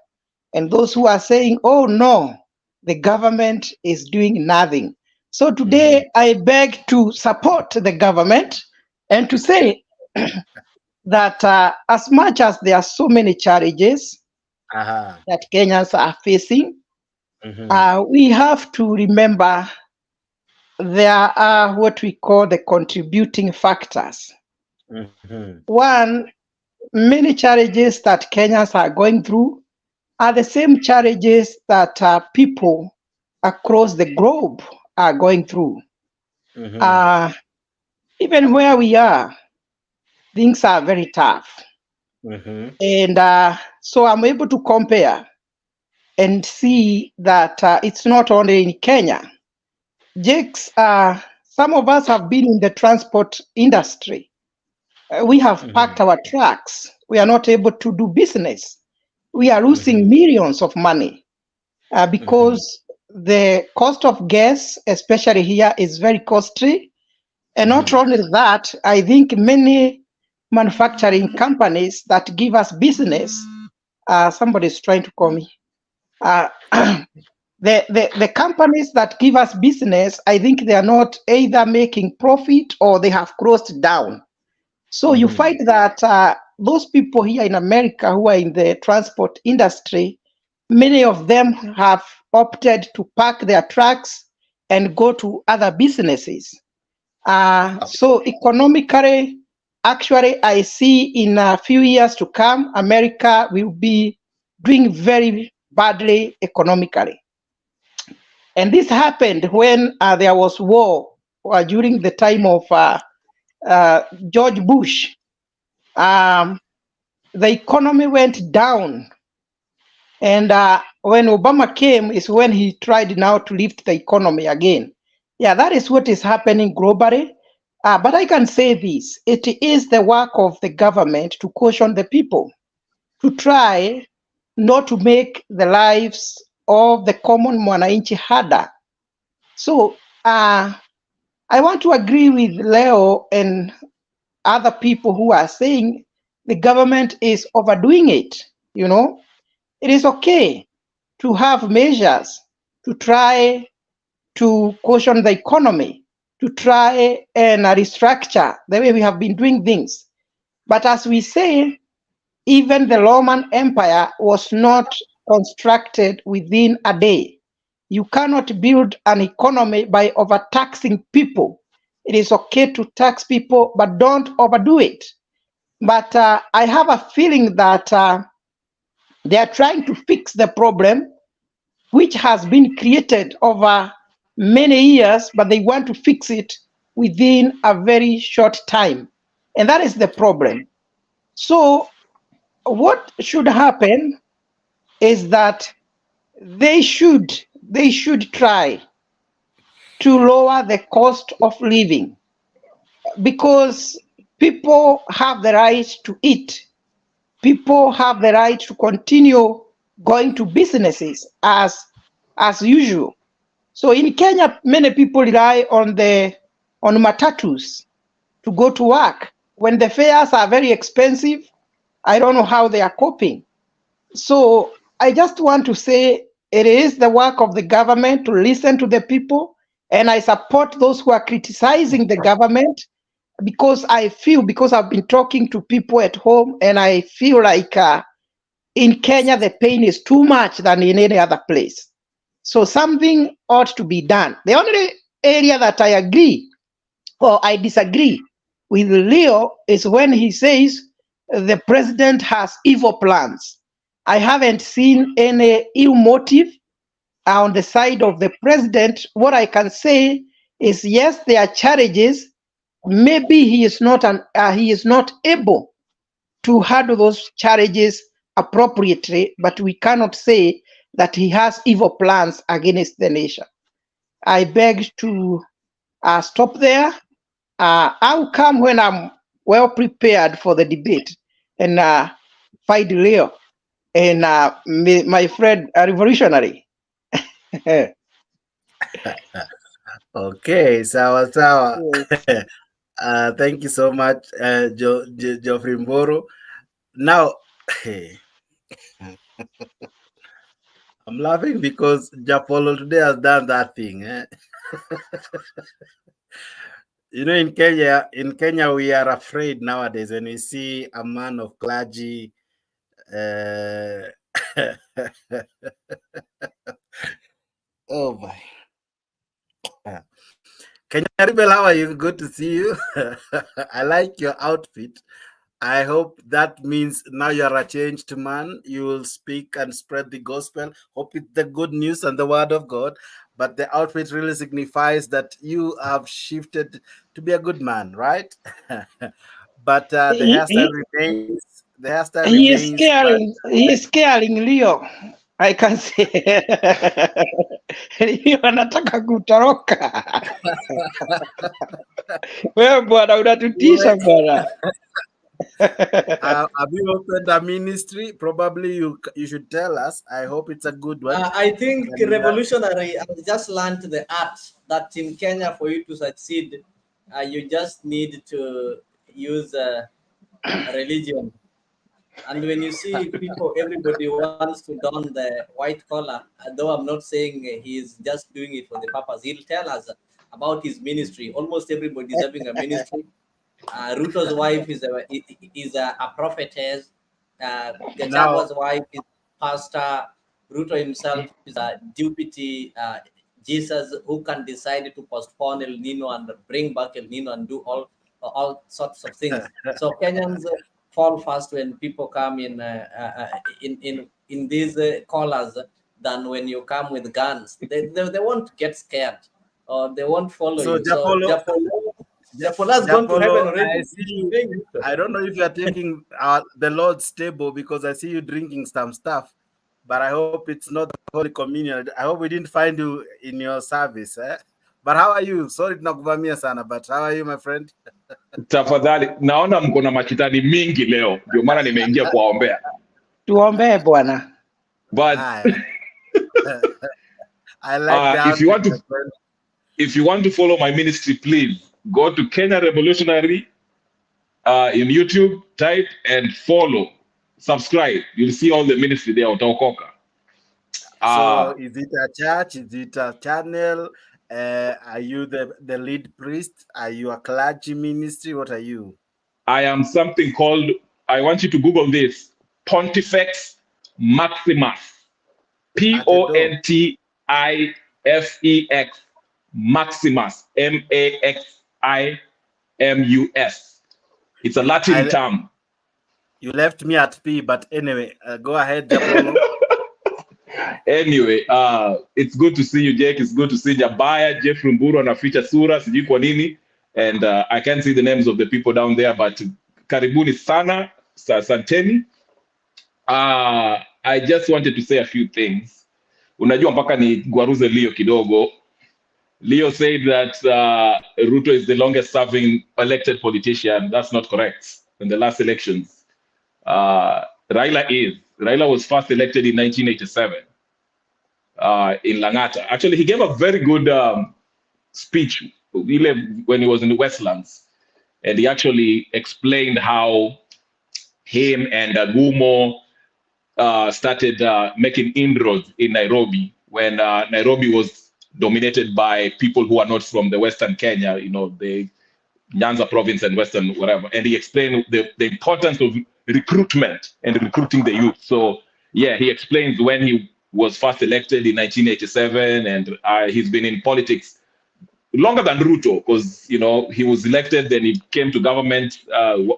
and those who are saying, oh, no, the government is doing nothing. So today, I beg to support the government and to say that as much as there are so many challenges that Kenyans are facing, we have to remember there are what we call the contributing factors. One, many challenges that Kenyans are going through are the same challenges that people across the globe are going through. Even where we are, things are very tough. And so I'm able to compare and see that it's not only in Kenya. Jakes, some of us have been in the transport industry. we have parked our trucks. We are not able to do business. We are losing millions of money because the cost of gas, especially here, is very costly. And not only that, I think many manufacturing companies that give us business, somebody's trying to call me. The companies that give us business, I think they are not either making profit or they have closed down. So you find that those people here in America who are in the transport industry, many of them have opted to park their trucks and go to other businesses. So economically, actually, I see in a few years to come, America will be doing very badly economically. And this happened when there was war during the time of George Bush. The economy went down. And when Obama came is when he tried now to lift the economy again. Yeah, that is what is happening globally. But I can say this, it is the work of the government to caution the people, to try not to make the lives of the common mwananchi harder. So I want to agree with Leo and other people who are saying the government is overdoing it. You know, it is okay to have measures to try to caution the economy, to try and restructure the way we have been doing things. But as we say, even the Roman Empire was not constructed within a day. You cannot build an economy by overtaxing people. It is okay to tax people, but don't overdo it. But I have a feeling that they are trying to fix the problem, which has been created over many years, but they want to fix it within a very short time. And that is the problem. So what should happen is that they should try to lower the cost of living, because people have the right to eat. People have the right to continue going to businesses as usual. So in Kenya, many people rely on matatus to go to work. When the fares are very expensive, I don't know how they are coping. So I just want to say it is the work of the government to listen to the people, and I support those who are criticizing the government, because I've been talking to people at home, and I feel like in Kenya the pain is too much than in any other place. So something ought to be done. The only area that I agree or I disagree with Leo is when he says the president has evil plans. I haven't seen any ill motive on the side of the president. What I can say is, yes, there are challenges. Maybe he is not able to handle those challenges appropriately, but we cannot say that he has evil plans against the nation. I beg to stop there. I'll come when I'm well prepared for the debate and fight Leo and my friend Revolutionary. Okay, sawa. Thank you so much, Geoffrey Mboro. Now, I'm laughing because Japolo today has done that thing. You know, in Kenya, we are afraid nowadays when we see a man of clergy. Oh my. Kenya Rebel, how are you? Good to see you. I like your outfit. I hope that means now you're a changed man. You will speak and spread the gospel. Hope it's the good news and the word of God. But the outfit really signifies that you have shifted to be a good man, right? But the hairstyle remains. The hairstyle He remains. is scaring Leo. I can say wanataka kutoroka. Wewe bwana unatutisha bwana. Have you opened a ministry? Probably you should tell us. I hope it's a good one. I think revolutionary. I just learned the art that in Kenya, for you to succeed, you just need to use religion. And when you see people, everybody wants to don the white collar, though I'm not saying he's just doing it for the purpose. He'll tell us about his ministry. Almost everybody is having a ministry. Ruto's wife is a prophetess. Gachawa's wife is pastor. Ruto himself is a deputy Jesus who can decide to postpone El Nino and bring back El Nino and do all sorts of things. So Kenyans fall fast when people come in these collars than when you come with guns. They won't get scared or they won't follow you. Japola's gone to heaven already. I see you. I don't know if you are taking the Lord's table because I see you drinking some stuff, but I hope it's not the Holy Communion. I hope we didn't find you in your service. But how are you? Sorry tunakuvamia sana, but how are you, my friend? Tafadhali, naona mko na machitani mingi leo, ndio maana nimeingia kuwaombea. Tuombee bwana. But I like that. If you want to follow my ministry, please go to Kenya Revolutionary in YouTube, type and follow, subscribe. You'll see all the ministry there. Utaokoka. So is it a church? Is it a channel? Are you the lead priest? Are you a clergy ministry? What are you? I am something called, I want you to Google this, Pontifex Maximus. Pontifex Maximus. Maximus. It's a Latin term. You left me at P, but anyway, go ahead, Japolo. Anyway, it's good to see you, Jake. It's good to see Jabaya, Jeff Rumburu, and Aficha Sura, sijui kwa nini. And I can't see the names of the people down there, but karibuni sana, santeni. I just wanted to say a few things. Unajua mpaka ni gwaruze Leo kidogo. Leo said that Ruto is the longest serving elected politician. That's not correct. In the last elections, Raila was first elected in 1987 in Langata. Actually, he gave a very good speech when he was in the Westlands. And he actually explained how him and Gumo started making inroads in Nairobi when Nairobi was dominated by people who are not from the Western Kenya, the Nyanza province and Western whatever. And he explained the importance of recruitment and recruiting the youth. So yeah, he explains when he was first elected in 1987 and he's been in politics longer than Ruto because, he was elected, then he came to government.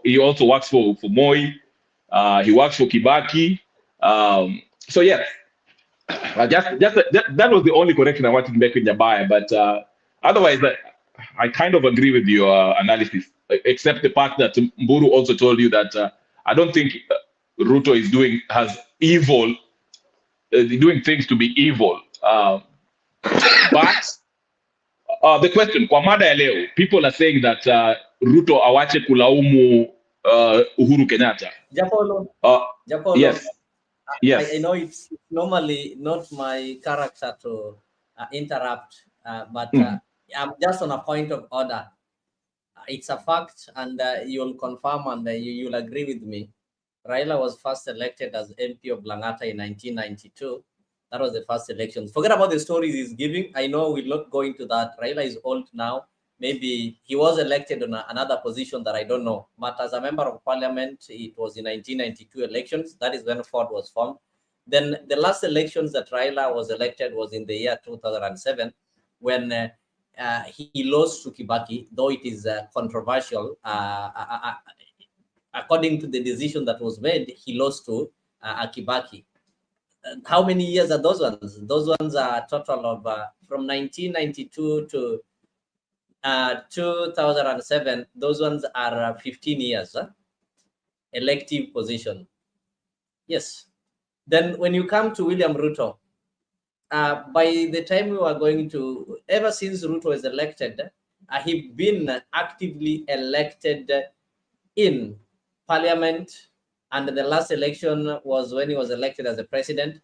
He also works for Moi. He works for Kibaki. So yeah, that was the only correction I wanted to make in Jabaya. But otherwise, I kind of agree with your analysis, except the part that Mburu also told you that I don't think Ruto is doing things to be evil. But the question, kwa mada ya leo, people are saying that Ruto awache kulaumu Uhuru Kenyatta. Japolo. Yes. Yes. I know it's normally not my character to interrupt, but I'm just on a point of order. It's a fact, and you'll confirm and you'll agree with me. Raila was first elected as MP of Langata in 1992. That was the first election. Forget about the stories he's giving. I know we'll not go into that. Raila is old now. Maybe he was elected on another position that I don't know. But as a member of parliament, it was in 1992 elections. That is when Ford was formed. Then the last elections that Raila was elected was in the year 2007 when he lost to Kibaki, though it is controversial. According to the decision that was made, he lost to Kibaki. How many years are those ones? Those ones are a total of from 1992 to 2007. Those ones are 15 years elective position. Yes. Then when you come to William Ruto, by the time we were going to, ever since Ruto was elected, he's been actively elected in parliament, and the last election was when he was elected as the president.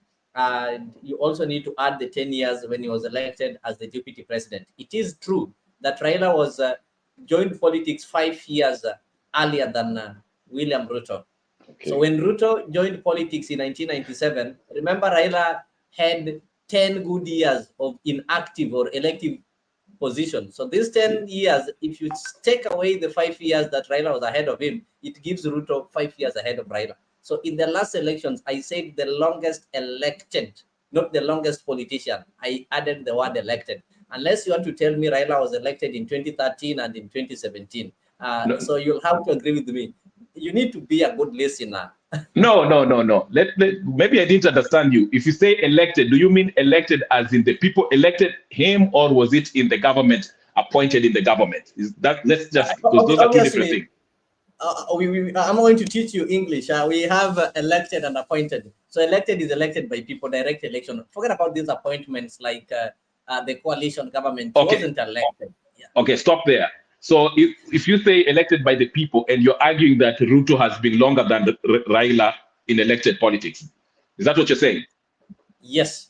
You also need to add the 10 years when he was elected as the deputy president. It is true that Raila was joined politics 5 years earlier than William Ruto. Okay. So when Ruto joined politics in 1997, remember Raila had 10 good years of inactive or elective position. So these 10 years, if you take away the 5 years that Raila was ahead of him, it gives Ruto 5 years ahead of Raila. So in the last elections, I said the longest elected, not the longest politician. I added the word elected. Unless you want to tell me Raila was elected in 2013 and in 2017. No. So you'll have to agree with me. You need to be a good listener. No. Maybe I didn't understand you. If you say elected, do you mean elected as in the people elected him, or was it in the government, appointed in the government? Is that, let's just, because those are two different things. I'm going to teach you English. We have elected and appointed. So elected is elected by people, direct election. Forget about these appointments like the coalition government. Okay. Wasn't elected. Yeah. Okay, stop there. So if you say elected by the people and you're arguing that Ruto has been longer than Raila in elected politics, is that what you're saying? Yes.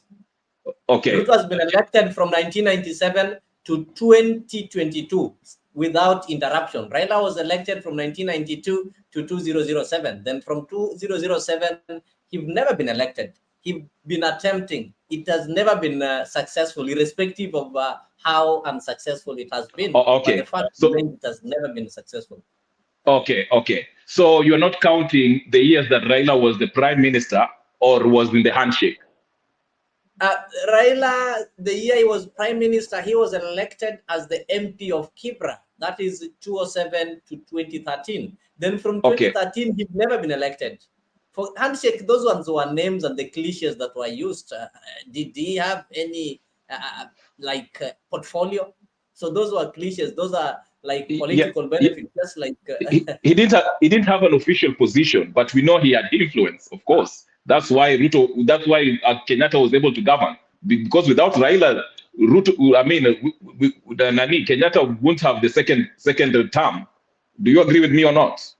Okay. Ruto has been elected from 1997 to 2022 without interruption. Raila was elected from 1992 to 2007. Then from 2007, he's never been elected. He's been attempting. It has never been successful, irrespective of how unsuccessful it has been. Okay. But the fact so, it has never been successful. Okay. So you're not counting the years that Raila was the prime minister or was in the handshake? Raila, the year he was prime minister, he was elected as the MP of Kibra. That is 2007 to 2013. Then from 2013, he's never been elected. For handshake, those ones were names and the cliches that were used. Did he have any portfolio? So those were cliches. Those are like political benefits. Just like he didn't have an official position, but we know he had influence. Of course, that's why Kenyatta was able to govern, because without Raila, Kenyatta wouldn't have the second term. Do you agree with me or not?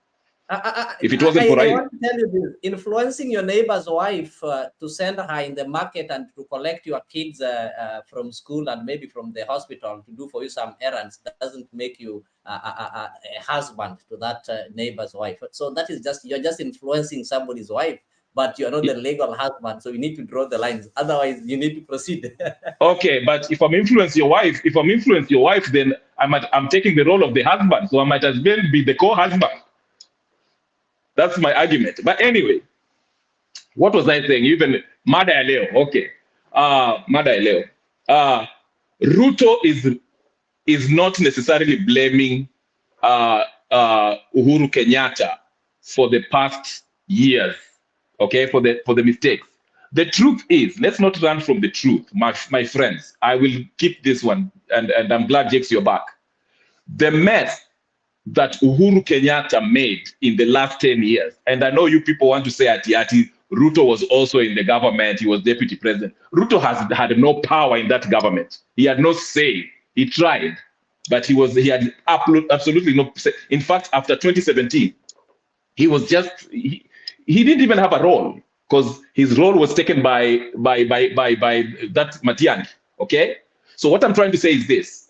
If it wasn't for Raila. I want to tell you this: influencing your neighbor's wife to send her in the market and to collect your kids from school and maybe from the hospital to do for you some errands doesn't make you a husband to that neighbor's wife. So that is you're just influencing somebody's wife, but you're not the legal husband. So you need to draw the lines. Otherwise, you need to proceed. Okay, but if I'm influencing your wife, then I'm taking the role of the husband. So I might as well be the co-husband. That's my argument. But anyway, what was I saying? Even Mada Leo. Okay. Mada Leo. Ruto is not necessarily blaming Uhuru Kenyatta for the past years. Okay, for the mistakes. The truth is, let's not run from the truth, my friends. I will keep this one, and I'm glad, Jakes, you're back. The mess that Uhuru Kenyatta made in the last 10 years, and I know you people want to say Ati Ruto was also in the government, he was deputy president. Ruto had no power in that government. He had no say. He tried, but he had absolutely no say. In fact, after 2017, he was he didn't even have a role, because his role was taken by that Matiang'i. Okay, so what I'm trying to say is this: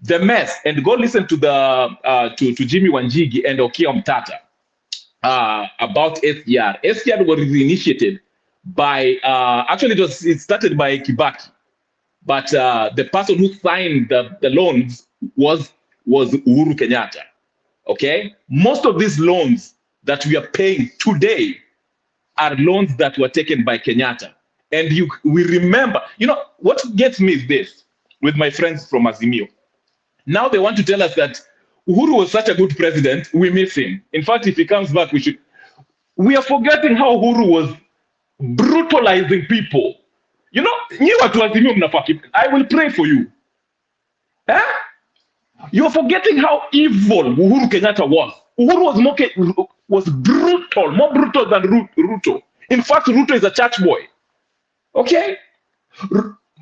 the mess, and go listen to to Jimmy Wanjigi and Okia Mtata about SGR. SGR was initiated by actually it started by Kibaki, but the person who signed the loans was Uhuru Kenyatta. Okay, most of these loans that we are paying today are loans that were taken by Kenyatta. And we remember, what gets me is this, with my friends from Azimio. Now they want to tell us that Uhuru was such a good president, we miss him. In fact, if he comes back, we are forgetting how Uhuru was brutalizing people. I will pray for you. Huh? You're forgetting how evil Uhuru Kenyatta was. Uhuru was brutal, more brutal than Ruto. In fact, Ruto is a church boy. Okay?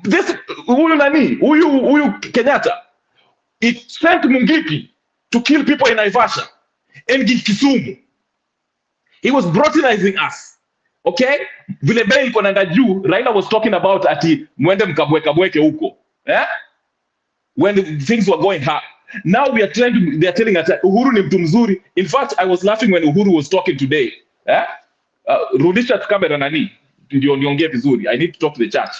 This huyu Kenyatta, it sent Mungiki to kill people in Naivasha and Kisumu. He was brutalizing us. Okay? Vile bei iko nanga juu, Raila was talking about ati mwende mkabweke huko. When things were going hard. Now they are telling us Uhuru ni mtu mzuri. In fact, I was laughing when Uhuru was talking today. Rudisha kamera nani? Ndio niongee vizuri. I need to talk to the church.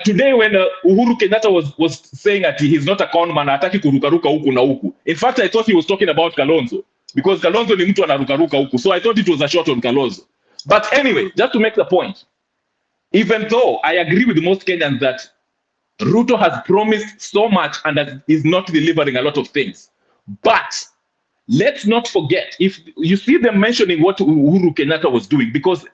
Today when Uhuru Kenyatta was saying that he's not a con man, hataki kurukaruka huku na huku. In fact, I thought he was talking about Kalonzo because Kalonzo ni mtu anarukaruka huku. So I thought it was a shot on Kalonzo. But anyway, just to make the point, even though I agree with most Kenyans that Ruto has promised so much and that is not delivering a lot of things. But let's not forget, if you see them mentioning what Uhuru Kenyatta was doing, because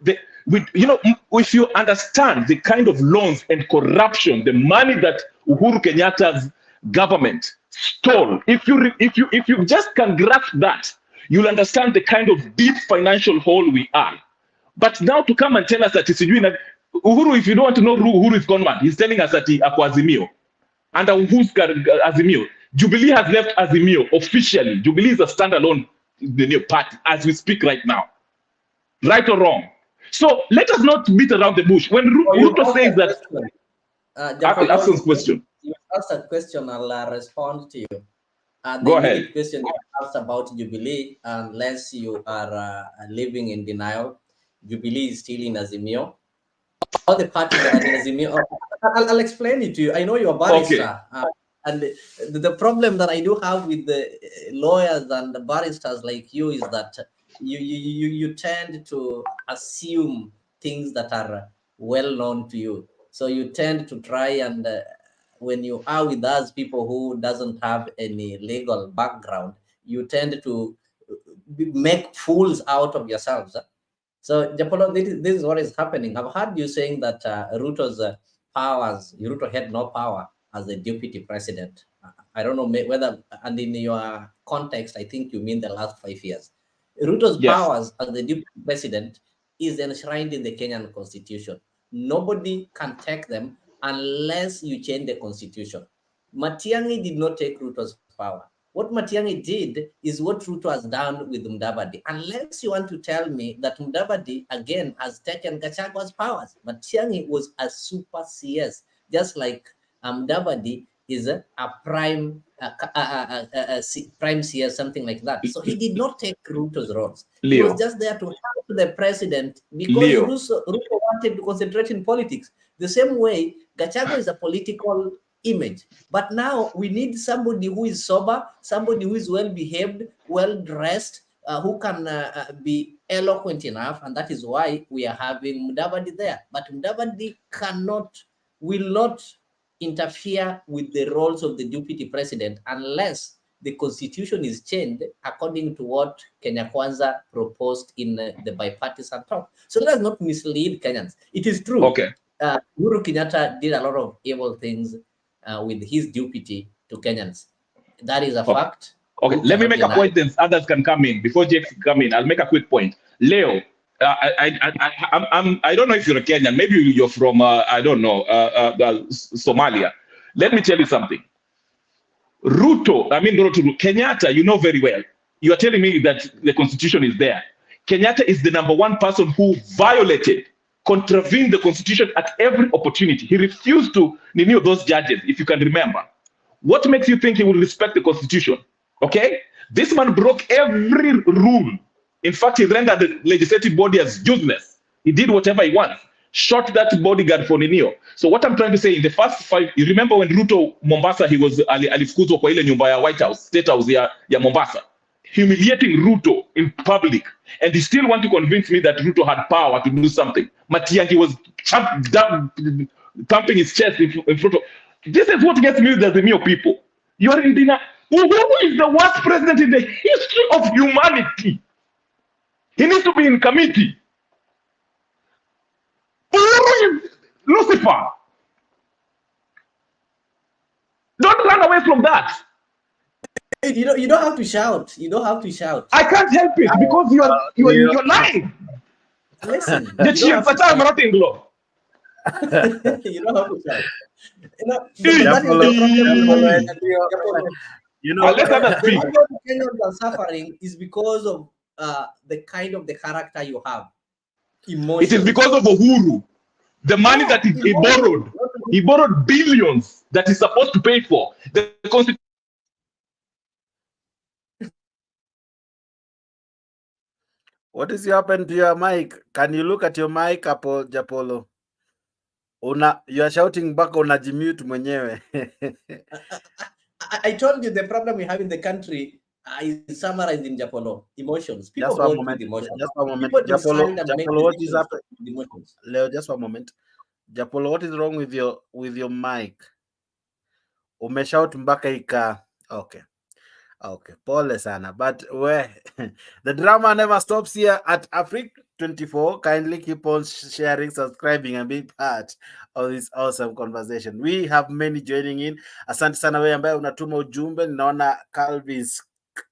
if you understand the kind of loans and corruption, the money that Uhuru Kenyatta's government stole, if you just can grasp that, you'll understand the kind of deep financial hole we are. But now to come and tell us that it's Uhuru, if you don't want to know Uhuru is gone mad, he's telling us that he Azimio. Under Uhuru's Azimio, Jubilee has left Azimio officially. Jubilee is a standalone new party as we speak right now. Right or wrong? So let us not beat around the bush. When Ruto says that... ask some question. You asked a question, I'll respond to you. Go ahead. Question you asked about Jubilee, unless you are living in denial, Jubilee is still in Azimio. All the parties that are in Azimio, I'll explain it to you. I know you're a barrister. Okay. And the problem that I do have with the lawyers and the barristers like you is that you tend to assume things that are well known to you. So you tend to try and when you are with us, people who doesn't have any legal background, you tend to make fools out of yourselves. So, Japolo, this is what is happening. I've heard you saying that Ruto's powers, Ruto had no power as a deputy president. I don't know whether, and in your context, I think you mean the last 5 years. Ruto's powers as the deputy president is enshrined in the Kenyan constitution. Nobody can take them unless you change the constitution. Matiang'i did not take Ruto's power. What Matiang'i did is what Ruto has done with Mudavadi. Unless you want to tell me that Mudavadi, again, has taken Gachagua's powers. Matiang'i was a super CS, just like Mudavadi is a prime CS, something like that. So he did not take Ruto's roles. He was just there to help the president because Ruto wanted to concentrate in politics. The same way, Gachagua is a political image. But now we need somebody who is sober, somebody who is well-behaved, well-dressed, who can be eloquent enough, and that is why we are having Mudavadi there. But Mudavadi will not interfere with the roles of the deputy president unless the constitution is changed according to what Kenya Kwanza proposed in the bipartisan talk. So let us not mislead Kenyans. It is true. Okay. Uhuru Kenyatta did a lot of evil things with his deputy to Kenyans. That is a fact. Okay, let me make a point, then others can come in. Before Jake come in, I'll make a quick point. Leo, I don't know if you're a Kenyan. Maybe you're from, I don't know, Somalia. Let me tell you something. Kenyatta, you know very well. You are telling me that the constitution is there. Kenyatta is the #1 person who contravened the constitution at every opportunity. He refused to renew those judges, if you can remember. What makes you think he will respect the constitution? Okay? This man broke every rule. In fact, he rendered the legislative body as useless. He did whatever he wants. Shot that bodyguard for Ninio. So what I'm trying to say, in the first 5, you remember when Ruto Mombasa, he was alifukuzwa kwa ile nyumba ya White House, State House ya Mombasa, humiliating Ruto in public, and he still want to convince me that Ruto had power to do something. Matiang'i was thumping his chest in front of. This is what gets me with the Mio people. You are in dinner. Uhuru is the worst president in the history of humanity. He needs to be in committee. Uhuru is Lucifer. Don't run away from that. You don't have to shout. You don't have to shout. I can't help it because you're lying. Listen, The chief patal marating glow. you don't have to shout. You know, that is the problem. You know, let others the speak. reason Kenyans are suffering is because of the kind of the character you have. Emotions. It is because of Uhuru. The money that he borrowed. He borrowed billions that he's supposed to pay for. The Constitution. what is happening to your mic? Can you look at your mic, Apo Japolo? You are shouting back, unajimute mwenyewe. I told you the problem we have in the country is summarized in Japolo. Emotions. People Just one vote moment. with emotions. Just one moment. People Japolo, decide and make Japolo, what is decisions happening? with emotions. Leo, just one moment. Japolo, what is wrong with your mic? Umeshout mpaka ika. Okay, pole sana. But the drama never stops here at Africa 24. Kindly keep on sharing, subscribing, and being part of this awesome conversation. We have many joining in. Asante sana wewe ambaye unatuma ujumbe. Ninaona Calvin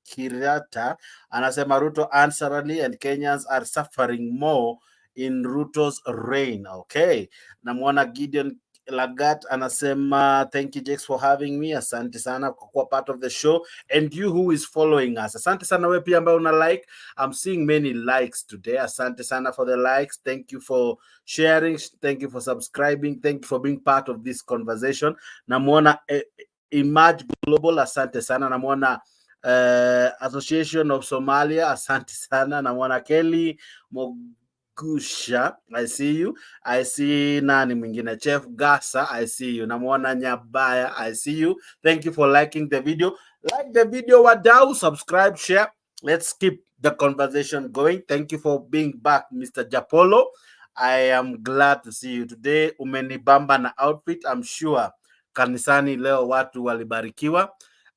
Kirata anasema Ruto answerably and Kenyans are suffering more in Ruto's reign. Okay. Namuona Gideon Lagat anasema thank you Jex for having me. Asante sana kwa kuwa part of the show, and you who is following us. Asante sana wewe pia ambaye una like. I'm seeing many likes today. Asante sana for the likes. Thank you for sharing. Thank you for subscribing. Thank you for being part of this conversation. Namuona Emerge Global, asante sana. Namuona Association of Somalia, asante sana. Namuona Kelly Gusha, I see you. I see nani mwingine, Chef Gasa, I see you. Namuona Nyabaya, I see you. Thank you for liking the video. Like the video, wadau, subscribe, share. Let's keep the conversation going. Thank you for being back, Mr. Japolo. I am glad to see you today. Umenibamba na outfit. I'm sure kanisani leo watu walibarikiwa,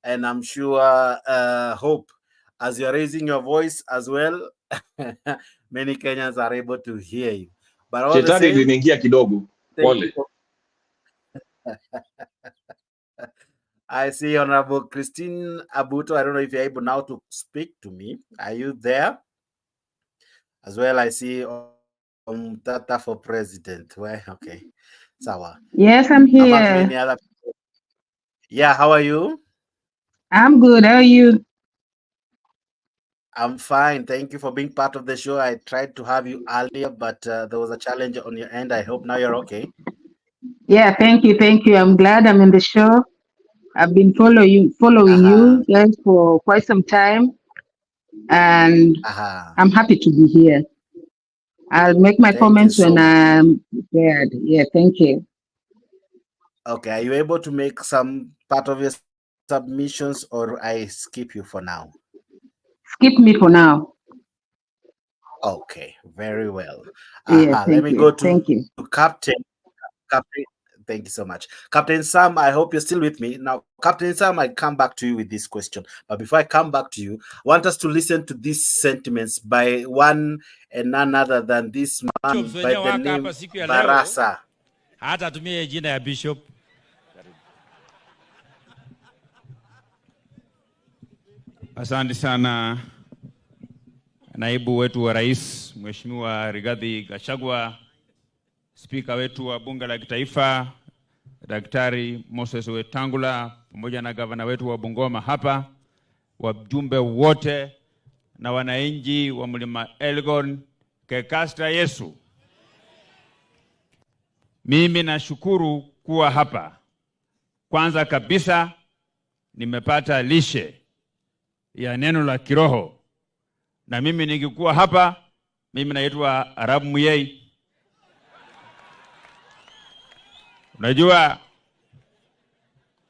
and I'm sure hope as you're raising your voice as well many Kenyans are able to hear you. But all the same, Iliniingia kidogo. Pole. I see Honorable Christine Abuto. I don't know if you're able now to speak to me. Are you there? As well, I see Tata for President. Well, okay. Sawa. Yes, I'm here. Among many other people. Yeah, how are you? I'm good. How are you? I'm fine. Thank you for being part of the show. I tried to have you earlier, but there was a challenge on your end. I hope now you're okay. Yeah, thank you. Thank you. I'm glad I'm in the show. I've been following you guys for quite some time, and I'm happy to be here. I'll make my comments when I'm prepared. Yeah, thank you. Okay, are you able to make some part of your submissions, or I skip you for now? Skip me for now. Okay, very well. Yeah, Let me go to thank you. Captain. Thank you so much. Captain Sam, I hope you're still with me. Now, Captain Sam, I come back to you with this question. But before I come back to you, I want us to listen to these sentiments by one and none other than this man by the name Barasa. Hata tumie jina ya Bishop. Asante sana naibu wetu wa rais, Mheshimiwa Rigathi Gachagua, spika wetu wa bunge la kitaifa Daktari Moses Wetangula, pamoja na gavana wetu wa Bungoma hapa, wajumbe wote na wananchi wa Mlima Elgon, Kekasta Yesu. Mimi nashukuru kuwa hapa. Kwanza kabisa nimepata lishe ya neno la kiroho. Na mimi nikikuwa hapa, mimi naitwa Arabu Muyei. Unajua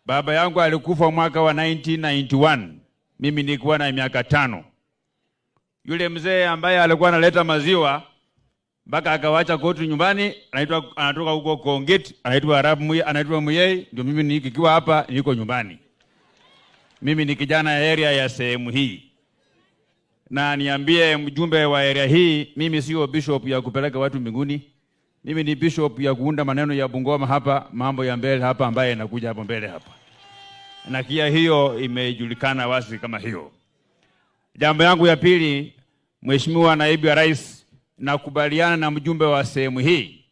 baba yangu alikufa mwaka wa 1991. Mimi nilikuwa na miaka 5. Yule mzee ambaye alikuwa analeta maziwa mpaka akawacha kwetu nyumbani, anatoka huko Kongit, anaitwa Arabu Muyei, anaitwa Muyei, ndio mimi nikiwa hapa niko nyumbani. Mimi ni kijana ya area ya sehemu hii. Na niambie mjumbe wa area hii, mimi sio bishop ya kupeleka watu mbinguni. Mimi ni bishop ya kuunda maneno ya Bungoma hapa, mambo ya mbele hapa ambaye yanakuja hapo mbele hapa. Na kia hiyo imejulikana wazi kama hiyo. Jambo yangu ya pili, Mheshimiwa Naibu wa Rais, nakubaliana na mjumbe wa sehemu hii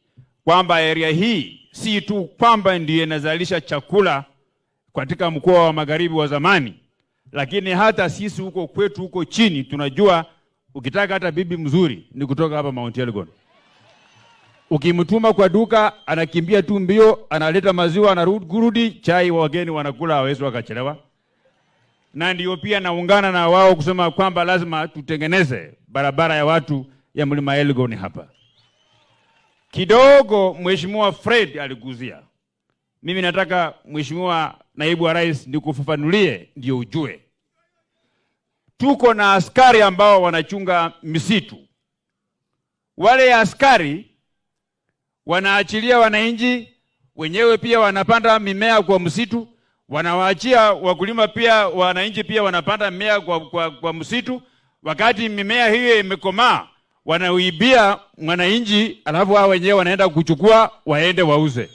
kwamba area hii si tu kwamba ndiye inazalisha chakula katika mkoa wa Magharibi wa zamani, lakini hata sisi huko kwetu huko chini tunajua ukitaka hata bibi mzuri ni kutoka hapa Mount Elgon. Ukimtuma kwa duka anakimbia tu mbio, analeta maziwa, anarudi, chai wageni wanakula, hawezi wakachelewa. Na ndio pia naungana na wao kusema kwamba lazima tutengeneze barabara ya watu ya Mlima Elgon hapa. Kidogo Mheshimiwa Fred aliguzia. Mimi nataka Mheshimiwa Naibu wa Rais nikufafanulie ndio ujue. Tuko na askari ambao wanachunga misitu. Wale askari wanaachilia wananchi, wenyewe pia wanapanda mimea kwa msitu, wanawaachia wakulima pia, wananchi pia wanapanda mimea kwa msitu. Wakati mimea hiyo imekomaa, wanauibia mwananchi, alafu hao wenyewe wanaenda kuchukua waende wauze.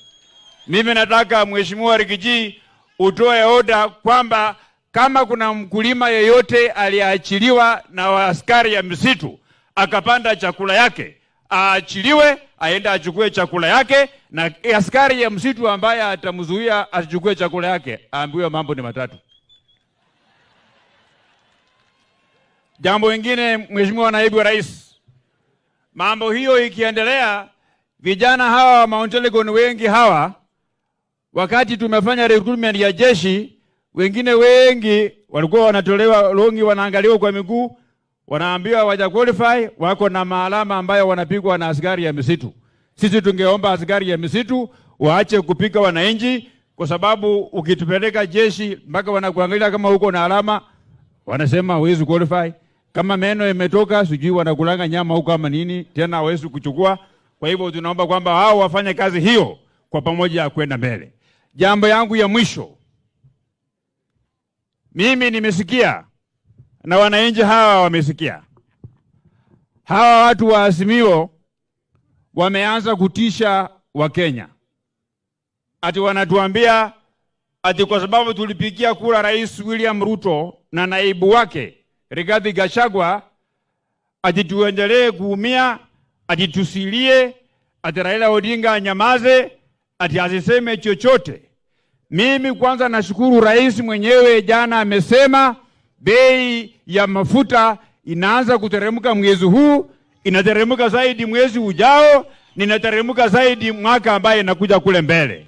Mimi nataka Mheshimiwa Rigiji utoe oda kwamba kama kuna mkulima yeyote aliachiliwa na askari ya msitu akapanda chakula yake, aachiliwe aende achukue chakula yake, na askari ya msitu ambaye atamzuia achukue chakula yake aambiwe mambo ni matatu. Jambo lingine, Mheshimiwa Naibu wa Rais, mambo hiyo ikiendelea, vijana hawa wa Mount Elgon wengi hawa, wakati tumefanya recruitment ya jeshi, wengine wengi walikuwa wanatolewa longi, wanaangaliwa kwa miguu, wanaambiwa waja qualify, wako na maalama ambayo wanapigwa na askari ya misitu. Sisi tungeomba askari ya misitu waache kupika wananchi, kwa sababu ukitupeleka jeshi mpaka wanakuangalia kama uko na alama, wanasema huwezi qualify. Kama meno imetoka sijui wanakulanga nyama huko ama nini, tena hawezi kuchukua. Kwa hivyo tunaomba kwamba hao wafanye kazi hiyo kwa pamoja ya kwenda mbele. Jambo yangu ya mwisho, mimi nimesikia na wananchi hawa wamesikia, hawa watu wa Azimio wameanza kutisha Wakenya. Ati wanatuambia ati kwa sababu tulipigia kura Rais William Ruto na naibu wake Rigathi Gachagua, ati tuendelee kuumia, ati tusilie, ati Raila Odinga anyamaze, ati asiseme chochote. Mimi kwanza nashukuru rais mwenyewe jana amesema bei ya mafuta inaanza kuteremka mwezi huu, inateremka zaidi mwezi ujao, ninateremka zaidi mwaka ambaye inakuja kule mbele.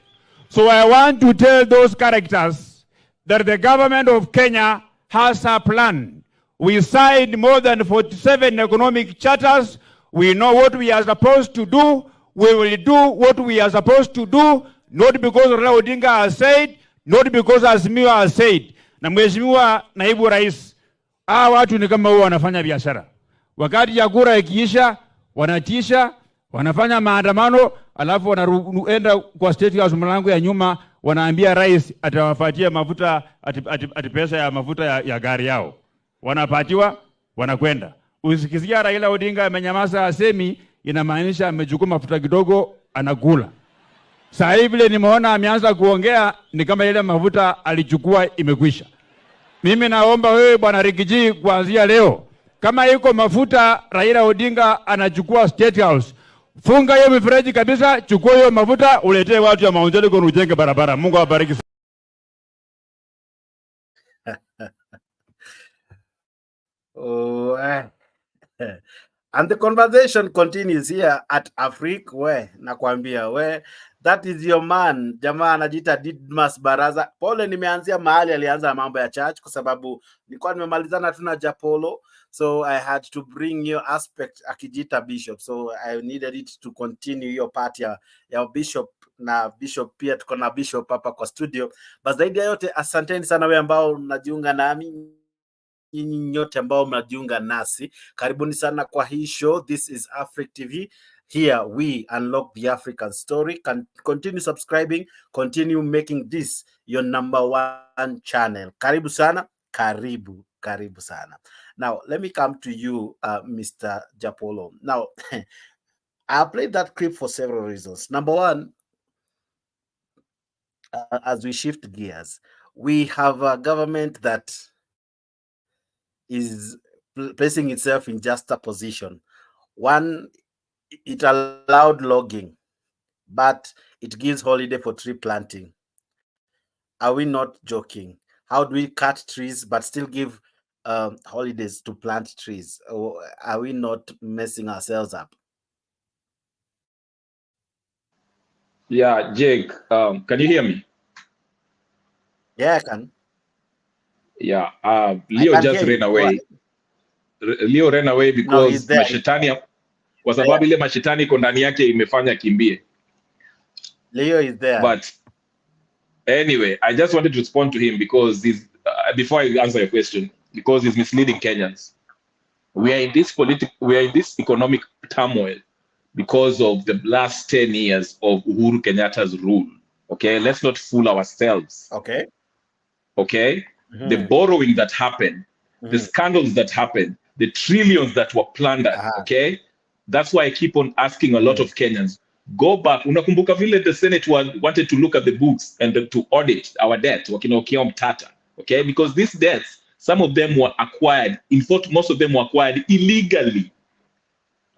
So I want to tell those characters that the government of Kenya has a plan. We signed more than 47 economic charters. We know what we are supposed to do. We will do what we are supposed to do, not because Raila Odinga has said, not because Azimio has said. Na Mheshimiwa Naibu Rais, hawa watu ni kama huwa wanafanya biashara. Wakati ya kura ikiisha, wanatisha, wanafanya maandamano, alafu wanaenda kwa State House mlango ya nyuma, wanaambia rais atawapatia mafuta, ati pesa ya mafuta ya gari yao. Wanapatiwa, wanakwenda. Usikisikia Raila Odinga amenyamaza asemi, inamaanisha amechukua mafuta kidogo anakula. Sasa hivi vile nimeona ameanza kuongea ni kama ile mafuta alichukua imekwisha. Mimi naomba wewe Bwana Rigiji, kuanzia leo kama iko mafuta Raila Odinga anachukua State House, funga hiyo mifereji kabisa, chukua hiyo mafuta uletee watu ya Mount Elgon ujenge barabara. Mungu awabariki. Oh, and the conversation continues here at Afrique. We nakwambia, we that is your man. Jamaa anajiita Didmas Baraza. Pole, nimeanzia mahali alianza mambo ya church kwa sababu nilikuwa nimemalizana tu na Japolo, so I had to bring your aspect akijita bishop, so I needed it to continue your part ya bishop, na bishop pia tuko na bishop hapa kwa studio. But zaidi ya yote, asanteni sana wewe ambao mnajiunga nami, nyinyi nyote ambao mnajiunga nasi, karibuni sana kwa hii show. This is Africa TV. Here we unlock the African story. Continue subscribing, continue making this your number one channel. Karibu sana, karibu sana. Now let me come to you, Mr. Japolo. Now I played that clip for several reasons. Number one, as we shift gears, we have a government that is placing itself in just a position One, it allowed logging, but it gives holiday for tree planting. Are we not joking? How do we cut trees but still give holidays to plant trees? Or are we not messing ourselves up? Yeah, Jake, can you hear me? Yeah, I can. Yeah, Leo just ran away. Leo ran away because mashetani, kwa sababu ile mashetani iko ndani yake imefanya kimbie. Leo is there. But anyway, I just wanted to respond to him because he's, before I answer your question, because he's misleading Kenyans. We are in this economic turmoil because of the last 10 years of Uhuru Kenyatta's rule. Okay, let's not fool ourselves. Okay. The borrowing that happened, the scandals that happened, the trillions that were plundered. Okay, that's why I keep on asking a lot of Kenyans, go back. Unakumbuka vile the Senate wanted to look at the books and to audit our debt, okay, because these debts, some of them were acquired. In fact, most of them were acquired illegally.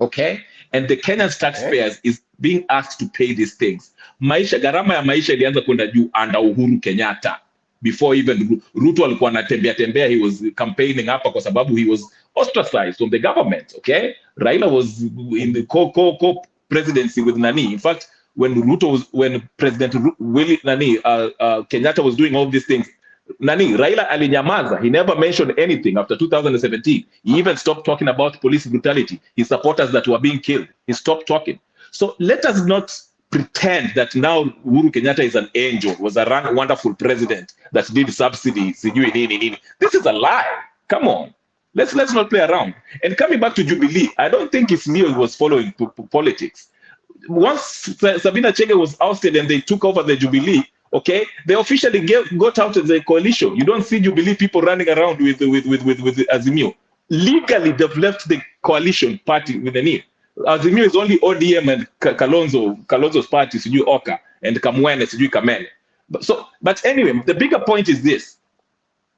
Okay, and the Kenyan taxpayers is being asked to pay these things. Gharama ya maisha ilianza kwenda juu under Uhuru Kenyatta. Before even Ruto alikuwa anatembea, he was campaigning hapa kwa sababu he was ostracized from the government. Okay, Raila was in the co-presidency with Nani. In fact, when President Kenyatta was doing all these things, Raila alinyamaza. He never mentioned anything after 2017. He even stopped talking about police brutality, his supporters that were being killed. He stopped talking. So let us not pretend that now Uhuru Kenyatta is an angel, was a wonderful president that did subsidies. This is a lie. Come on. Let's not play around. And coming back to Jubilee, I don't think if Leo was following politics. Once Sabina Chege was ousted and they took over the Jubilee, okay, they officially got out of the coalition. You don't see Jubilee people running around with Azimio. Legally, they've left the coalition party with the knee. Azimio is only ODM and Kalonzo's party, Sijui Oka, and Kamwene, Sijui Kamene. But anyway, the bigger point is this.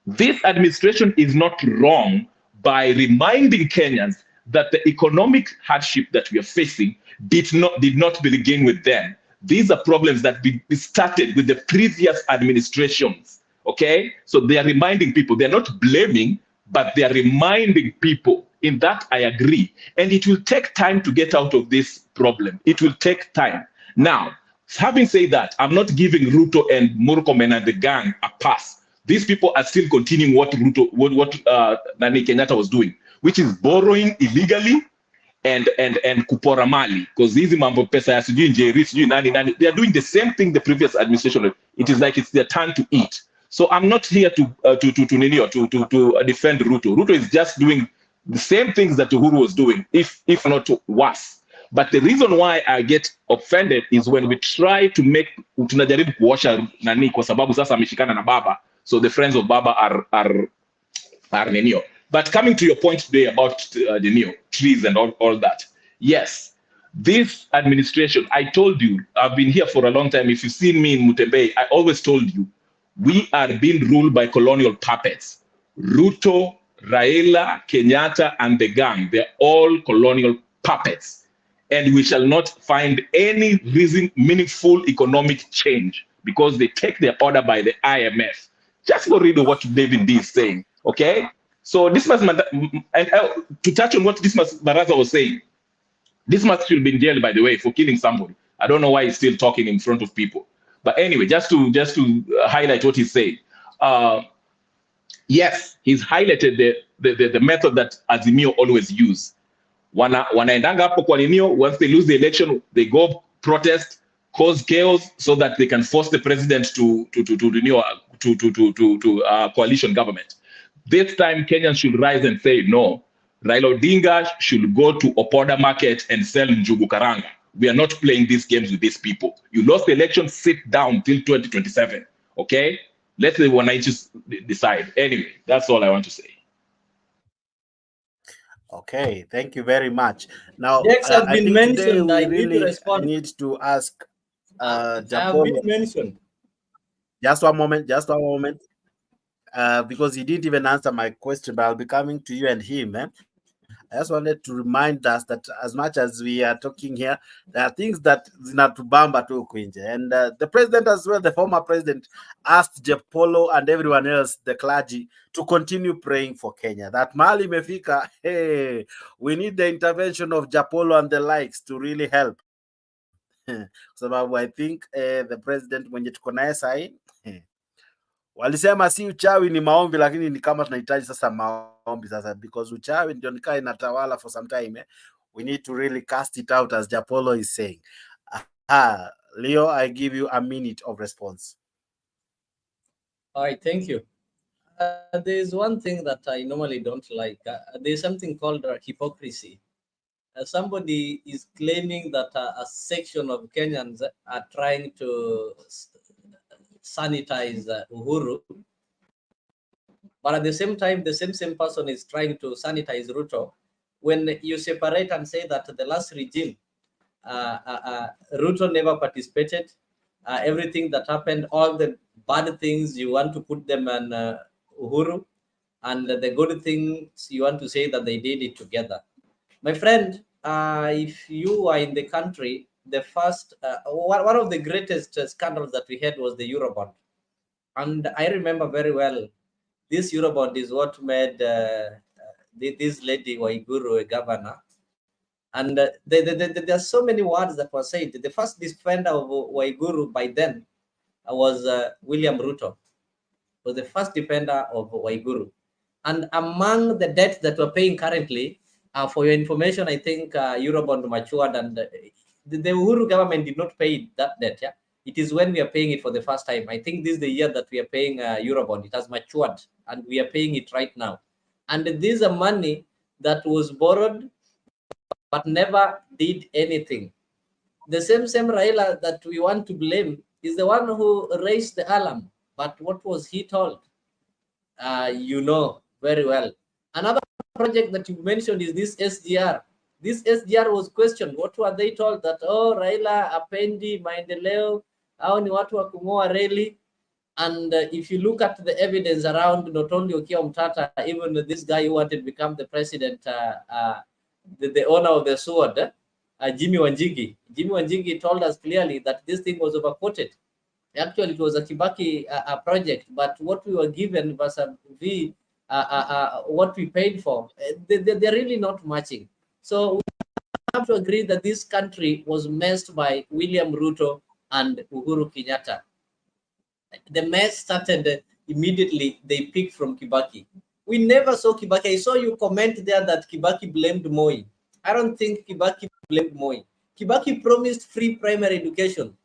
This administration is not wrong by reminding Kenyans that the economic hardship that we are facing did not begin with them. These are problems that started with the previous administrations, okay? So they are reminding people. They're not blaming, but they are reminding people. In that, I agree. And it will take time to get out of this problem. It will take time. Now, having said that, I'm not giving Ruto and Murkomen and the gang a pass. These people are still continuing what Nani Kenyatta was doing, which is borrowing illegally and kupora mali, because these mambo pesa ya sijui njeri sijui nani, they are doing the same thing the previous administration. It is like it's their turn to eat. So I'm not here to defend Ruto. Ruto is just doing the same things that Uhuru was doing, if not worse. But the reason why I get offended is when we try to make tunajaribu kuosha nani kwa sababu sasa ameshikana na baba, so the friends of baba are Nenio. But coming to your point today about the trees and all that, yes, this administration, I told you, I've been here for a long time. If you've seen me in Mutembei, I always told you, we are being ruled by colonial puppets. Ruto, Raila, Kenyatta, and the gang, they're all colonial puppets. And we shall not find any meaningful economic change because they take their order by the IMF. Just go read what David D is saying, okay? So Dismas, and to touch on what Dismas Baraza was saying, Dismas should be in jail, by the way, for killing somebody. I don't know why he's still talking in front of people. But anyway, just to highlight what he's saying. Yes, he's highlighted the method that Azimio always use. Wanaendanga hapo kwa Ninio, once they lose the election, they go protest, cause chaos, so that they can force the president to coalition government. This time, Kenyans should rise and say, no, Raila Odinga should go to Opoda market and sell Njugu Karanga. We are not playing these games with these people. You lost the election, sit down till 2027, okay? Let the Wananchi decide. Anyway, that's all I want to say. Okay, thank you very much. Now, has I been think mentioned. today we I need really to respond. need to ask I have Jacob. been mentioned. Just one moment. Because he didn't even answer my question, but I'll be coming to you and him. I just wanted to remind us that as much as we are talking here, there are things that zinatubamba tu huku nje. And the president as well, the former president, asked Japolo and everyone else, the clergy, to continue praying for Kenya. That Mali Mefika, hey, we need the intervention of Japolo and the likes to really help. Sababu I think the president mwenye tuko naye sahi walisema si uchawi ni maombi, lakini ni kama tunahitaji sasa maombi sasa, because uchawi ndio nikaa inatawala for some time. We need to really cast it out, as Japolo is saying. Leo, I give you a minute of response. All right, thank you. There's one thing that I normally don't like. There's something called hypocrisy. Somebody is claiming that a section of Kenyans are trying to sanitize Uhuru, but at the same time, the same person is trying to sanitize Ruto. When you separate and say that the last regime, Ruto never participated, everything that happened, all the bad things, you want to put them on Uhuru, and the good things, you want to say that they did it together. My friend, if you are in the country, the first, one of the greatest scandals that we had was the Eurobond. And I remember very well, this Eurobond is what made this lady Waiguru a governor. And there are so many words that were said. The first defender of Waiguru by then was William Ruto, was the first defender of Waiguru. And among the debts that we're paying currently, for your information, I think Eurobond matured, and the Uhuru government did not pay that debt. Yeah, it is when we are paying it for the first time. I think this is the year that we are paying Eurobond. It has matured, and we are paying it right now. And this is a money that was borrowed but never did anything. The same Raila that we want to blame is the one who raised the alarm. But what was he told? You know very well. Another project that you mentioned is this SGR. This SGR was questioned. What were they told? That, oh, Raila apendi maendeleo, au ni watu wa kung'oa reli. And if you look at the evidence around, not only Okiya Mtata, even this guy who wanted to become the president, the owner of the sword, Jimmy Wanjigi. Jimmy Wanjigi told us clearly that this thing was overquoted. Actually, it was a Kibaki project, but what we were given versus what we paid for, they're really not matching. So we have to agree that this country was messed by William Ruto and Uhuru Kenyatta. The mess started immediately. They picked from Kibaki. We never saw Kibaki. I saw you comment there that Kibaki blamed Moi. I don't think Kibaki blamed Moi. Kibaki promised free primary education.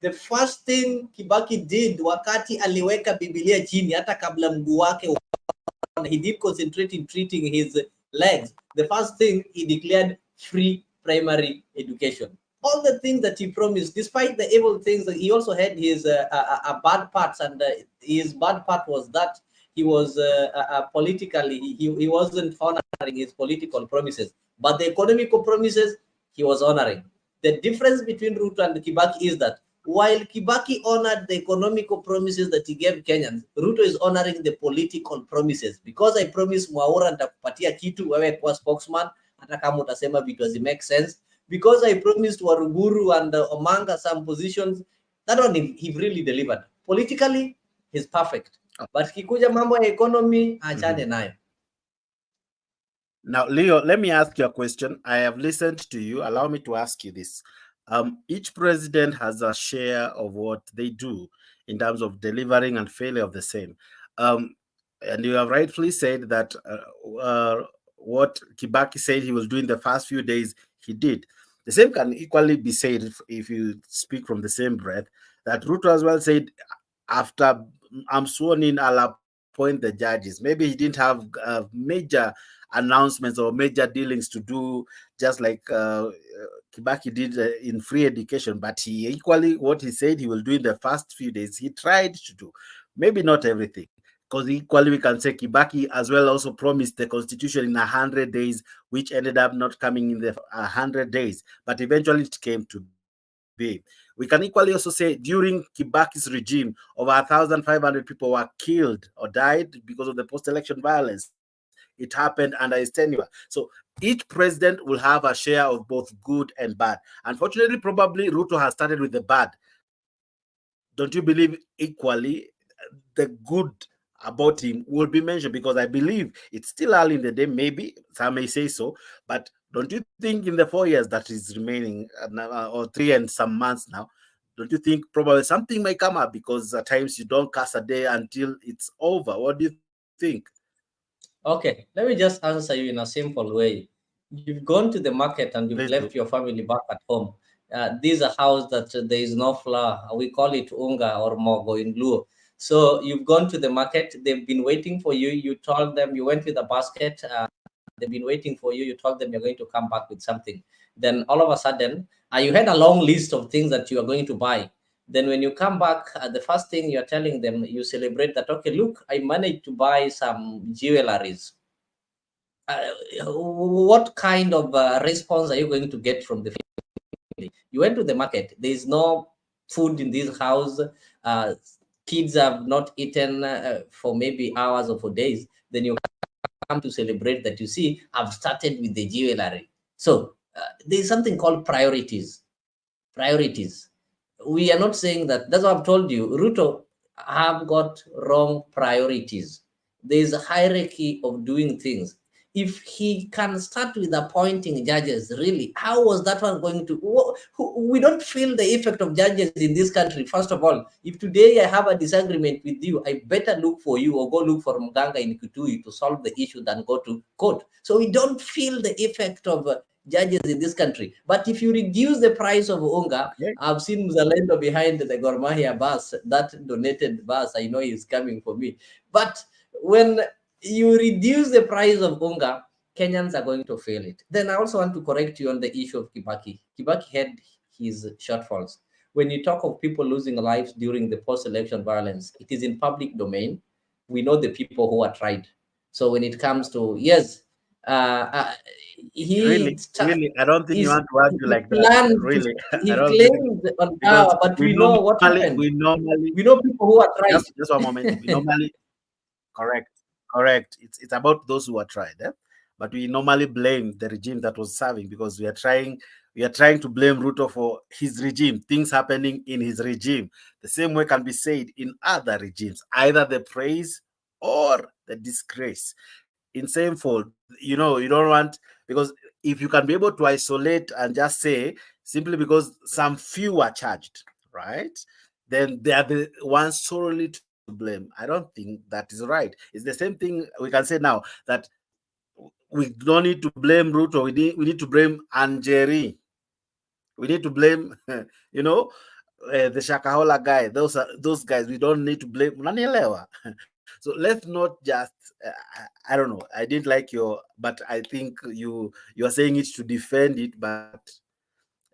The first thing Kibaki did wakati aliweka Biblia chini hata kabla mguu wake, he did concentrate in treating his legs. The first thing he declared free primary education. All the things that he promised, despite the evil things, he also had his bad parts, and his bad part was that he was politically, he wasn't honoring his political promises, but the economical promises he was honoring. The difference between Ruto and Kibaki is that while Kibaki honored the economical promises that he gave Kenyans, Ruto is honoring the political promises. Because I promised Mwaura nitakupatia kitu wewe kuwa spokesman, hata kama utasema vitu make sense. Because I promised Waruguru and Omanga some positions, that one he really delivered. Politically, he's perfect. But kikuja mambo ya economy, achane nayo. Now, Leo, let me ask you a question. I have listened to you. Allow me to ask you this. Each president has a share of what they do in terms of delivering and failure of the same. And you have rightfully said that what Kibaki said he was doing the first few days, he did. The same can equally be said if you speak from the same breath, that Ruto as well said, after I'm sworn in, I'll appoint the judges. Maybe he didn't have major announcements or major dealings to do, just like Kibaki did in free education, but he equally, what he said he will do in the first few days, he tried to do. Maybe not everything, because equally we can say Kibaki as well also promised the constitution in 100 days, which ended up not coming in the 100 days, but eventually it came to be. We can equally also say during Kibaki's regime, over 1,500 people were killed or died because of the post-election violence it happened under his tenure. So each president will have a share of both good and bad. Unfortunately, probably Ruto has started with the bad. Don't you believe equally the good about him will be mentioned? Because I believe it's still early in the day, maybe some may say so, but don't you think in the 4 years that is remaining, or 3 and some months now, don't you think probably something may come up? Because at times you don't cast a day until it's over. What do you think? Okay, let me just answer you in a simple way. You've gone to the market and you've left your family back at home. This is a house that there is no flour. We call it unga or mogo in Luo. So you've gone to the market. They've been waiting for you. You told them you went with a basket. They've been waiting for you. You told them you're going to come back with something. Then all of a sudden, you had a long list of things that you are going to buy. Then when you come back, the first thing you're telling them, you celebrate that, okay, look, I managed to buy some jewelries. What kind of response are you going to get from the family? You went to the market. There is no food in this house. Kids have not eaten for maybe hours or for days. Then you come to celebrate that, you see, I've started with the jewelry. So there's something called priorities. Priorities. We are not saying that. That's what I've told you. Ruto have got wrong priorities. There's a hierarchy of doing things. If he can start with appointing judges, really, how was that one going to? We don't feel the effect of judges in this country. First of all, if today I have a disagreement with you, I better look for you or go look for Mganga in Kitui to solve the issue than go to court. So we don't feel the effect of judges in this country. But if you reduce the price of unga, I've seen Zalendo behind the Gor Mahia bus, that donated bus, I know he's coming for me. But when you reduce the price of unga, Kenyans are going to feel it. Then I also want to correct you on the issue of Kibaki. Kibaki had his shortfalls. When you talk of people losing lives during the post-election violence, it is in public domain. We know the people who are tried. So when it comes to, yes, really, I don't think you want to argue like that. Really, he claimed on power, but we know what happened. We know people who are tried. Just one moment. We normally correct. It's about those who are tried, but we normally blame the regime that was serving, because we are trying to blame Ruto for his regime, things happening in his regime. The same way can be said in other regimes, either the praise or the disgrace. In same fold, you don't want, because if you can be able to isolate and just say simply because some few are charged, right, then they are the ones solely to blame. I don't think that is right. It's the same thing we can say now, that we don't need to blame Ruto. We need to blame Anjeri. We need to blame, the Shakahola guy. Those guys. We don't need to blame Nanielewa. So let's not just, I don't know. I didn't like but I think you are saying it to defend it, but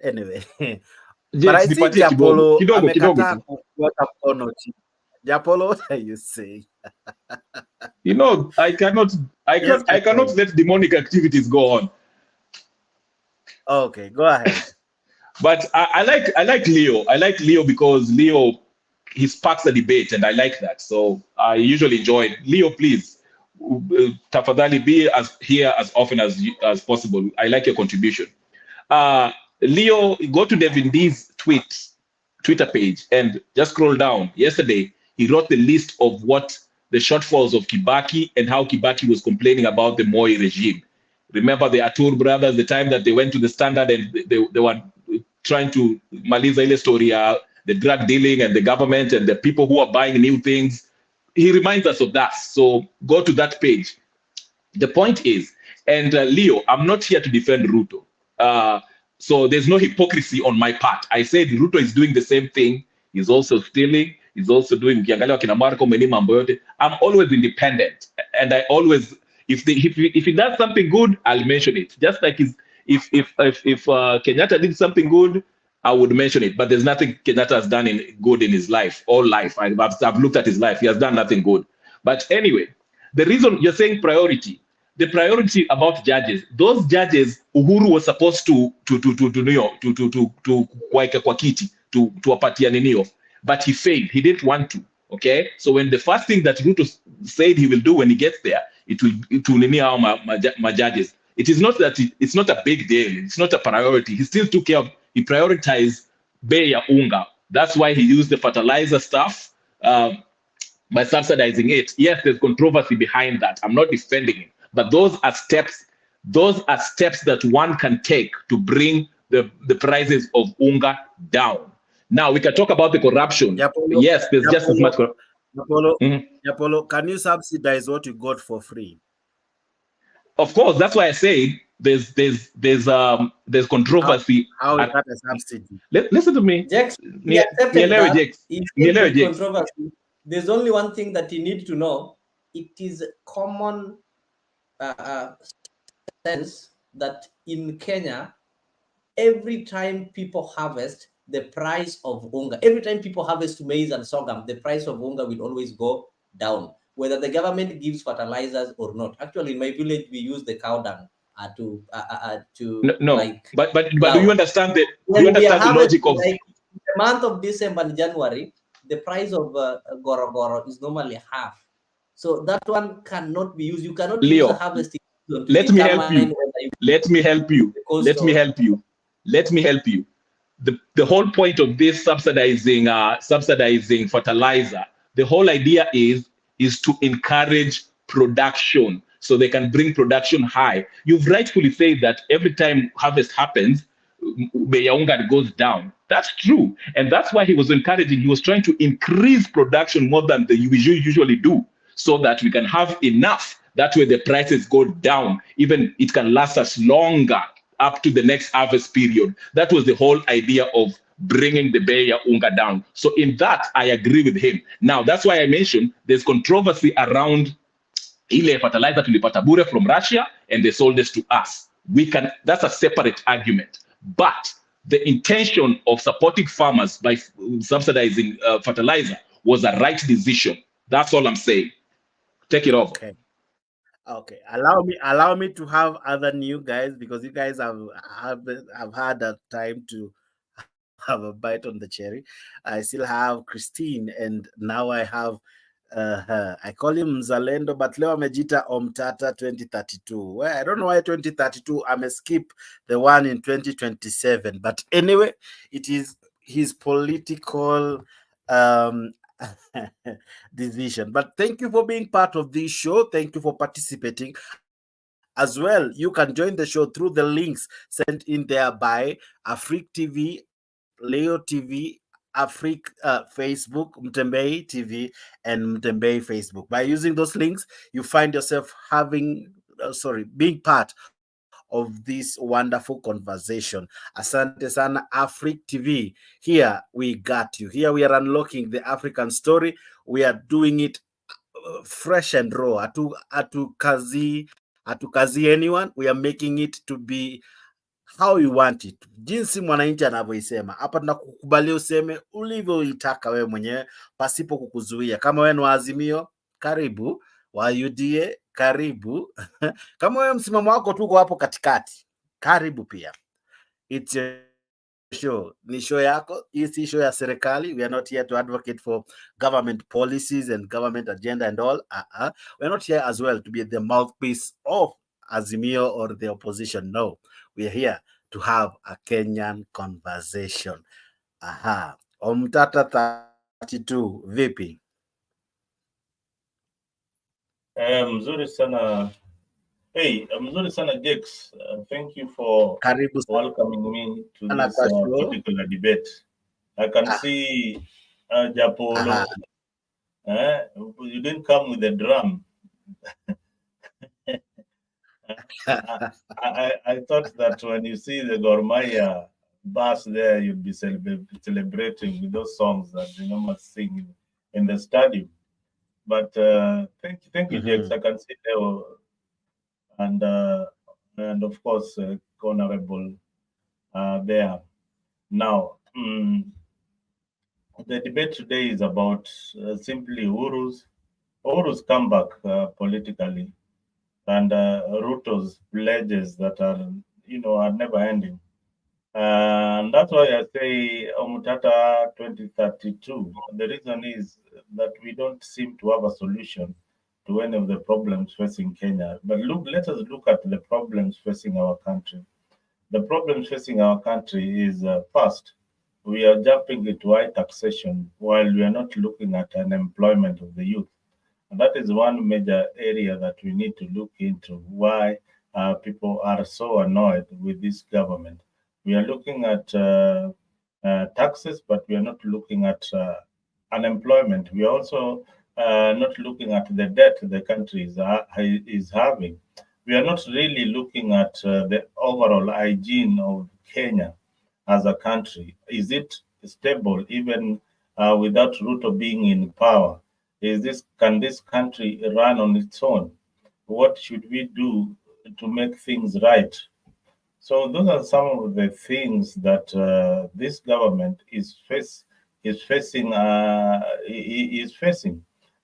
anyway. But I think Japolo amekataa kuweka mkono chini. Japolo, what are you saying? I cannot let demonic activities go on. Okay, go ahead. But I like Leo. I like Leo because Leo, he sparks the debate, and I like that. So I usually enjoy it. Leo, please, tafadhali, be here as often as possible. I like your contribution. Leo, go to Devin D's Twitter page and just scroll down. Yesterday, he wrote the list of what the shortfalls of Kibaki and how Kibaki was complaining about the Moi regime. Remember the Atur brothers, the time that they went to the Standard and they were trying to maliza ile story, the drug dealing and the government and the people who are buying new things. He reminds us of that. So go to that page. The point is, and Leo, I'm not here to defend Ruto. So there's no hypocrisy on my part. I said Ruto is doing the same thing. He's also stealing. He's also doing. I'm always independent, and I always, if he does something good, I'll mention it. Just like if Kenyatta did something good, I would mention it. But there's nothing Kenyatta has done good in his life, all life. I've looked at his life. He has done nothing good. But anyway, the reason you're saying priority. The priority about judges, those judges, Uhuru was supposed to wapatia ninio, but he failed. He didn't want to. Okay, so when the first thing that Ruto said he will do when he gets there it will near my judges. It is not that it's not a big deal. It's not a priority. He still took care of, he prioritized bei ya unga. That's why he used the fertilizer stuff by subsidizing it. Yes, there's controversy behind that. I'm not defending it, but those are steps that one can take to bring the prices of unga down. Now we can talk about the corruption. Yes, there's just as much corruption. Yapolo, can you subsidize what you got for free? Of course, that's why I say there's controversy. How is that a subsidy? Listen to me. Jax, controversy. There's only one thing that you need to know. It is common sense that in Kenya, every time people harvest, the price of unga, every time people harvest maize and sorghum, the price of unga will always go down, whether the government gives fertilizers or not. Actually, in my village, we use the cow dung but do you understand the logic of the month of December and January? The price of goro is normally half, so that one cannot be used. You cannot use the harvesting. Let me help you. The whole point of this subsidizing fertilizer, the whole idea is to encourage production so they can bring production high. You've rightfully said that every time harvest happens, unga goes down. That's true. And that's why he was encouraging, he was trying to increase production more than we usually do, so that we can have enough. That way the prices go down. Even it can last us longer up to the next harvest period. That was the whole idea of bringing the bei ya unga down. So in that, I agree with him. Now, that's why I mentioned there's controversy around ile fertilizer tulipata bure from Russia and they sold this to us. That's a separate argument. But the intention of supporting farmers by subsidizing fertilizer was a right decision. That's all I'm saying. Take it off. Okay. Allow me to have other new guys, because you guys have had a time to have a bite on the cherry. I still have Christine, and now I have I call him Mzalendo, but leo amejita Omtata 2032. Well, I don't know why 2032. I may skip the one in 2027. But anyway, it is his political decision. But thank you for being part of this show. Thank you for participating. As well, you can join the show through the links sent in there by Afrique TV, Leo TV, Afrique Facebook, Mtembei TV, and Mtembei Facebook. By using those links, you find yourself being part of this wonderful conversation. Asante sana, Afrique TV. Here we got you. Here we are unlocking the African story. We are doing it fresh and raw. Hatukazi anyone. We are making it to be how you want it, jinsi mwananchi anavyoisema. Hapa tunakukubalia useme ulivyoitaka wewe mwenyewe pasipo kukuzuia. Kama wewe ni wa Azimio, karibu. Wa UDA, karibu. Kama wewe msimamo wako tuko hapo katikati, karibu pia. It's your show. Ni show yako. Hii si show ya serikali. We are not here to advocate for government policies and government agenda and all. We are not here as well to be the mouthpiece of Azimio or the opposition. No. We are here to have a Kenyan conversation. Omtata 32, vipi? Mzuri sana. Hey, mzuri sana Jex. Thank you for welcoming me to this particular debate. I can see Japolo. You didn't come with a drum. I thought that when you see the Gor Mahia bus there, you'd be celebrating with those songs that you normally sing in the stadium. But thank you, Jex. I can see there, and of course, Honorable there. Now, the debate today is about simply Uhuru's comeback politically, and Ruto's pledges that are never ending. And that's why I say Omutata 2032. The reason is that we don't seem to have a solution to any of the problems facing Kenya. But let us look at the problems facing our country. The problems facing our country is first, we are jumping into high taxation while we are not looking at unemployment of the youth. And that is one major area that we need to look into, why people are so annoyed with this government. We are looking at taxes, but we are not looking at unemployment. We are also not looking at the debt the country is having. We are not really looking at the overall hygiene of Kenya as a country. Is it stable even without Ruto being in power? Can this country run on its own? What should we do to make things right? So those are some of the things that this government is facing,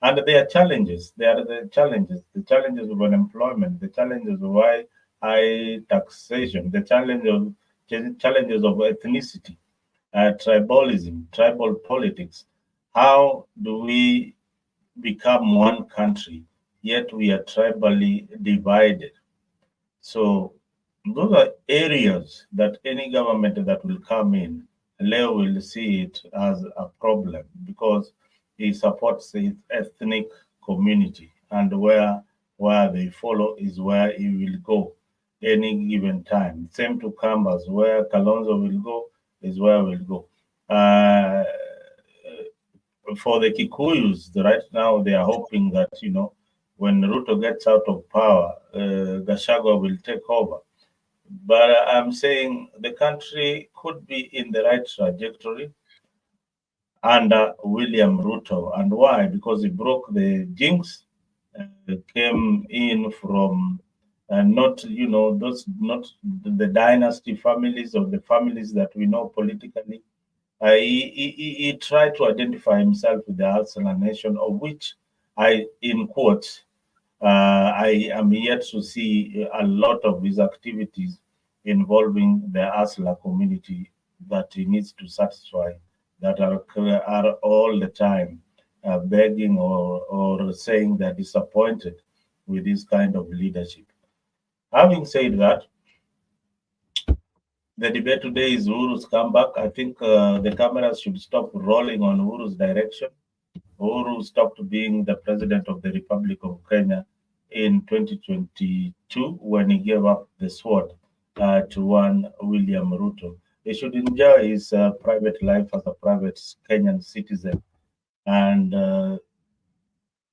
and there are challenges. There are the challenges of unemployment, the challenges of high taxation, the challenges of ethnicity, tribalism, tribal politics. How do we become one country, yet we are tribally divided? So those are areas that any government that will come in, Leo will see it as a problem because he supports the ethnic community, and where they follow is where he will go any given time. Same to Kambas, where Kalonzo will go is where we'll go. For the Kikuyus, right now they are hoping that, when Ruto gets out of power, Gachagua will take over. But I'm saying the country could be in the right trajectory under William Ruto. And why? Because he broke the jinx, came in from not the dynasty families or the families that we know politically. He tried to identify himself with the Arsenal nation, of which in quotes, I am yet to see a lot of his activities involving the Asla community that he needs to satisfy, that are all the time begging or saying they're disappointed with this kind of leadership. Having said that, the debate today is Uhuru's comeback. I think the cameras should stop rolling on Uhuru's direction. Uhuru stopped being the president of the Republic of Kenya in 2022 when he gave up the sword to one William Ruto. He should enjoy his private life as a private Kenyan citizen and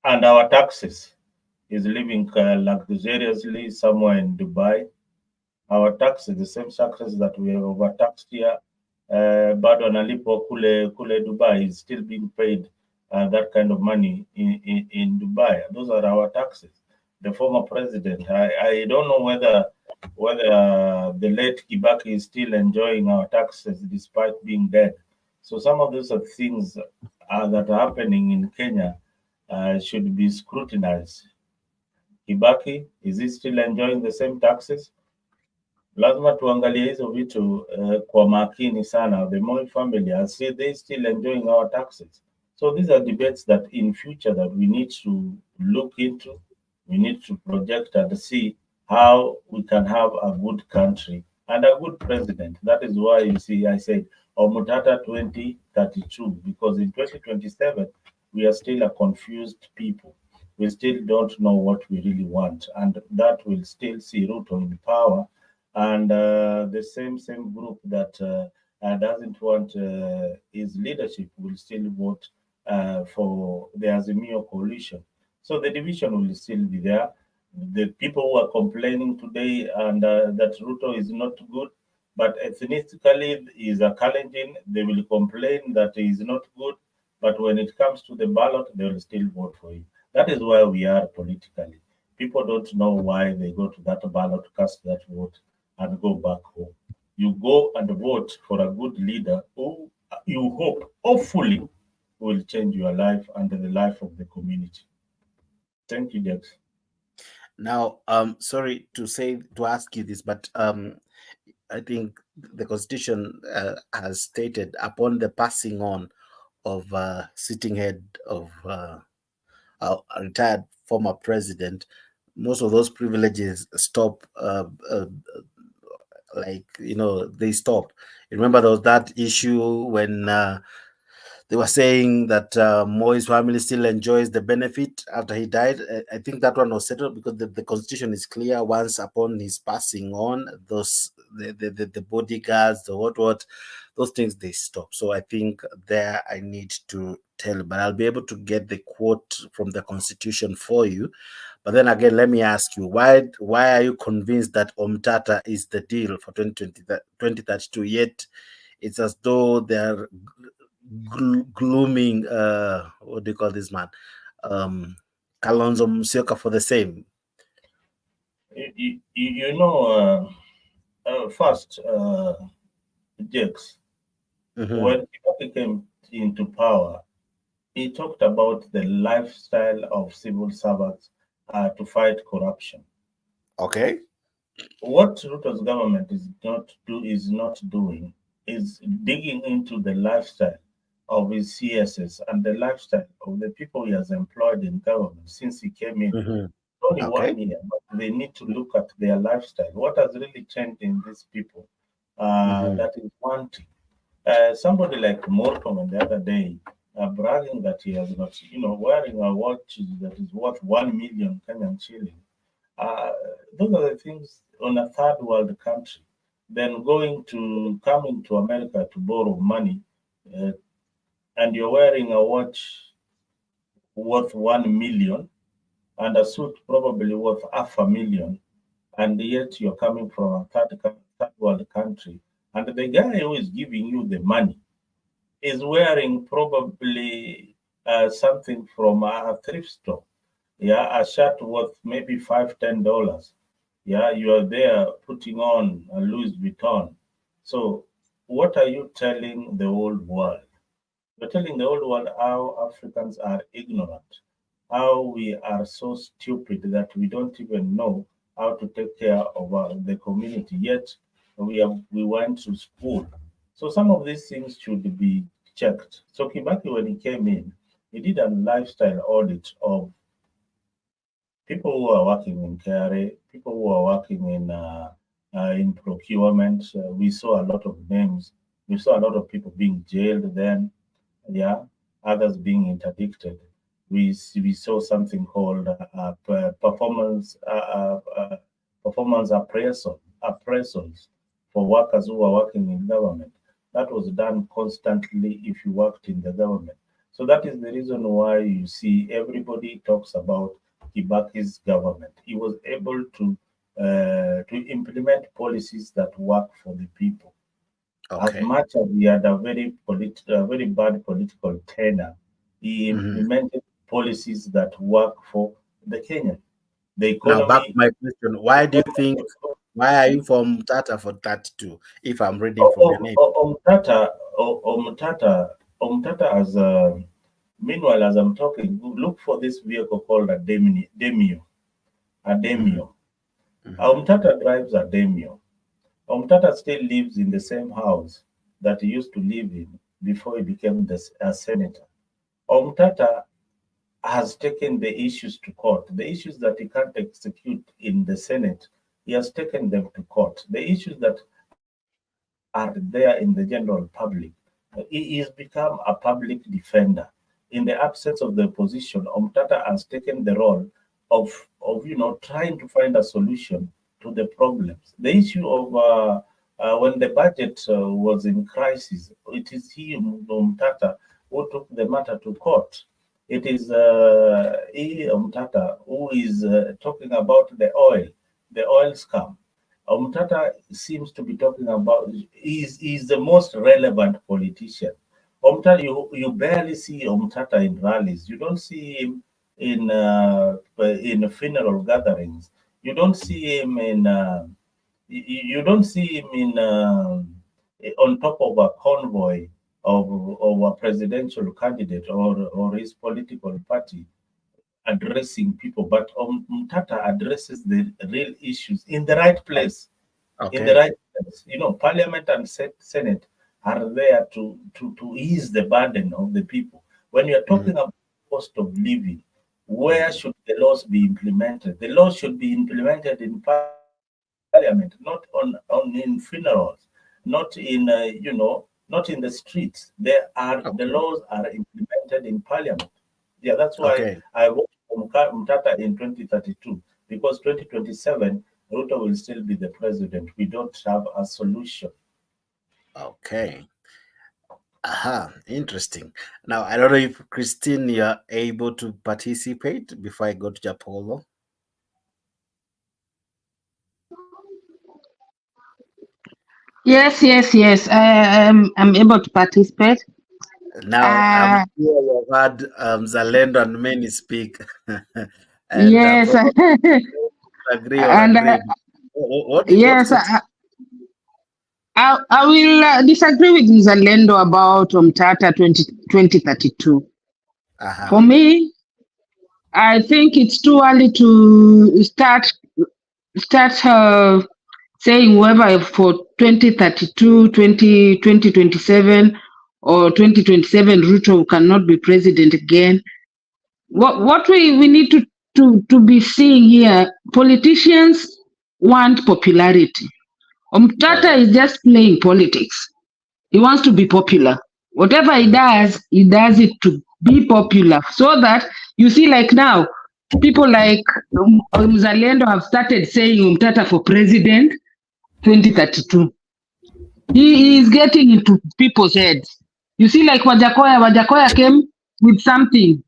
our taxes. He's living luxuriously somewhere in Dubai. Our taxes, the same taxes that we have overtaxed here, bado analipo kule Dubai, is still being paid that kind of money in Dubai. Those are our taxes. The former president, I don't know whether the late Kibaki is still enjoying our taxes despite being dead. So some of those are things that are happening in Kenya should be scrutinized. Kibaki, is he still enjoying the same taxes? Lazima tuangalie hizo vitu kwa makini sana. The Moi family, are they still enjoying our taxes? So these are debates that in future that we need to look into. We need to project and see how we can have a good country and a good president. That is why you see I said Omutata 2032, because in 2027 we are still a confused people. We still don't know what we really want, and that will still see Ruto in power. And the same group that doesn't want his leadership will still vote for the Azimio coalition. So the division will still be there. The people who are complaining today and that Ruto is not good, but ethnically is a Kalenjin, they will complain that he is not good. But when it comes to the ballot, they will still vote for him. That is where we are politically. People don't know why they go to that ballot, cast that vote, and go back home. You go and vote for a good leader who you hope, hopefully, will change your life and the life of the community. Thank you, Dex. Now, sorry to ask you this, but I think the Constitution has stated upon the passing on of sitting head of a retired former president, most of those privileges stop. Like, they stop. Remember, there was that issue when they were saying that Moi's family still enjoys the benefit after he died. I think that one was settled because the constitution is clear. Once upon his passing on, the bodyguards, the what, those things, they stop. So I think there I need to tell, but I'll be able to get the quote from the constitution for you. But then again, let me ask you, why are you convinced that Omtata is the deal for 2032? Yet it's as though they're glooming, what do you call this man? Kalonzo Musyoka for the same. First, Jakes, when he came into power, he talked about the lifestyle of civil servants to fight corruption. Okay. What Ruto's government is not doing is digging into the lifestyle of his CSS and the lifestyle of the people he has employed in government since he came in. Only 1 year, but they need to look at their lifestyle. What has really changed in these people? That is one thing. Somebody like Morton the other day bragging that he has not, wearing a watch that is worth 1 million Kenyan shilling. Those are the things on a third world country. Then coming to America to borrow money, and you're wearing a watch worth 1 million and a suit probably worth 500,000, and yet you're coming from a third world country, and the guy who is giving you the money is wearing probably something from a thrift store. Yeah, a shirt worth maybe $5-10. Yeah, you are there putting on a Louis Vuitton. So what are you telling the old world? You're telling the old world how Africans are ignorant, how we are so stupid that we don't even know how to take care of the community. Yet we went to school. So some of these things should be checked. So Kibaki, when he came in, he did a lifestyle audit of people who are working in KRA, people who are working in procurement. We saw a lot of names. We saw a lot of people being jailed then. Yeah, others being interdicted. We saw something called performance appraisals for workers who are working in government. That was done constantly if you worked in the government. So that is the reason why you see everybody talks about Kibaki's government. He was able to implement policies that work for the people. Okay. As much as he had a very bad political tenure, he implemented policies that work for the Kenyan. The economy. Now back to my question: why are you from Tata for 32? If I'm reading from your name, Omtata as meanwhile as I'm talking, look for this vehicle called a Demio. Omtata drives a Demio. Omtata still lives in the same house that he used to live in before he became a senator. Omtata has taken the issues to court. The issues that he can't execute in the Senate, he has taken them to court. The issues that are there in the general public, he has become a public defender. In the absence of the opposition, Omtata has taken the role of trying to find a solution to the problems. The issue of when the budget was in crisis, it is he, Omtata, who took the matter to court. It is Omtata who is talking about the oil scam. Omtata seems to be talking about, he's the most relevant politician. Omtata, you barely see Omtata in rallies. You don't see him in funeral gatherings. You don't see him in on top of a convoy of a presidential candidate or his political party addressing people. But Omtata addresses the real issues in the right place. Okay. In the right place. Parliament and Senate are there to ease the burden of the people. When you're talking about cost of living, where should the laws be implemented? The laws should be implemented in parliament, not in funerals, not in not in the streets. The laws are implemented in parliament. Yeah, that's why I voted for Mtata in 2032, because 2027 Ruto will still be the president. We don't have a solution. Okay. Interesting. Now, I don't know if Christine, you're able to participate before I go to Japolo. Yes. I'm able to participate. Now, I'm sure you've heard Zalendo and many speak. And, yes. Agree or agree. Yes. I will disagree with Zalendo about Mtata 2032. For me, I think it's too early to start saying whether for 2032, 2027 or 2027 Ruto cannot be president again. What we need to be seeing here, politicians want popularity. Mtata is just playing politics. He wants to be popular. Whatever he does it to be popular. So that you see, like now, people like Zalendo have started saying Mtata for president 2032. He is getting into people's heads. You see, like Wajakoya came with something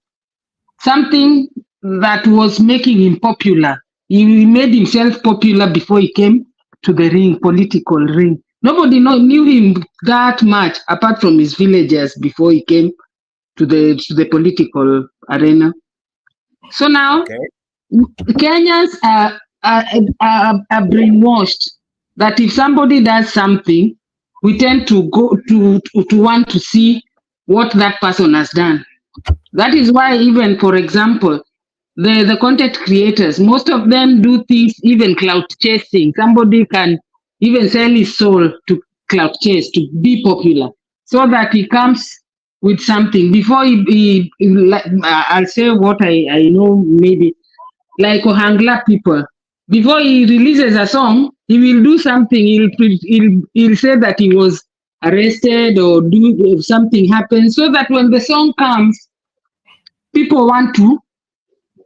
that was making him popular. He made himself popular before he came to the political ring. Nobody knew him that much apart from his villagers before he came to the political arena. So now, Kenyans are brainwashed that if somebody does something, we tend to go to want to see what that person has done. That is why, even for example, the content creators, most of them do things, even clout chasing. Somebody can even sell his soul to clout chase, to be popular, so that he comes with something. Before I'll say what I know, maybe like Ohangla people. Before he releases a song, he will do something. He'll say that he was arrested or do something happen, so that when the song comes, people want to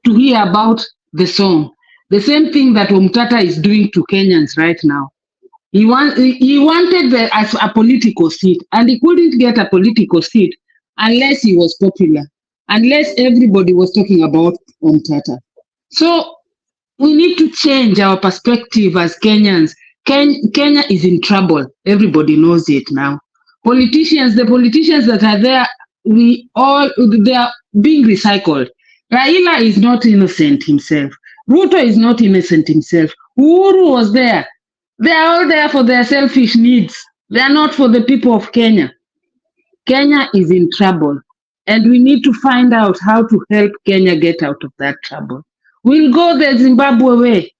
hear about the song. The same thing that Mtata is doing to Kenyans right now. He wanted as a political seat, and he couldn't get a political seat unless he was popular, unless everybody was talking about Mtata. So we need to change our perspective as Kenyans. Kenya is in trouble. Everybody knows it now. The politicians that are there, they are being recycled. Raila is not innocent himself. Ruto is not innocent himself. Uhuru was there. They are all there for their selfish needs. They are not for the people of Kenya. Kenya is in trouble, and we need to find out how to help Kenya get out of that trouble. We'll go the Zimbabwe way,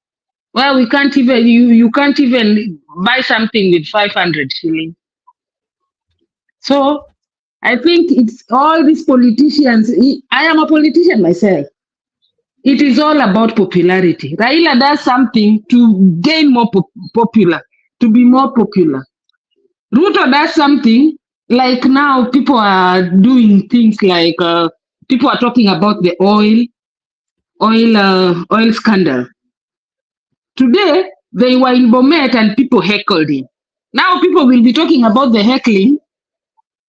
where we can't even you can't even buy something with 500 shillings. So I think it's all these politicians. I am a politician myself. It is all about popularity. Raila does something to gain more popular, to be more popular. Ruto does something, like now people are doing things like people are talking about the oil scandal. Today they were in Bomet and people heckled him. Now people will be talking about the heckling,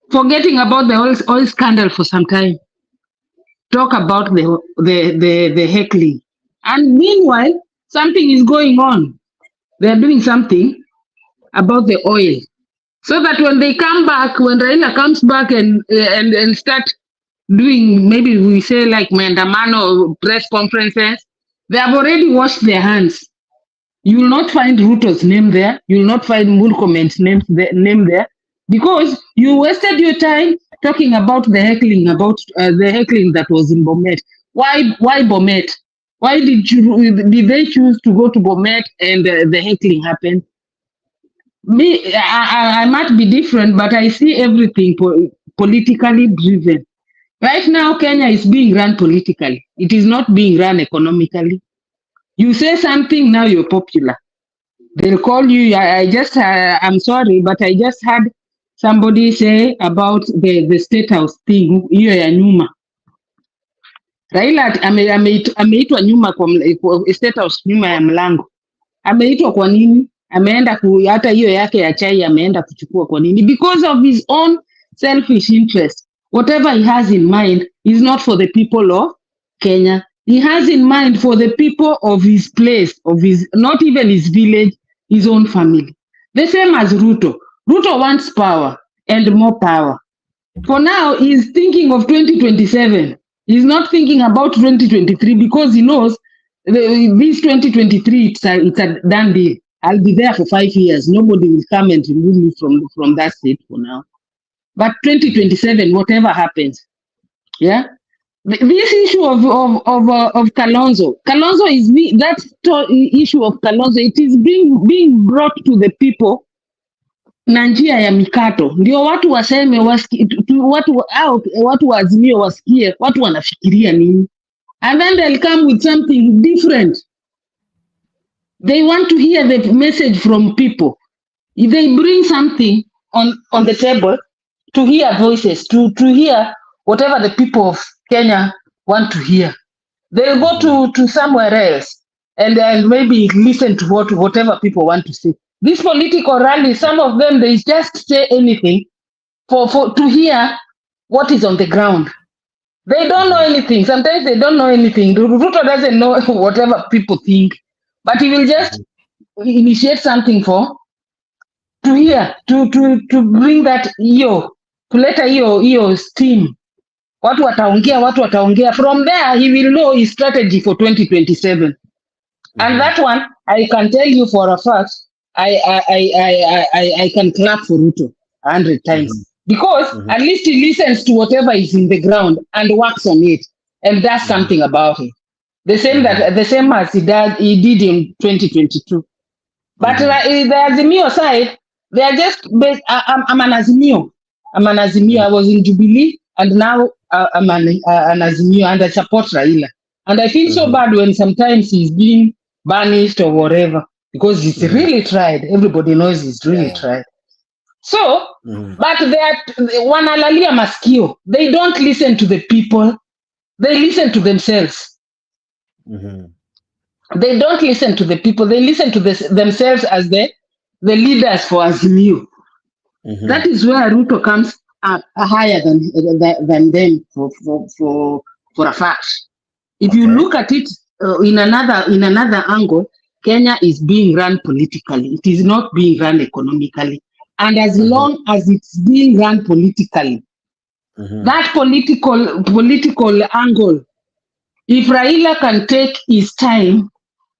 forgetting about the oil scandal for some time. Talk about the heckling, and meanwhile something is going on. They're doing something about the oil, so that when they come back, when Raila comes back and start doing, maybe we say like Mandamano press conferences, they have already washed their hands. You will not find Ruto's name there. You will not find Murkomen's name there, because you wasted your time talking about the heckling, that was in Bomet. Why Bomet? Why did they choose to go to Bomet and the heckling happened? I might be different, but I see everything politically driven. Right now, Kenya is being run politically. It is not being run economically. You say something, now you're popular. They'll call you. I'm sorry, but I just had somebody say about the state house thing, hiyo ya nyuma. Raila ameitwa nyuma kwa state house, nyuma ya mlango. Ameitwa kwa nini? Ameenda hata hiyo yake ya chai ameenda kuchukua kwa nini? Because of his own selfish interest. Whatever he has in mind is not for the people of Kenya. He has in mind for the people of his place, not even his village, his own family. The same as Ruto. Ruto wants power and more power. For now, he's thinking of 2027. He's not thinking about 2023 because he knows this 2023, it's a done deal. I'll be there for 5 years. Nobody will come and remove me from that seat for now. But 2027, whatever happens, yeah. This issue of Kalonzo is that issue of Kalonzo. It is being brought to the people na njia ya mikato, ndio watu waseme watu waazimie wasikie watu wanafikiria nini, and then they'll come with something different. They want to hear the message from people. If they bring something on the table to hear voices, to hear whatever the people of Kenya want to hear, they'll go to somewhere else and maybe listen to whatever people want to say. These political rallies, some of them, they just say anything to hear what is on the ground. They don't know anything. Sometimes they don't know anything. Ruto doesn't know whatever people think, but he will just initiate something to hear, to bring that kuleta hiyo steam. Watu wataongea. From there, he will know his strategy for 2027. And that one, I can tell you for a fact, I can clap for Ruto 100 times because at least he listens to whatever is in the ground and works on it and does something about it. The same as he did in 2022. But the Azimio side, they are just based. I'm an Azimio. I was in Jubilee and now I'm an Azimio and I support Raila. And I feel so bad when sometimes he's being banished or whatever, because he's really tried. Everybody knows he's really tried. So, but wanalalia maskio. They don't listen to the people. They listen to themselves. They don't listen to the people. They listen to themselves as the leaders for Azimio. That is where Ruto comes up higher than them for a fact. If you look at it in another angle, Kenya is being run politically. It is not being run economically. And as long as it's being run politically, that political angle, if Raila can take his time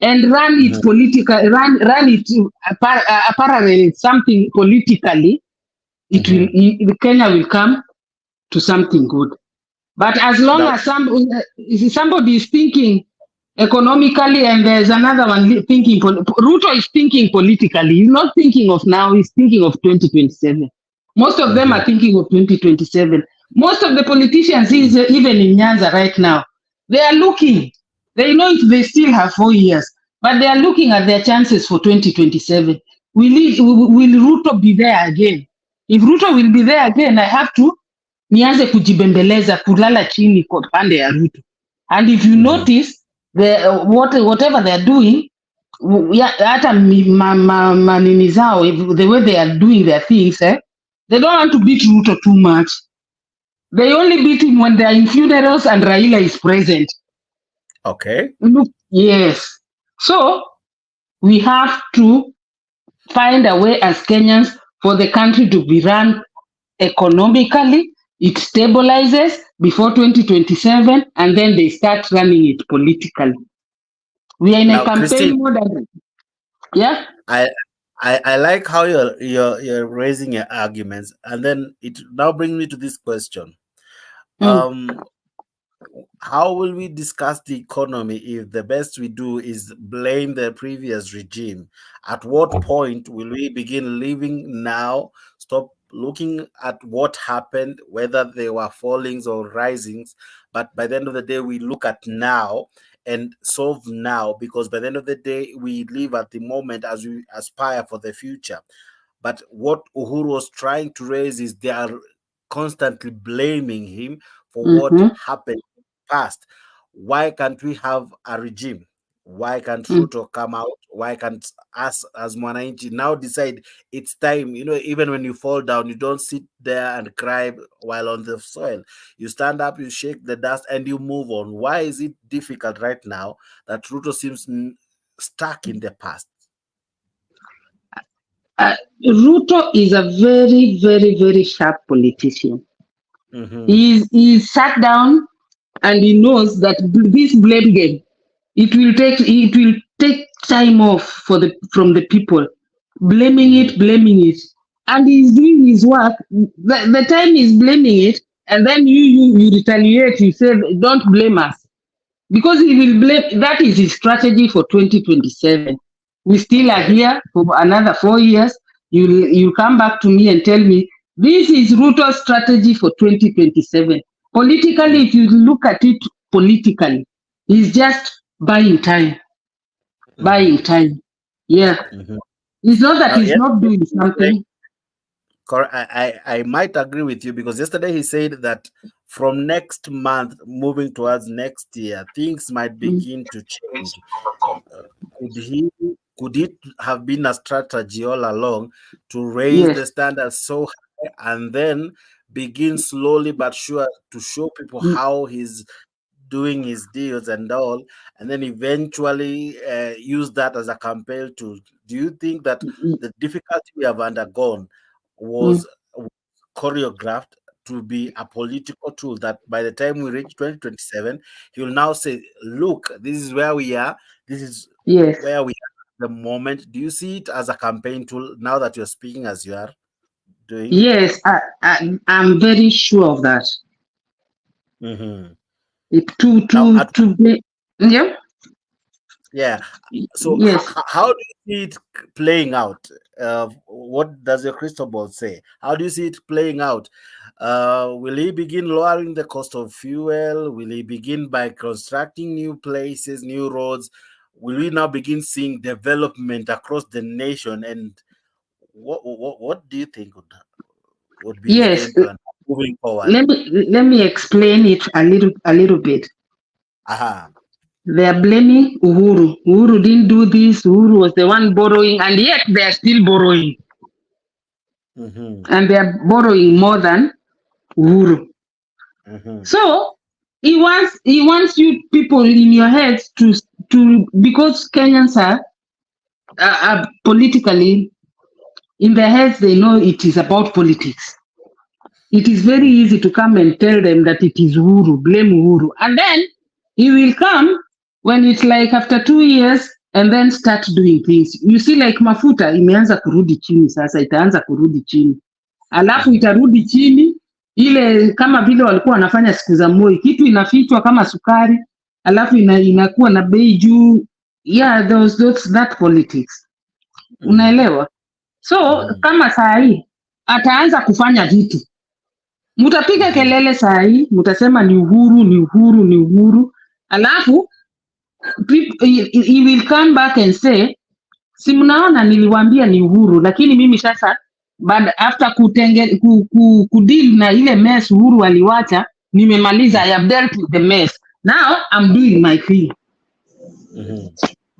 and run it politically, run it parallel something politically, Kenya will come to something good. But as long as somebody is thinking economically and there's another one thinking, Ruto is thinking politically. He's not thinking of now, he's thinking of 2027. Most of them are thinking of 2027. Most of the politicians, even in Nyanza right now, they are looking. They know they still have 4 years, but they are looking at their chances for 2027. Will Ruto be there again? If Ruto will be there again, I have to nianze kujibembeleza, kulala chini kwa pande ya Ruto. And if you notice, whatever they are doing, hata manini zao, the way they are doing their things, they don't want to beat Ruto too much. They only beat him when they are in funerals and Raila is present. Okay. Look, yes. So we have to find a way as Kenyans for the country to be run economically. It stabilizes before 2027, and then they start running it politically. We are in a campaign mode. Yeah. I like how you're raising your arguments, and then it now brings me to this question. How will we discuss the economy if the best we do is blame the previous regime? At what point will we begin living now, stop looking at what happened, whether they were fallings or risings. But by the end of the day, we look at now and solve now, because by the end of the day, we live at the moment as we aspire for the future. But what Uhuru was trying to raise is they are constantly blaming him for what happened in the past. Why can't we have a regime? Why can't Ruto come out? Why can't us as Mwananchi now decide it's time? Even when you fall down, you don't sit there and cry while on the soil. You stand up, you shake the dust, and you move on. Why is it difficult right now that Ruto seems stuck in the past? Ruto is a very, very, very sharp politician. He's sat down and he knows that this blame game, it will take time off from the people, blaming it, and he's doing his work. The time he's blaming it, and then you retaliate. You say, don't blame us, because he will blame. That is his strategy for 2027. We still are here for another 4 years. You come back to me and tell me this is Ruto's strategy for 2027. Politically, if you look at it politically, he's just buying time. Yeah. It's not that he's not doing something. I might agree with you, because yesterday he said that from next month, moving towards next year, things might begin to change. Could it have been a strategy all along to raise the standards so high and then begin slowly but sure to show people how he's doing his deals and all, and then eventually use that as a campaign tool? Do you think that the difficulty we have undergone was choreographed to be a political tool, that by the time we reach 2027, he will now say, look, this is where we are, this is where we are at the moment? Do you see it as a campaign tool now that you're speaking as you are doing? Yes, I'm very sure of that. Yeah. So how do you see it playing out? What does your crystal ball say? How do you see it playing out? Will he begin lowering the cost of fuel? Will he begin by constructing new places, new roads? Will we now begin seeing development across the nation? And what do you think would be the game plan moving forward? Let me explain it a little bit. They are blaming Uhuru. Uhuru didn't do this. Uhuru was the one borrowing, and yet they are still borrowing. And they are borrowing more than Uhuru. So he wants you people in your heads to because Kenyans are politically in their heads, they know it is about politics. It is very easy to come and tell them that it is Uhuru, blame Uhuru, and then he will come when it's like after 2 years and then start doing things. You see, like mafuta imeanza kurudi chini, sasa itaanza kurudi chini, alafu itarudi chini ile kama vile walikuwa wanafanya siku za Moi, kitu inafichwa kama sukari, alafu inakuwa na bei juu. Yeah, that politics. Unaelewa? So kama saa hii ataanza kufanya vitu, mutapiga kelele saa hii, mutasema ni Uhuru, ni Uhuru, ni Uhuru, alafu he will come back and say, si mnaona niliwaambia ni Uhuru, lakini mimi sasa after kudeal na ile mess Uhuru aliwacha, nimemaliza, I have dealt with the mess, now I'm doing my thing.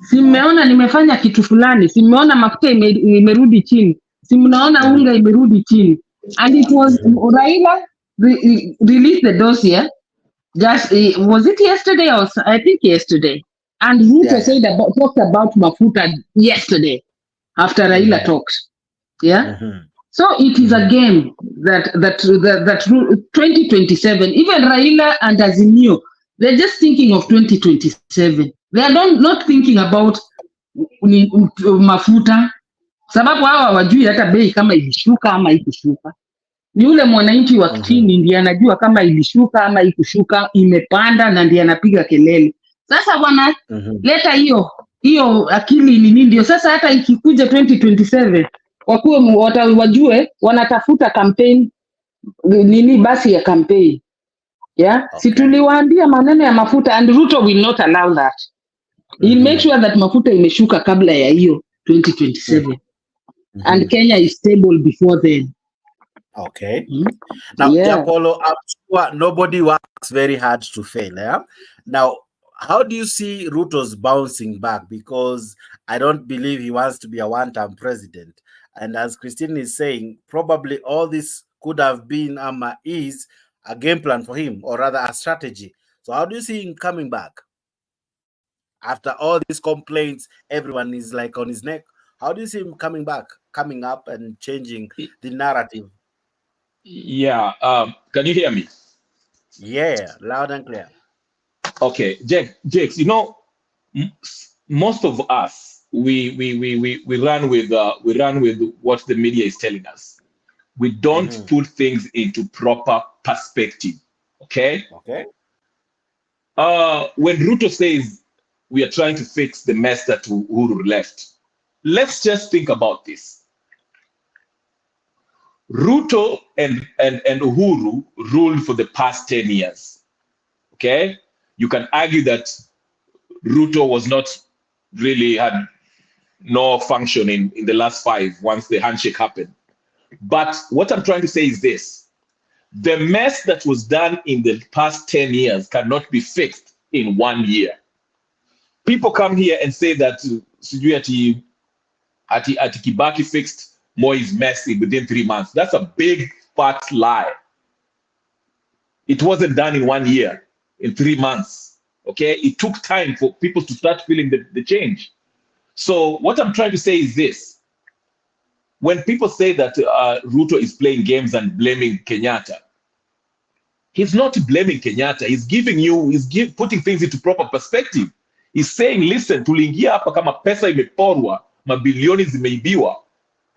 Si mmeona nimefanya kitu fulani, si mmeona mafuta imerudi chini, si mnaona unga imerudi chini. And it was Raila released the dossier just was it yesterday or I think yesterday, and Ruto talked about mafuta yesterday after Raila talked. So it is a game that 2027, even Raila and Azimio, they're just thinking of 2027. They are not thinking about mafuta, sababu hawa wajui hata bei kama ilishuka ama ikushuka. Ni ule mwananchi wa chini ndiye anajua kama ilishuka ama ikushuka, imepanda, na ndiye anapiga kelele. Sasa bwana, leta hiyo akili nini, ndio sasa hata ikikuja 2027 wakuwe wajue wanatafuta campaign nini basi ya campaign. Yeah, si tuliwaambia maneno ya mafuta, and Ruto will not allow that. He'll make sure that mafuta imeshuka kabla ya hiyo 2027 and Kenya is stable before then. Okay. Now, Diapolo, I'm sure nobody works very hard to fail. Yeah. Now, how do you see Ruto's bouncing back? Because I don't believe he wants to be a one-term president. And as Christine is saying, probably all this could have been is a game plan for him, or rather a strategy. So how do you see him coming back? After all these complaints, everyone is like on his neck. How do you see him coming back, coming up and changing the narrative? Yeah. Can you hear me? Yeah, loud and clear. Okay, Jakes, you know, most of us we run with what the media is telling us. We don't put things into proper perspective. Okay. Okay. When Ruto says we are trying to fix the mess that Uhuru left, let's just think about this. Ruto and Uhuru ruled for the past 10 years. Okay? You can argue that Ruto was not really had no function in the last 5 once the handshake happened. But what I'm trying to say is this. The mess that was done in the past 10 years cannot be fixed in 1 year. People come here and say that Ati Kibaki fixed Moi's mess within 3 months. That's a big fat lie. It wasn't done in 1 year, in 3 months. Okay, it took time for people to start feeling the change. So what I'm trying to say is this. When people say that Ruto is playing games and blaming Kenyatta, he's not blaming Kenyatta. He's putting things into proper perspective. He's saying, listen, tuliingia hapa kama pesa imeporwa, mabilioni zimeibiwa.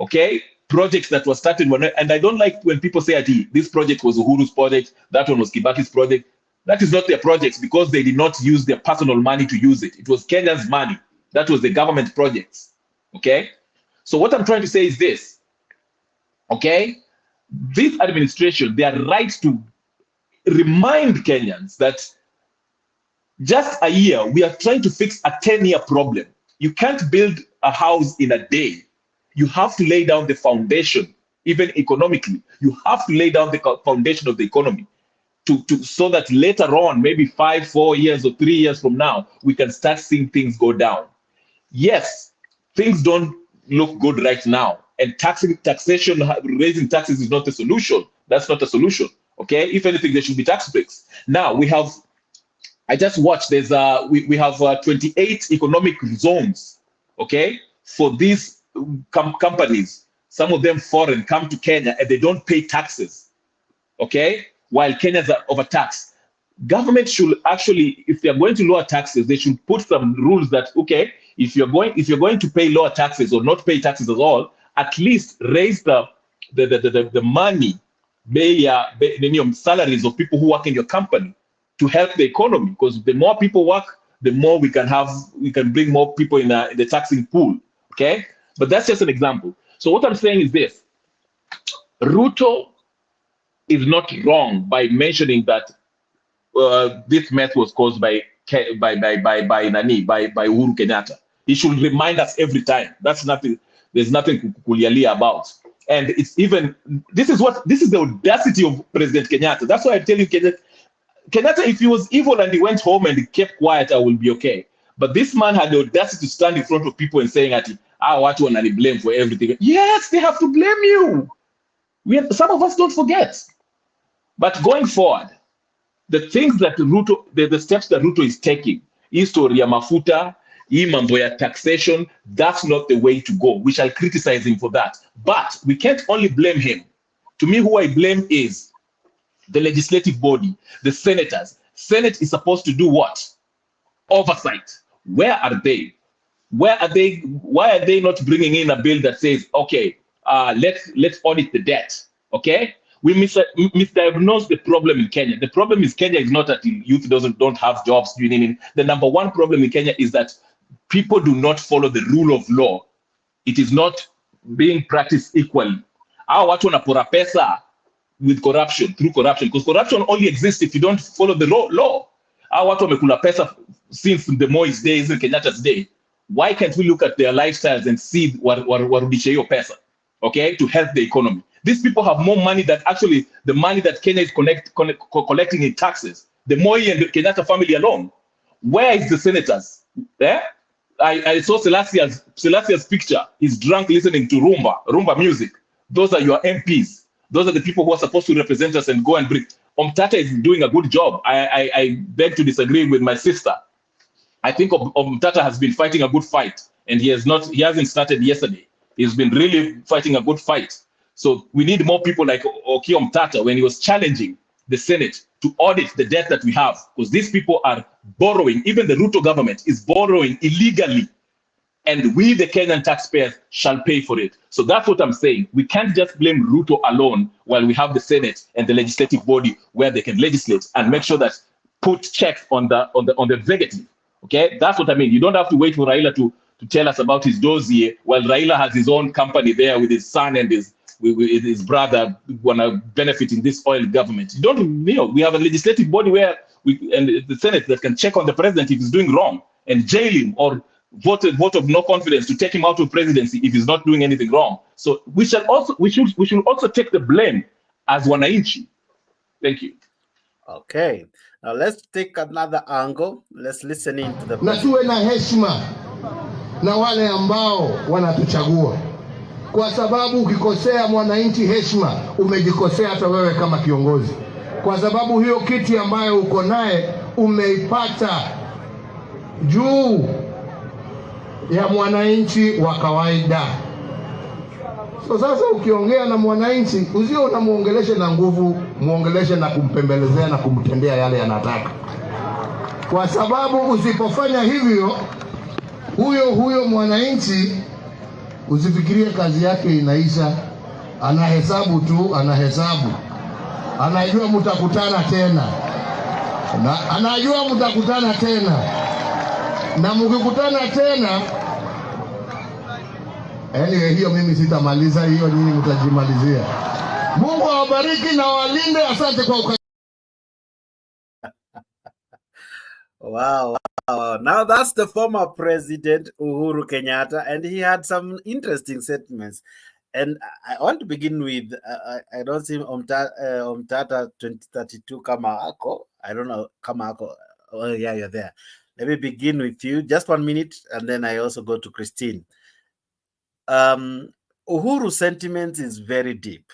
Okay, projects that were started and I don't like when people say that this project was Uhuru's project, that one was Kibaki's project. That is not their projects because they did not use their personal money to use it. It was Kenya's money. That was the government projects. Okay, so what I'm trying to say is this. Okay, this administration, they are right to remind Kenyans that just a year, we are trying to fix a 10-year problem. You can't build a house in a day. You have to lay down the foundation, even economically. You have to lay down the foundation of the economy so that later on, maybe 5, 4 years or 3 years from now, we can start seeing things go down. Yes, things don't look good right now. And taxation, raising taxes is not a solution. That's not a solution. Okay, if anything, there should be tax breaks. Now I just watched. We have 28 economic zones. Okay, for these companies, some of them foreign, come to Kenya and they don't pay taxes. Okay, while Kenyans are overtaxed. Government should actually, if they are going to lower taxes, they should put some rules that if you're going to pay lower taxes or not pay taxes at all, at least raise the money, salaries of people who work in your company to help the economy. Because the more people work, the more we can bring more people in the taxing pool. Okay, but that's just an example. So what I'm saying is this: Ruto is not wrong by mentioning that this mess was caused by Uhuru Kenyatta. He should remind us every time. That's nothing. There's nothing kulialia about. And it's even this is the audacity of President Kenyatta. That's why I tell you, Kenyatta, if he was evil and he went home and he kept quiet, I will be okay. But this man had the audacity to stand in front of people and saying that what one and blame for everything. Yes, they have to blame you. Some of us don't forget. But going forward, the things that Ruto, the steps that Ruto is taking, history ya mafuta, mambo ya taxation, that's not the way to go. We shall criticize him for that. But we can't only blame him. To me, who I blame is the legislative body, the senators. Senate is supposed to do what? Oversight. Where are they? Where are they? Why are they not bringing in a bill that says, okay, let's audit the debt? Okay, we misdiagnose the problem in Kenya. The problem is Kenya is not that the youth don't have jobs. The number one problem in Kenya is that people do not follow the rule of law. It is not being practiced equally. Our watu wanapora pesa with corruption, through corruption, because corruption only exists if you don't follow the law. Our watu wamekula pesa since the Moi's days and Kenyatta's day. Why can't we look at their lifestyles and see warudishe hiyo pesa, okay, to help the economy? These people have more money than actually the money that Kenya is collecting in taxes. The Moi and the Kenyatta family alone. Where is the senators? Yeah? I saw Selassie picture. He's drunk listening to rumba music. Those are your MPs. Those are the people who are supposed to represent us and go and bring. Omtata is doing a good job. I beg to disagree with my sister. I think Omtata has been fighting a good fight, and he hasn't started yesterday. He's been really fighting a good fight. So we need more people like Oki Omtata when he was challenging the Senate to audit the debt that we have, because these people are borrowing. Even the Ruto government is borrowing illegally, and we, the Kenyan taxpayers, shall pay for it. So that's what I'm saying. We can't just blame Ruto alone while we have the Senate and the legislative body where they can legislate and make sure that put checks on the executive. Okay, that's what I mean. You don't have to wait for Raila to tell us about his dossier while Raila has his own company there with his son and his brother wanna benefit in this oil government. You don't know. We have a legislative body where and the Senate that can check on the president if he's doing wrong and jail him or vote of no confidence to take him out of presidency if he's not doing anything wrong. So we should also take the blame as wananchi. Thank you. Okay. Now let's take another angle. Let's listen in to the na tuwe na heshima na wale ambao wanatuchagua, kwa sababu ukikosea mwananchi heshima, umejikosea hata wewe kama kiongozi, kwa sababu hiyo kiti ambayo uko naye umeipata juu ya mwananchi wa kawaida. So sasa ukiongea na mwananchi usio unamuongeleshe na nguvu, muongeleshe na kumpembelezea na kumtendea yale yanataka, kwa sababu usipofanya hivyo huyo mwananchi usifikirie kazi yake inaisha. Anahesabu tu, anajua mtakutana tena, na mkikutana tena. Anyway, hiyo mimi sitamaliza, hiyo nyinyi mtajimalizia. Mungu awabariki na walinde. Asante kwa Wow. Now that's the former president Uhuru Kenyatta, and he had some interesting statements. And I want to begin with, I don't see Omtata 2032 Kamako. I don't know, Kamako. Oh yeah, you're there. Let me begin with you. Just 1 minute, and then I also go to Christine. Uhuru's sentiment is very deep.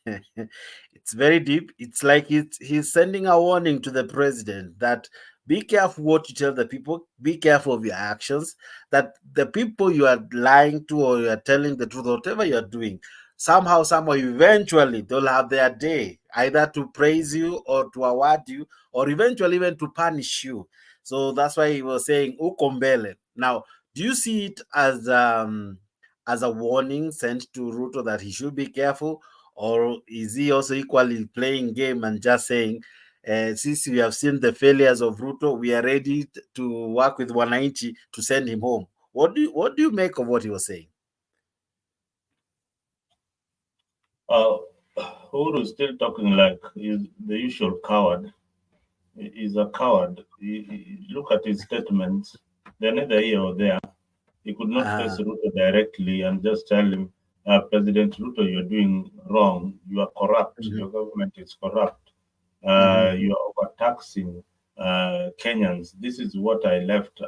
It's very deep. It's like he's sending a warning to the president that be careful what you tell the people, be careful of your actions, that the people you are lying to or you are telling the truth, whatever you are doing, somehow, eventually they'll have their day, either to praise you or to award you, or eventually even to punish you. So that's why he was saying, Ukombele. Now, do you see it as a warning sent to Ruto that he should be careful, or is he also equally playing game and just saying, since we have seen the failures of Ruto, we are ready to work with wananchi to send him home? What do you make of what he was saying? Uhuru is still talking like he's the usual coward. He's a coward. Look at his statements. They're neither here or there. He could not face Ruto directly and just tell him, President Ruto, you're doing wrong. You are corrupt. Your government is corrupt. You are overtaxing Kenyans. This is what I left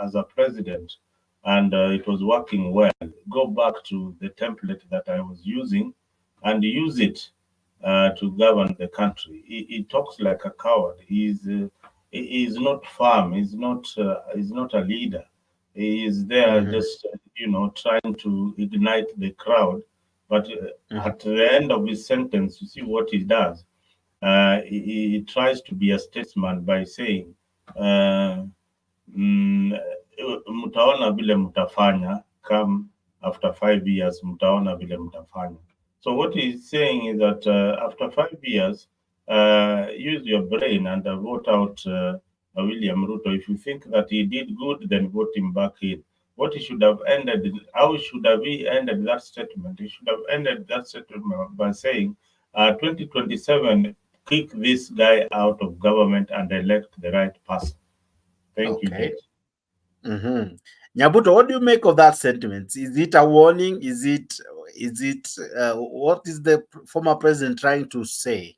as a president, and it was working well. Go back to the template that I was using and use it to govern the country. He talks like a coward. He is not firm. He's not a leader. He is there just trying to ignite the crowd. But at the end of his sentence, you see what he does. He tries to be a statesman by saying, mtaona vile mtafanya, come after 5 years, mtaona vile mtafanya. So what he's saying is that after 5 years, use your brain and vote out William Ruto. If you think that he did good, then vote him back in. what he should have ended, how should have he ended that statement? He should have ended that statement by saying, 2027, kick this guy out of government and elect the right person. Thank you, Jake. Nyabuto, what do you make of that sentiment? Is it a warning? Is it what is the former president trying to say?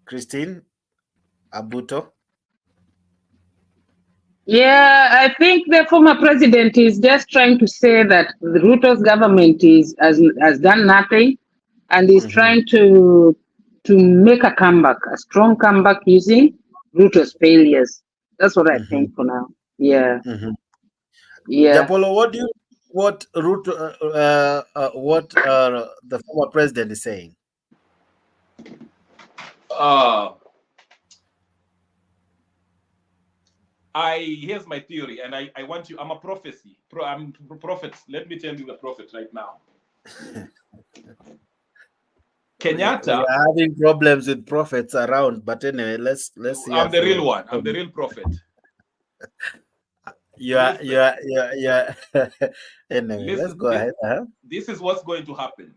Christine Abuto? Yeah, I think the former president is just trying to say that the Ruto's government has done nothing, and is trying to make a comeback, a strong comeback using Ruto's failures. That's what I think for now. Yeah. Yeah. Japolo, what Ruto, what the former president is saying? Here's my theory, and I want you. I'm a prophecy. I'm a prophet. Let me tell you the prophet right now. Kenyatta. We are having problems with prophets around, but anyway, let's see. I'm the real one. I'm the real prophet. Yeah. Anyway, Listen, let's go ahead. This is what's going to happen.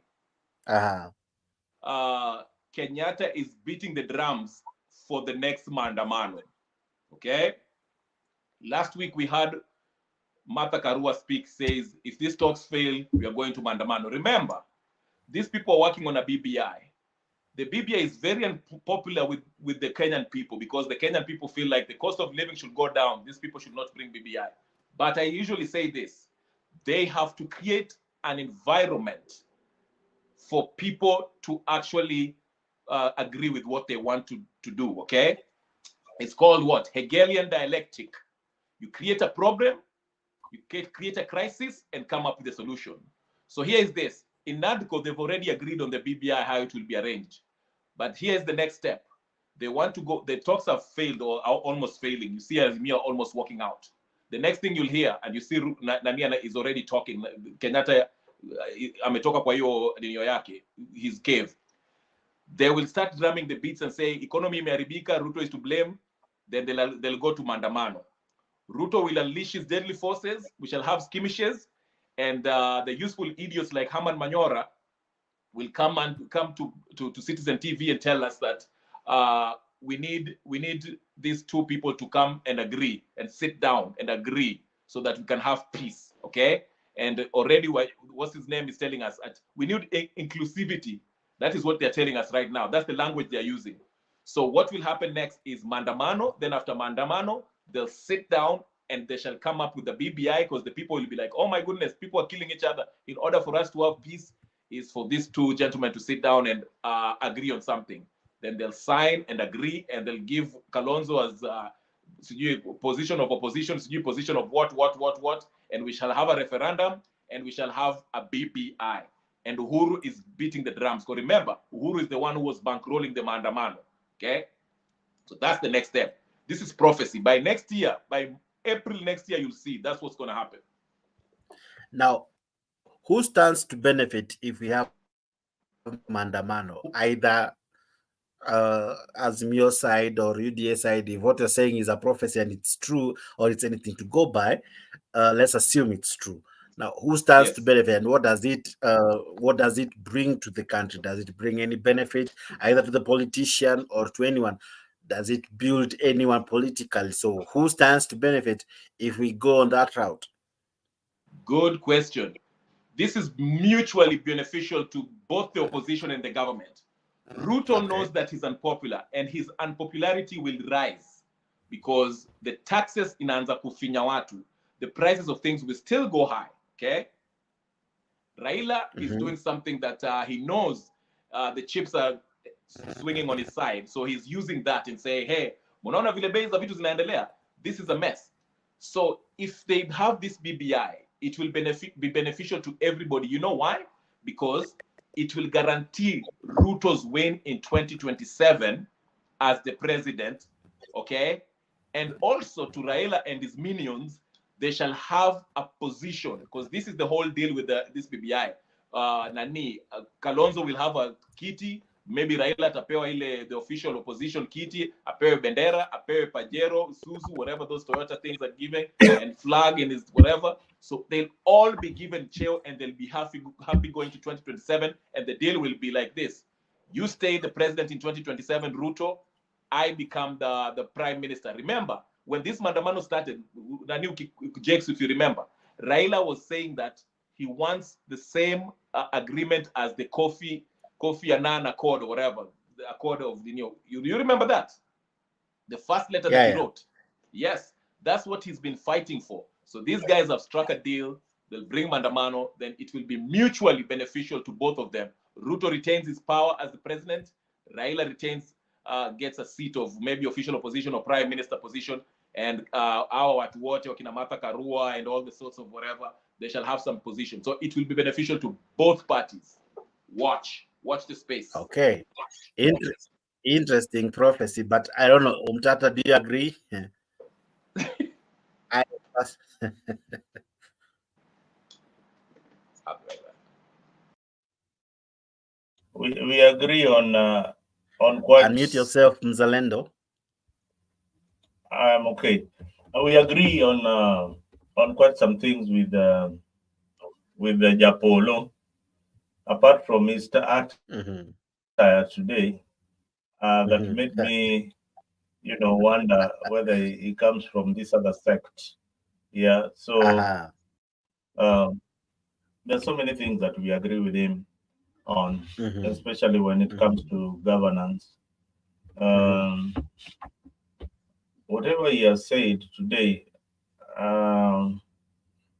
Kenyatta is beating the drums for the next Mandamano. Okay. Last week we had Martha Karua speak, says, if these talks fail, we are going to Mandamano. Remember, these people are working on a BBI. The BBI is very unpopular with the Kenyan people because the Kenyan people feel like the cost of living should go down. These people should not bring BBI. But I usually say this, they have to create an environment for people to actually agree with what they want to do, okay? It's called what? Hegelian dialectic. You create a problem, you create a crisis, and come up with a solution. So here is this. In NADCO, they've already agreed on the BBI, how it will be arranged. But here's the next step. They want to go, the talks have failed or are almost failing. You see Azimia almost walking out. The next thing you'll hear, and you see Nania is already talking, Kenyatta ametoka kwa hiyo nino yake, his cave. They will start drumming the beats and say, economy imeharibika, Ruto is to blame. Then they'll go to Mandamano. Ruto will unleash his deadly forces. We shall have skirmishes, and the useful idiots like Herman Manyora will come to Citizen TV and tell us that we need these two people to come and agree and sit down and agree so that we can have peace. Okay, and already what's his name is telling us that we need inclusivity. That is what they're telling us right now. That's the language they're using. So what will happen next is Mandamano. Then after Mandamano, they'll sit down and they shall come up with the BBI because the people will be like, oh my goodness, people are killing each other. In order for us to have peace is for these two gentlemen to sit down and agree on something. Then they'll sign and agree and they'll give Kalonzo as position of opposition, position of what, and we shall have a referendum and we shall have a BBI. And Uhuru is beating the drums. Because remember, Uhuru is the one who was bankrolling the Mandamano. Okay? So that's the next step. This is prophecy. By next year, by April next year, you'll see that's what's going to happen. Now, who stands to benefit if we have Mandamano? Either Azimio side or UDA side, if what you're saying is a prophecy and it's true or it's anything to go by, let's assume it's true. Now, who stands to benefit, and what does it bring to the country? Does it bring any benefit either to the politician or to anyone? Does it build anyone politically? So, who stands to benefit if we go on that route? Good question. This is mutually beneficial to both the opposition and the government. Ruto knows that he's unpopular, and his unpopularity will rise because the taxes inaanza kufinya watu. The prices of things will still go high. Okay, Raila is doing something that he knows the chips are swinging on his side, so he's using that and say, hey, munaona vile bei za vitu zinaendelea, this is a mess. So if they have this BBI, it will be beneficial to everybody. You know why? Because it will guarantee Ruto's win in 2027 as the president, okay? And also to Raila and his minions, they shall have a position, because this is the whole deal with this BBI. Kalonzo will have a kiti, maybe Raila atapewa ile the official opposition kiti, apewe bendera, apewe pajero, Suzu, whatever those Toyota things are given, and flag and his whatever. So they'll all be given chair and they'll be happy going to 2027, and the deal will be like this. You stay the president in 2027, Ruto, I become the prime minister. Remember, when this Mandamano started, Jakes, if you remember, Raila was saying that he wants the same agreement as the Kofi Annan Accord or whatever, the Accord of the New. You remember that? The first letter that he wrote. Yes, that's what he's been fighting for. So these guys have struck a deal. They'll bring Mandamano. Then it will be mutually beneficial to both of them. Ruto retains his power as the president. Raila retains, gets a seat of maybe official opposition or prime minister position. And our Watuwote, Okinamata Karua, and all the sorts of whatever, they shall have some position. So it will be beneficial to both parties. Watch the space. Okay. Interesting prophecy, but I don't know. Umtata, do you agree? We agree on quite. Unmute yourself, Mzalendo. Okay. We agree on quite some things with the Japolo, apart from Mr. Art today, that made me, wonder whether he comes from this other sect. Yeah. So there's so many things that we agree with him on, especially when it comes to governance. Whatever he has said today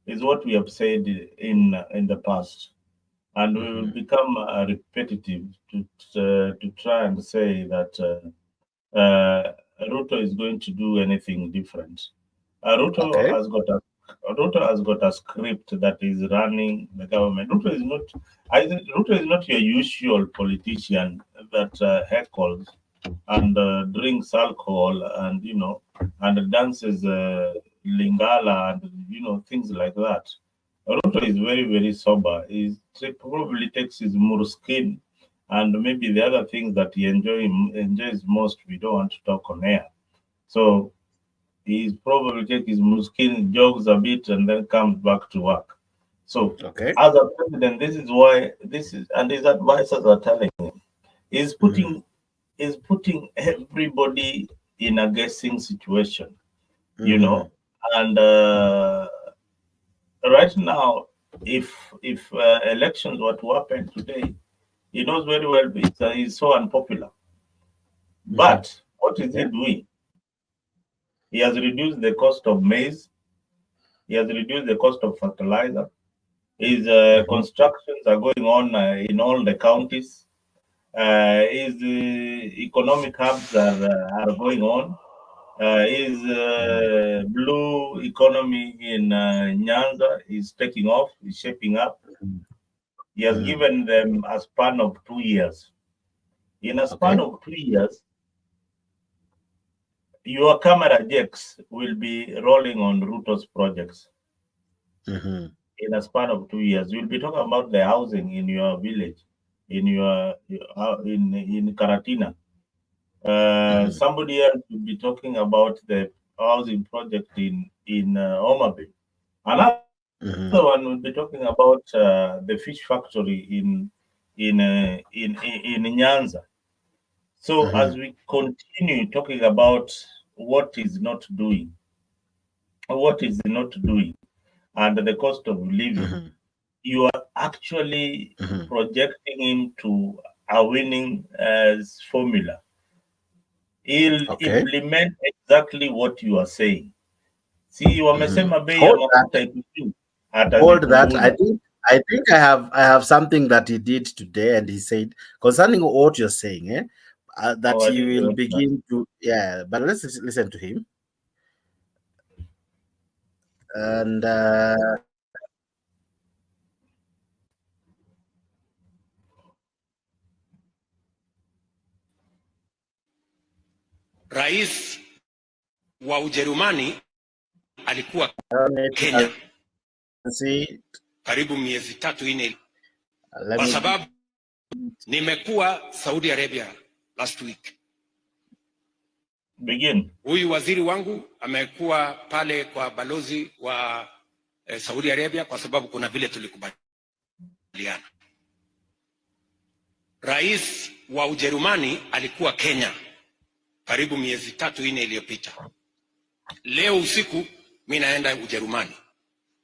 is what we have said in the past, and we will become repetitive to try and say that Ruto is going to do anything different. Ruto has got a script that is running the government. Ruto is not your usual politician that heckles and drinks alcohol and and dances Lingala and things like that. Ruto is very, very sober. He probably takes his Muruskin and maybe the other things that he enjoys most. We don't want to talk on air. So he's probably take his Muruskin, jogs a bit, and then comes back to work. So as a president, this is why and his advisors are telling him, he's putting everybody in a guessing situation, and right now, if elections were to happen today, he knows very well he's so unpopular. But what is he doing? He has reduced the cost of maize. He has reduced the cost of fertilizer. His constructions are going on in all the counties. His economic hubs are going on. His blue economy in Nyanza is taking off, is shaping up. He has given them a span of 2 years. In a span of 2 years, your camera jacks will be rolling on Ruto's projects. In a span of 2 years, you'll be talking about the housing in your village, in Karatina. Somebody else will be talking about the housing project in Homa Bay. Another one will be talking about the fish factory in Nyanza. So as we continue talking about what is not doing, and the cost of living, you are actually projecting him to a winning formula. He'll implement exactly what you are saying. See, wamesema bei ya mafuta ikuju. Hold that. I think I have something that he did today, and he said concerning what you're saying, that he will begin to but let's listen to him. And Rais wa Ujerumani alikuwa Kenya karibu miezi 3-4 kwa sababu Nimekuwa Saudi Arabia last week. Begin. Huyu waziri wangu amekuwa pale kwa balozi wa Saudi Arabia kwa sababu kuna vile tulikubaliana. Rais wa Ujerumani alikuwa Kenya karibu miezi 3-4 iliyopita. Leo usiku mimi naenda Ujerumani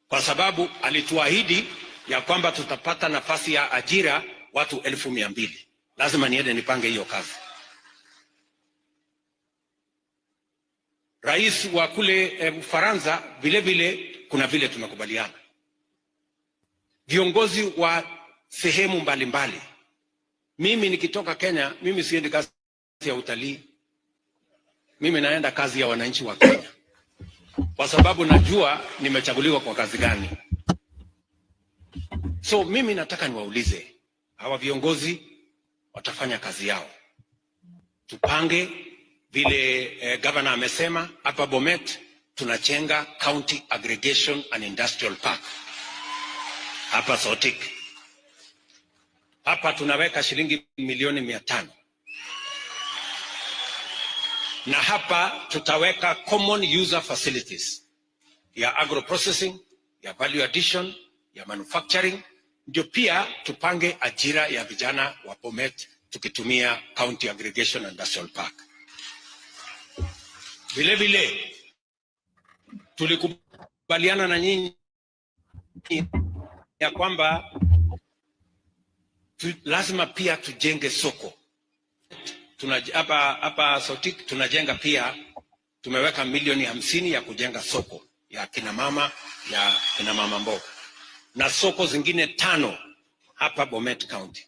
kwa sababu alituahidi ya kwamba tutapata nafasi ya ajira watu 200,000. Lazima niende nipange hiyo kazi. Rais wa kule Ufaransa vile vile kuna vile tumekubaliana. Viongozi wa sehemu mbalimbali. Mimi nikitoka Kenya, mimi siendi kazi ya utalii. Mimi naenda kazi ya wananchi wa Kenya. Kwa sababu najua nimechaguliwa kwa kazi gani. So mimi nataka niwaulize, hawa viongozi watafanya kazi yao. Tupange vile governor amesema hapa Bomet tunachenga County Aggregation and Industrial Park. Hapa Sotik. Hapa tunaweka shilingi milioni 500. Na hapa tutaweka common user facilities ya agro processing, ya value addition, ya manufacturing. Ndio pia tupange ajira ya vijana wa Bomet tukitumia County Aggregation and Industrial Park. Vile vile tulikubaliana na nyinyi ya kwamba lazima pia tujenge soko. Hapa Sotik tunajenga pia, tumeweka milioni 50 ya kujenga soko ya kina mama mboga na soko zingine 5 hapa Bomet County,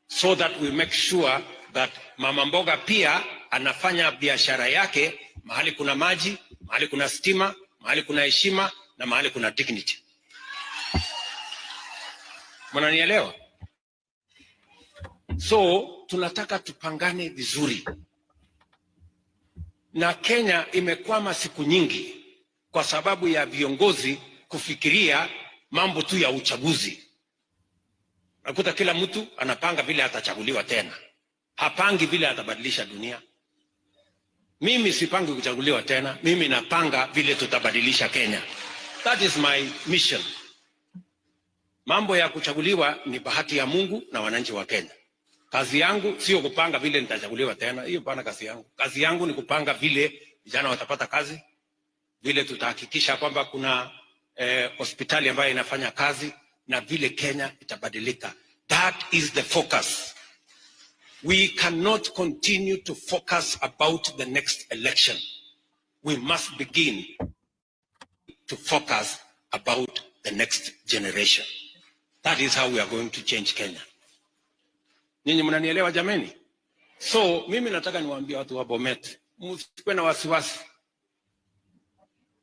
so that we make sure that mama mboga pia anafanya biashara yake mahali kuna maji, mahali kuna stima, mahali kuna heshima na mahali kuna dignity. Mnanielewa? So tunataka tupangane vizuri. Na Kenya imekwama siku nyingi kwa sababu ya viongozi kufikiria mambo tu ya uchaguzi. Nakuta kila mtu anapanga vile atachaguliwa tena. Hapangi vile atabadilisha dunia. Mimi sipangi kuchaguliwa tena, mimi napanga vile tutabadilisha Kenya. That is my mission. Mambo ya kuchaguliwa ni bahati ya Mungu na wananchi wa Kenya. Kazi yangu sio kupanga vile nitachaguliwa tena, hiyo bana kazi yangu. Kazi yangu ni kupanga vile vijana watapata kazi, vile tutahakikisha kwamba kuna hospitali ambayo inafanya kazi na vile Kenya itabadilika. That is the focus. We cannot continue to focus about the next election. We must begin to focus about the next generation. That is how we are going to change Kenya. Nyinyi mnanielewa jameni? So mimi nataka niwaambie watu wa Bomet, msikuwe na wasiwasi.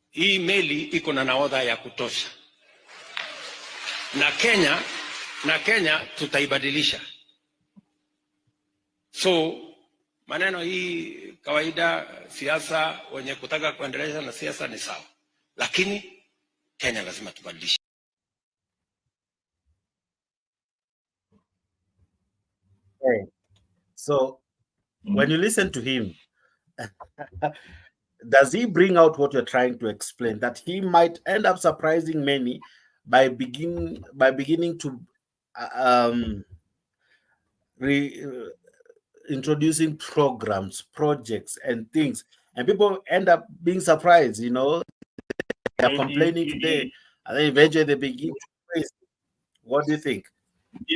Hii meli iko na nahodha ya kutosha. Na Kenya tutaibadilisha. So maneno hii kawaida, siasa, wenye kutaka kuendeleza na siasa ni sawa. Lakini Kenya lazima tubadilishe. Okay. So when you listen to him, does he bring out what you're trying to explain, that he might end up surprising many by beginning to introducing programs, projects and things, and people end up being surprised, you know, they're complaining today and then eventually they begin to praise. What do you think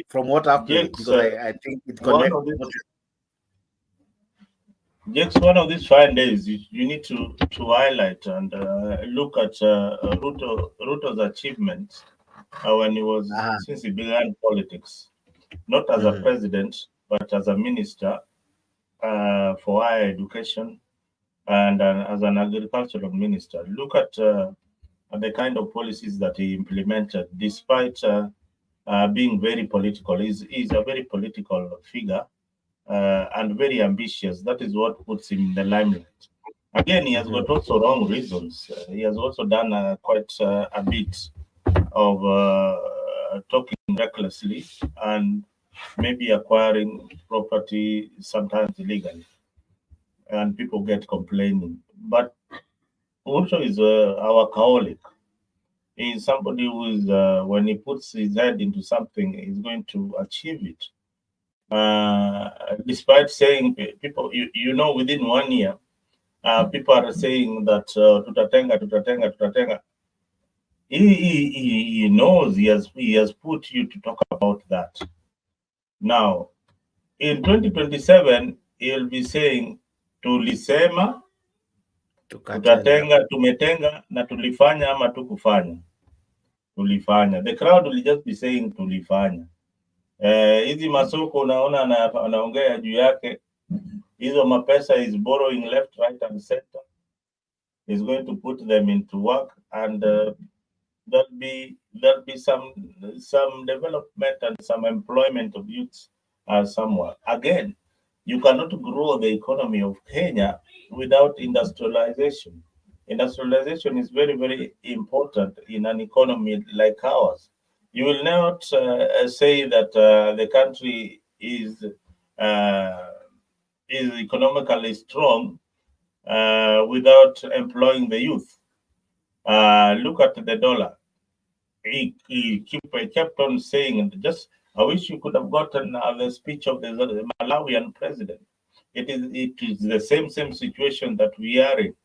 from what I've played? Because I think it connects. Just one of these fine days, you need to highlight and look at Ruto's achievements when he was since he began politics, not as a president but as a minister for higher education and as an agricultural minister. Look at the kind of policies that he implemented, despite being very political. He's a very political figure. And very ambitious. That is what puts him in the limelight. Again, he has got also wrong reasons. He has also done quite a bit of talking recklessly and maybe acquiring property sometimes illegally, and people get complaining. But Ruto is our alcoholic. He's somebody who is, when he puts his head into something, he's going to achieve it. Despite saying people, within 1 year, people are saying that tutatenga. He knows he has put you to talk about that. Now, in 2027, he'll be saying tulisema, tutatenga, tumetenga, na tulifanya ama tukufanya. Tulifanya. The crowd will just be saying tulifanya. Hizi masoko unaona anaongea juu yake, hizo mapesa is borrowing left, right and center. He's going to put them into work, and there'll be some development and some employment of youths somewhere. Again, you cannot grow the economy of Kenya without industrialization. Industrialization is very, very important in an economy like ours. You will not say that the country is economically strong without employing the youth. Look at the dollar. He kept on saying, I wish you could have gotten the speech of the Malawian president. It is the same situation that we are in.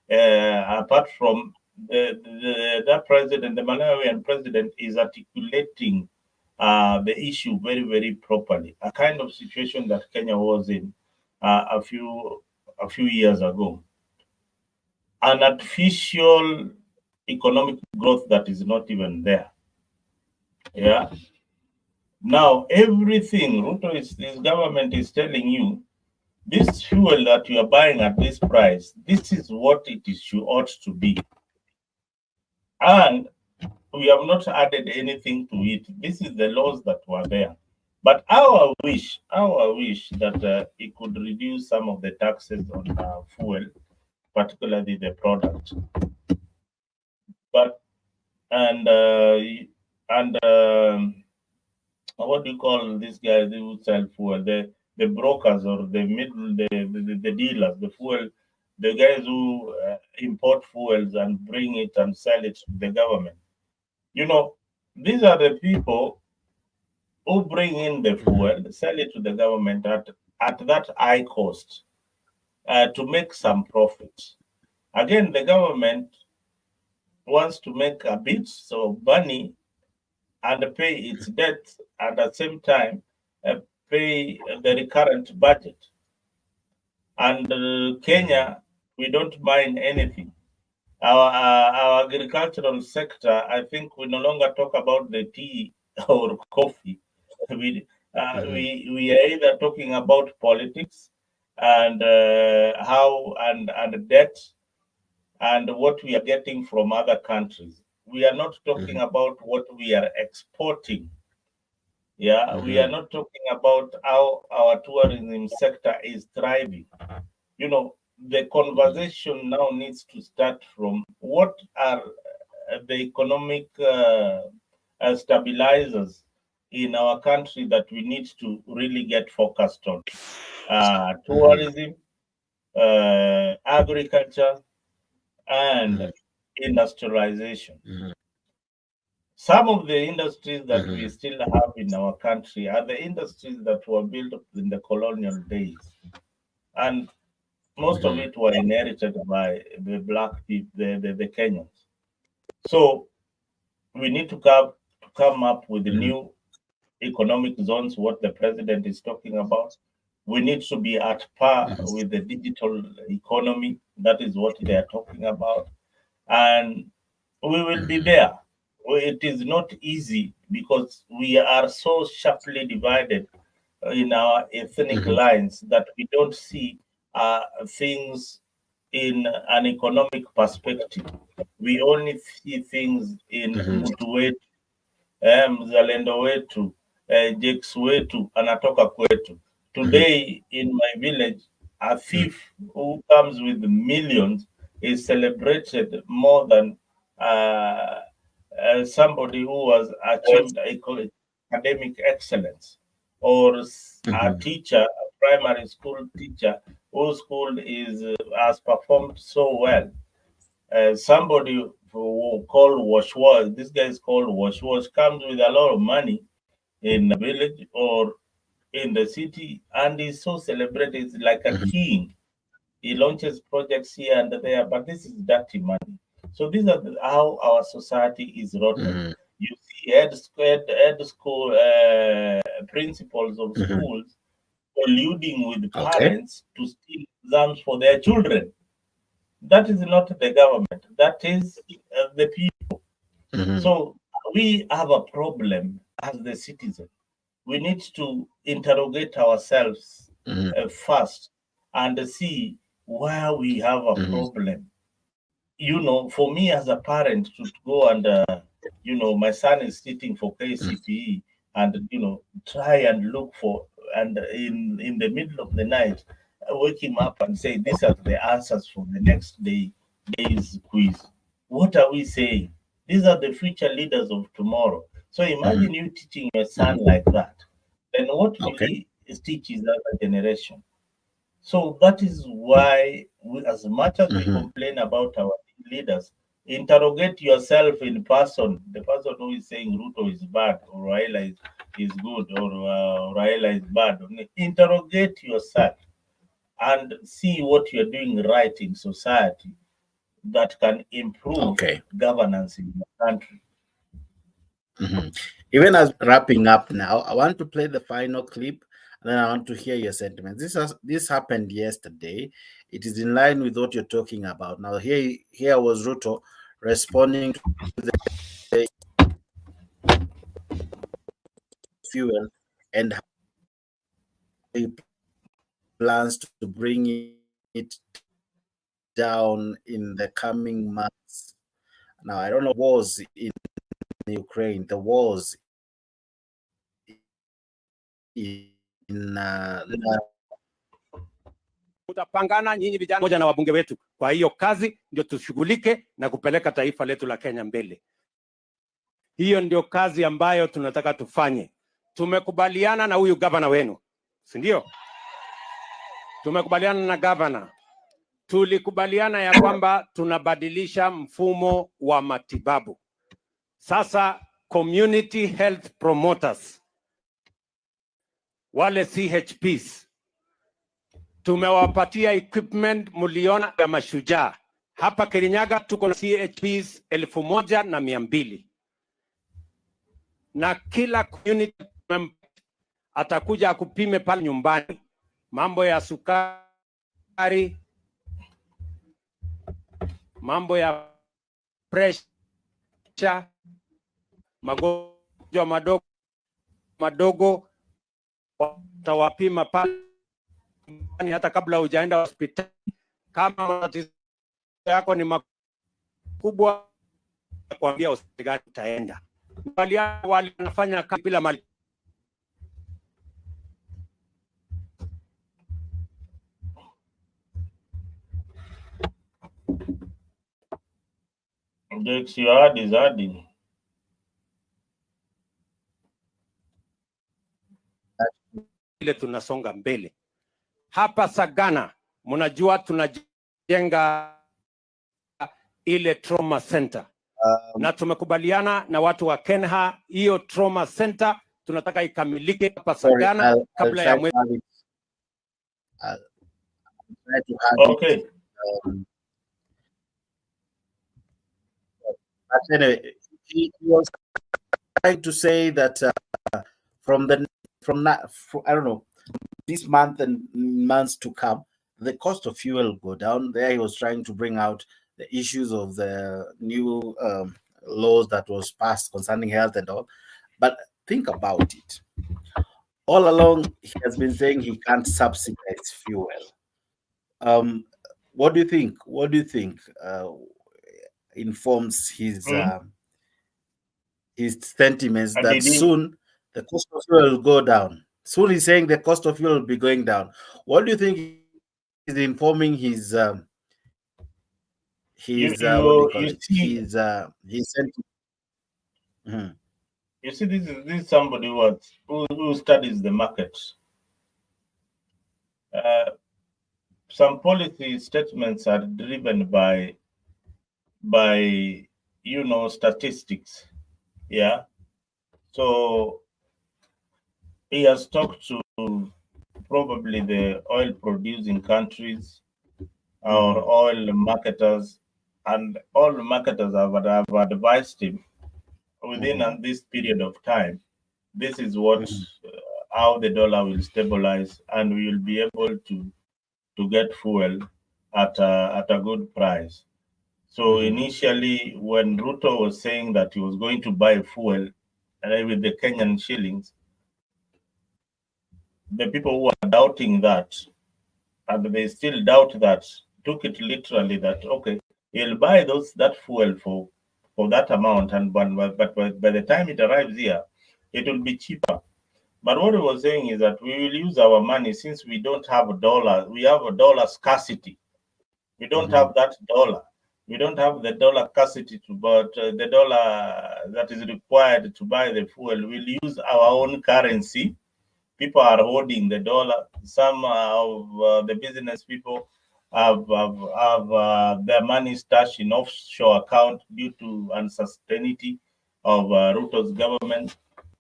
Apart from that president, the Malawian president is articulating the issue very, very properly. A kind of situation that Kenya was in a few years ago. An artificial economic growth that is not even there. Yeah. Now everything his government is telling you, this fuel that you are buying at this price, this is what ought to be. And we have not added anything to it. This is the laws that were there. But our wish that it could reduce some of the taxes on fuel, particularly the product. But what do you call these guys who sell fuel? The brokers or the dealers, the fuel, the guys who import fuels and bring it and sell it to the government. These are the people who bring in the fuel, sell it to the government at that high cost to make some profit. Again, the government wants to make a bit of money and pay its debt, and at the same time pay the recurrent budget. And Kenya, we don't mind anything. Our agricultural sector, I think we no longer talk about the tea or coffee. We are either talking about politics and how and debt and what we are getting from other countries. We are not talking about what we are exporting. Yeah, we are not talking about how our tourism sector is thriving. The conversation now needs to start from what are the economic stabilizers in our country that we need to really get focused on. Tourism, agriculture, and industrialization. Some of the industries that we still have in our country are the industries that were built up in the colonial days. And most of it were inherited by the black people, the Kenyans. So we need to come up with the new economic zones, what the president is talking about. We need to be at par with the digital economy. That is what they are talking about. And we will be there. It is not easy because we are so sharply divided in our ethnic lines that we don't see things in an economic perspective. We only see things in mtu wetu, mzalendo wetu, Jex wetu, anatoka kwetu. Today in my village, a thief who comes with millions is celebrated more than somebody who has achieved academic excellence. or a teacher, a primary school teacher, whose school has performed so well. Somebody who called Wash, this guy is called Wash, comes with a lot of money in the village or in the city, and he's so celebrated. He's like a king. He launches projects here and there, but this is dirty money. So these are how our society is rotten. You see head school principals of schools colluding with parents to steal exams for their children. That is not the government. That is the people. So we have a problem as the citizen. We need to interrogate ourselves first and see where we have a problem. You know, for me as a parent to go and, you know, my son is sitting for KCPE and, you know, try and look for, and in the middle of the night, wake him up and say, these are the answers for the next day's quiz. What are we saying? These are the future leaders of tomorrow. So imagine you teaching your son like that. Then what will he teach his other generation? So that is why, as much as we complain about our leaders, interrogate yourself in person. The person who is saying Ruto is bad or Raila is good or Raila is bad. Interrogate yourself and see what you're doing right in society that can improve governance in your country. Even as wrapping up now, I want to play the final clip, and then I want to hear your sentiments. This happened yesterday. It is in line with what you're talking about. Now, here was Ruto responding to the fuel and how he plans to bring it down in the coming months. Now, I don't know wars in Ukraine, the wars in Tutapangana nyinyi vijana moja na wabunge wetu. Kwa hiyo kazi ndio tushughulike na kupeleka taifa letu la Kenya mbele. Hiyo ndio kazi ambayo tunataka tufanye. Tumekubaliana na huyu gavana wenu, si ndio? Tumekubaliana na gavana. Tulikubaliana ya kwamba tunabadilisha mfumo wa matibabu. Sasa community health promoters, wale CHPs, tumewapatia equipment muliona ya mashujaa. Hapa Kirinyaga tuko na CHPs 1,200. Na kila community atakuja akupime pale nyumbani. Mambo ya sukari, mambo ya pressure, magonjwa madogo watawapima pale hata kabla hujaenda hospitali. Kama matatizo yako ni makubwa, kuambia hospitali gani utaenda. Wale wanafanya kazi bila mali. Dex, your ad is adding. Ile tunasonga mbele. Hapa Sagana, mnajua tunajenga ile trauma center. Na tumekubaliana na watu wa Kenha, hiyo trauma center tunataka ikamilike hapa Sagana kabla ya mwezi. Okay. But anyway, he was trying to say that from I don't know, this month and months to come, the cost of fuel will go down. There he was trying to bring out the issues of the new laws that was passed concerning health and all. But think about it. All along, he has been saying he can't subsidize fuel. What do you think? What do you think informs his sentiments that soon the cost of fuel will go down? Soon he's saying the cost of fuel will be going down. What do you think is informing his sentiment? You see, this is somebody who studies the market. Some policy statements are driven by statistics. Yeah. So he has talked to probably the oil producing countries or oil marketers, and all marketers have advised him within this period of time. This is what how the dollar will stabilize, and we will be able to get fuel at a good price. So initially, when Ruto was saying that he was going to buy fuel with the Kenyan shillings, the people who are doubting that, and they still doubt that, took it literally that, okay, he'll buy that fuel for that amount, and but by the time it arrives here, it will be cheaper. But what he was saying is that we will use our money, since we don't have a dollar. We have a dollar scarcity. We don't have that dollar. We don't have the dollar scarcity but the dollar that is required to buy the fuel. We'll use our own currency. People are holding the dollar. Some of the business people have their money stashed in offshore account due to uncertainty of Ruto's government.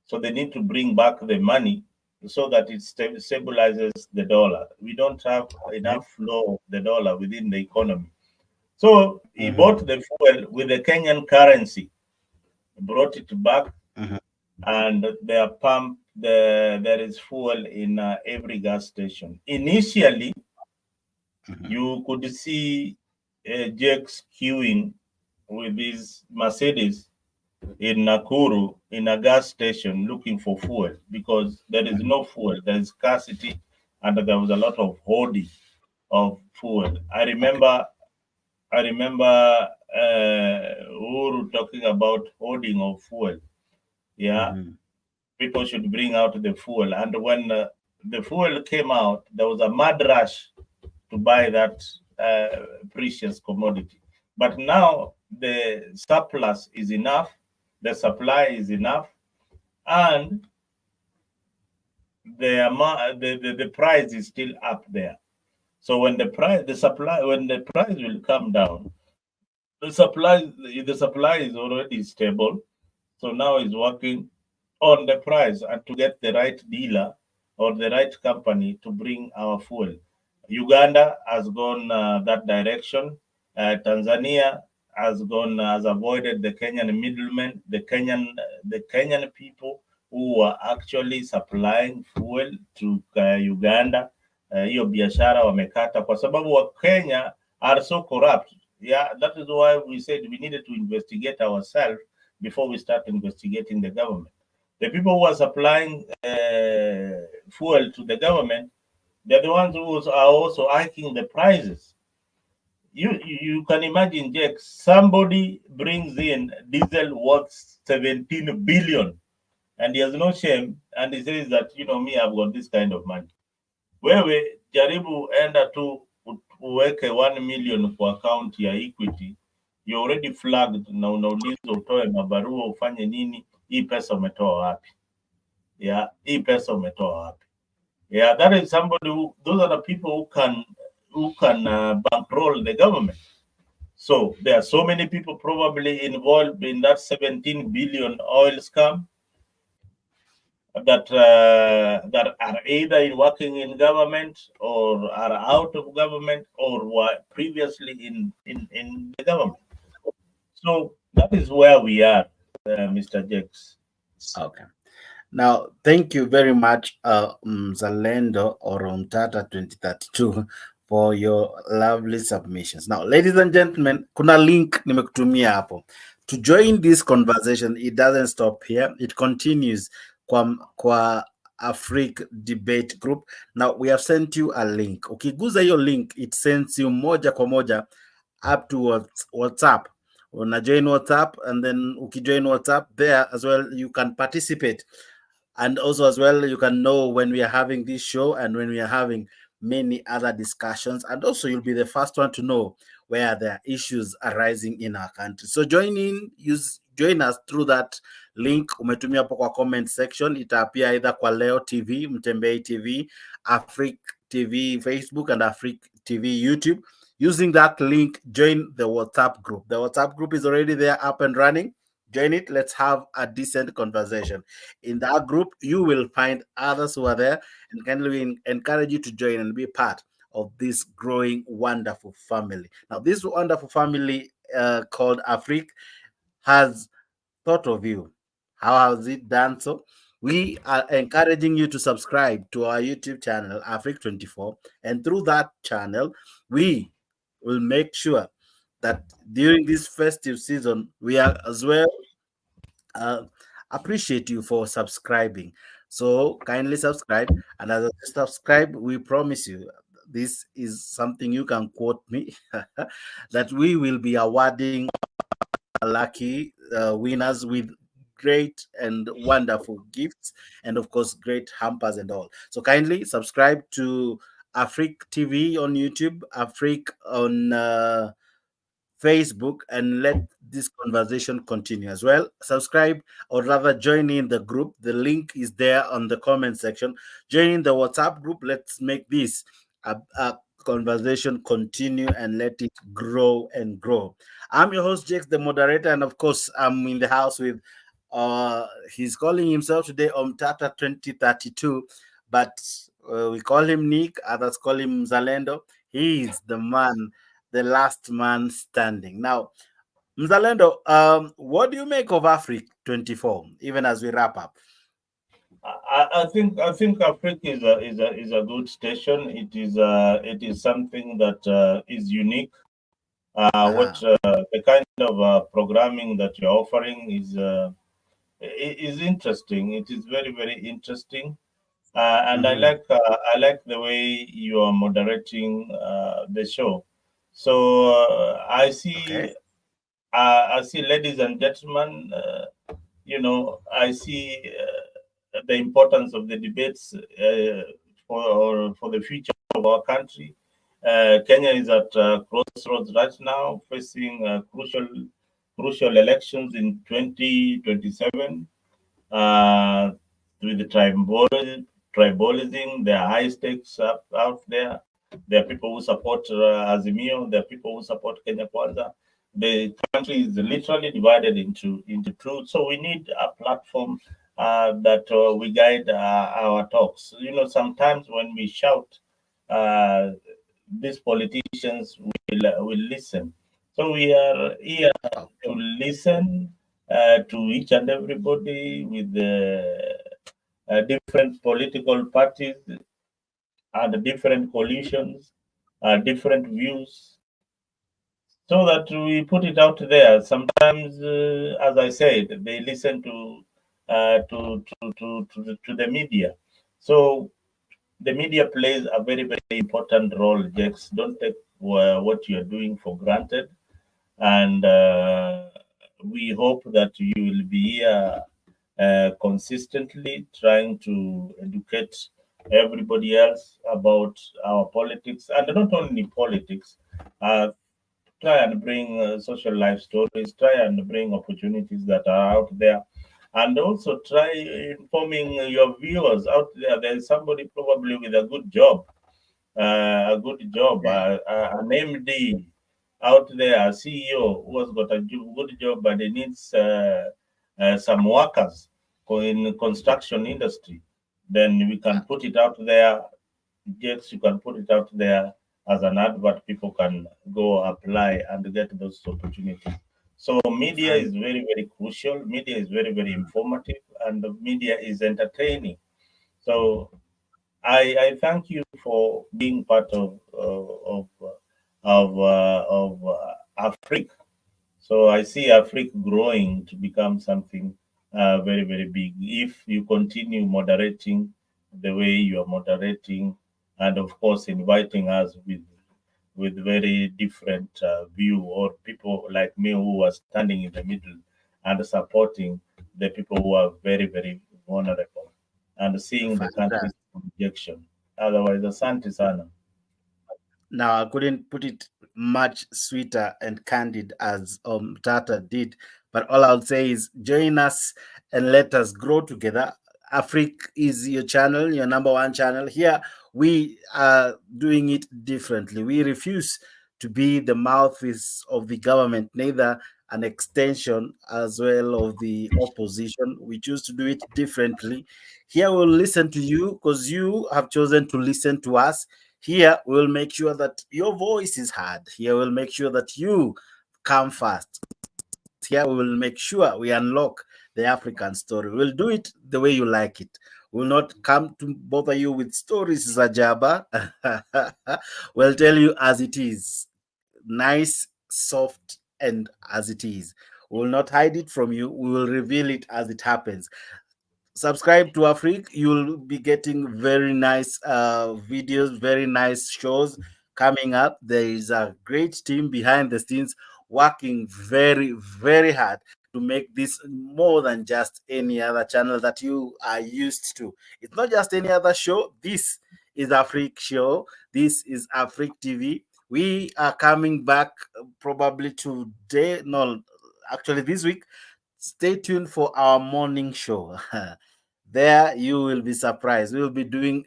So they need to bring back the money so that it stabilizes the dollar. We don't have enough flow of the dollar within the economy. So he bought the fuel with the Kenyan currency, brought it back, and there is fuel in every gas station. Initially, you could see Jakes queuing with his Mercedes in Nakuru in a gas station looking for fuel, because there is no fuel, there is scarcity, and there was a lot of hoarding of fuel. I remember Uhuru talking about hoarding of fuel. Yeah, people should bring out the fuel, and when the fuel came out, there was a mad rush to buy that precious commodity. But now the surplus is enough, the supply is enough, and the price is still up there. So when the price will come down, the supply is already stable. So now it's working on the price and to get the right dealer or the right company to bring our fuel. Uganda has gone that direction. Tanzania has avoided the Kenyan middlemen, the Kenyan people who are actually supplying fuel to Uganda. Hiyo biashara wamekata kwa sababu wa Kenya are so corrupt. Yeah, that is why we said we needed to investigate ourselves before we start investigating the government. The people who are supplying fuel to the government, they're the ones who are also hiking the prices. You can imagine, Jake, somebody brings in diesel worth 17 billion and he has no shame, and he says that, me, I've got this kind of money. Wewe jaribu enda tu uweke 1 million kwa account ya Equity, you're already flagged na unaulizwa utoe mabarua ufanye nini, hii pesa umetoa wapi? Yeah, hii pesa umetoa wapi? Yeah, that is somebody those are the people who can bankroll the government. So there are so many people probably involved in that 17 billion oil scam that are either working in government or are out of government or were previously in the government. So that is where we are, Mr. Jakes. Okay. Now, thank you very much, Zalendo or Tata 2032 for your lovely submissions. Now, ladies and gentlemen, kuna link nimekutumia hapo. To join this conversation, it doesn't stop here. It continues kwa Afrique debate group. Now, we have sent you a link. Ukiguza hiyo link, it sends you moja kwa moja up to WhatsApp. When I join WhatsApp, and then ukijoin WhatsApp there as well, you can participate. And also as well, you can know when we are having this show and when we are having many other discussions. And also you'll be the first one to know where there are issues arising in our country. So join us through that link umetumia hapo kwa comment section. Itapia either kwa Leo TV, Mtembei TV, Afric TV Facebook, and Afric TV YouTube. Using that link, join the WhatsApp group. The WhatsApp group is already there, up and running. Join it. Let's have a decent conversation. In that group, you will find others who are there, and kindly encourage you to join and be part of this growing, wonderful family. Now, this wonderful family called Afric has thought of you. How has it done so? We are encouraging you to subscribe to our YouTube channel, Afric24, and through that channel, we will make sure that during this festive season, we are as well appreciate you for subscribing. So kindly subscribe, and as you subscribe, we promise you, this is something you can quote me, that we will be awarding lucky winners with great and wonderful gifts, and of course great hampers and all. So kindly subscribe to Afric TV on YouTube, Afric on Facebook, and let this conversation continue as well. Subscribe, or rather join in the group. The link is there on the comment section. Join in the WhatsApp group. Let's make this a conversation continue and let it grow and grow. I'm your host, Jakes, the moderator, and of course, I'm in the house with he's calling himself today Omtata 2032, but we call him Nick, others call him Zalendo. He is the man, the last man standing. Now, Mzalendo, what do you make of Afric 24? Even as we wrap up, I think Afric is a good station. It is something that is unique. What the kind of programming that you're offering is interesting. It is very, very interesting. And I like the way you are moderating the show. So I see ladies and gentlemen, I see the importance of the debates for the future of our country. Kenya is at crossroads right now, facing crucial elections in 2027. With the tribalism, there are high stakes out there. There are people who support Azimio. There are people who support Kenya Kwanza. The country is literally divided into two. So we need a platform that we guide our talks. Sometimes when we shout, these politicians will listen. So we are here to listen to each and everybody with the different political parties and different coalitions, different views, so that we put it out there. Sometimes, as I said, they listen to the media. So the media plays a very, very important role, Jex. Don't take what you are doing for granted. And we hope that you will be here consistently trying to educate everybody else about our politics, and not only politics. Try and bring social life stories, try and bring opportunities that are out there, and also try informing your viewers out there. There is somebody probably with a good job, an MD out there, a CEO who has got a good job, but he needs some workers in construction industry. Then we can put it out there. Yes, you can put it out there as an advert. People can go apply and get those opportunities. So media is very, very crucial. Media is very, very informative, and the media is entertaining. So I thank you for being part of Africa. So I see Africa growing to become something very, very big. If you continue moderating the way you are moderating, and of course inviting us with very different view, or people like me who are standing in the middle and supporting the people who are very, very vulnerable, and seeing the country's projection. Otherwise, asante sana. Now I couldn't put it much sweeter and candid as Tata did. But all I'll say is join us and let us grow together. Afrique is your channel, your number one channel. Here we are doing it differently. We refuse to be the mouthpiece of the government, neither an extension as well of the opposition. We choose to do it differently. Here we'll listen to you because you have chosen to listen to us. Here we'll make sure that your voice is heard. Here we'll make sure that you come first. Here we will make sure we unlock the African story. We'll do it the way you like it. We'll not come to bother you with stories, Zajaba. We'll tell you as it is. Nice, soft, and as it is. We will not hide it from you. We will reveal it as it happens. Subscribe to Afrique. You'll be getting very nice videos, very nice shows coming up. There is a great team behind the scenes working very, very hard to make this more than just any other channel that you are used to. It's not just any other show. This is Afrique show. This is Afrique TV. We are coming back probably today. No, actually this week. Stay tuned for our morning show. There you will be surprised. We will be doing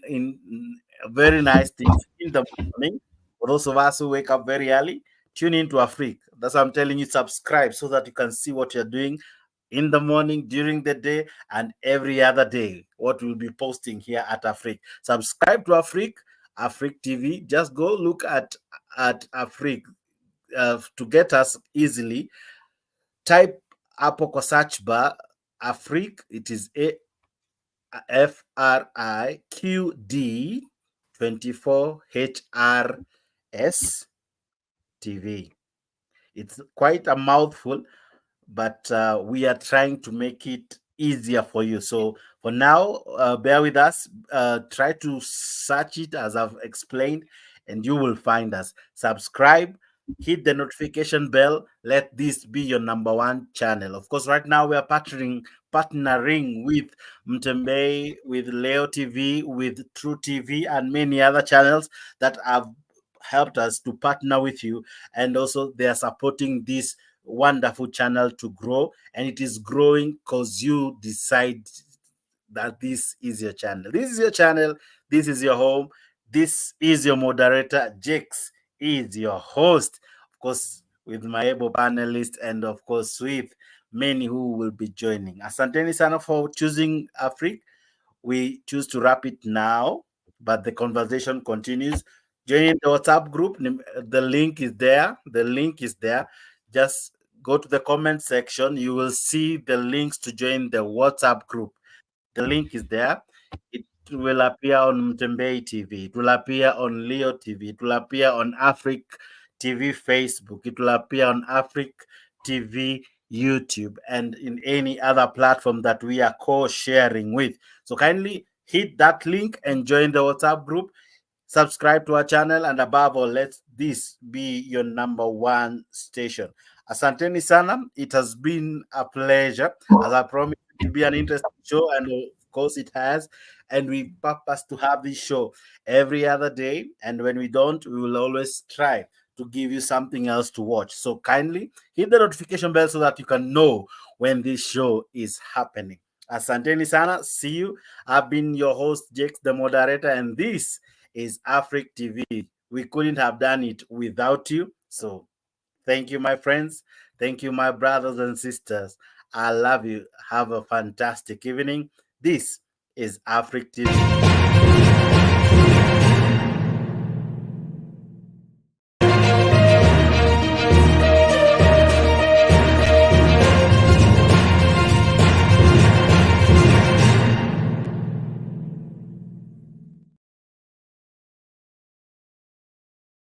very nice things in the morning. For those of us who wake up very early, tune into Afrique. That's why I'm telling you, subscribe so that you can see what you're doing in the morning, during the day, and every other day, what we'll be posting here at Afrique. Subscribe to Afrique TV. Just go look at Afrique to get us easily. Type hapo kwa search bar Afrique. It is AFRIQD 24HRS TV. It's quite a mouthful, but we are trying to make it easier for you. So for now, bear with us. Try to search it as I've explained, and you will find us. Subscribe, hit the notification bell. Let this be your number one channel. Of course, right now we are partnering with Mtembei, with Leo TV, with True TV, and many other channels that have helped us to partner with you. And also they are supporting this wonderful channel to grow, and it is growing because you decide that this is your channel. This is your channel. This is your home. This is your moderator. Jakes is your host, of course, with my able panelists, and of course with many who will be joining. Asanteni sana for choosing Afrique. We choose to wrap it now, but the conversation continues. Join the WhatsApp group. The link is there. The link is there. Just go to the comment section. You will see the links to join the WhatsApp group. The link is there. It will appear on Mtembei TV. It will appear on Leo TV. It will appear on Afrique TV Facebook. It will appear on Afrique TV YouTube, and in any other platform that we are co-sharing with. So kindly hit that link and join the WhatsApp group. Subscribe to our channel, and above all, let this be your number one station. Asanteni sana. It has been a pleasure. As I promised, it will be an interesting show, and of course it has. And we purpose to have this show every other day. And when we don't, we will always try to give you something else to watch. So kindly hit the notification bell so that you can know when this show is happening. Asanteni sana. See you. I've been your host, Jakes, the moderator, and this is Afrique TV. We couldn't have done it without you. So thank you, my friends. Thank you, my brothers and sisters. I love you. Have a fantastic evening. This is Afrique TV.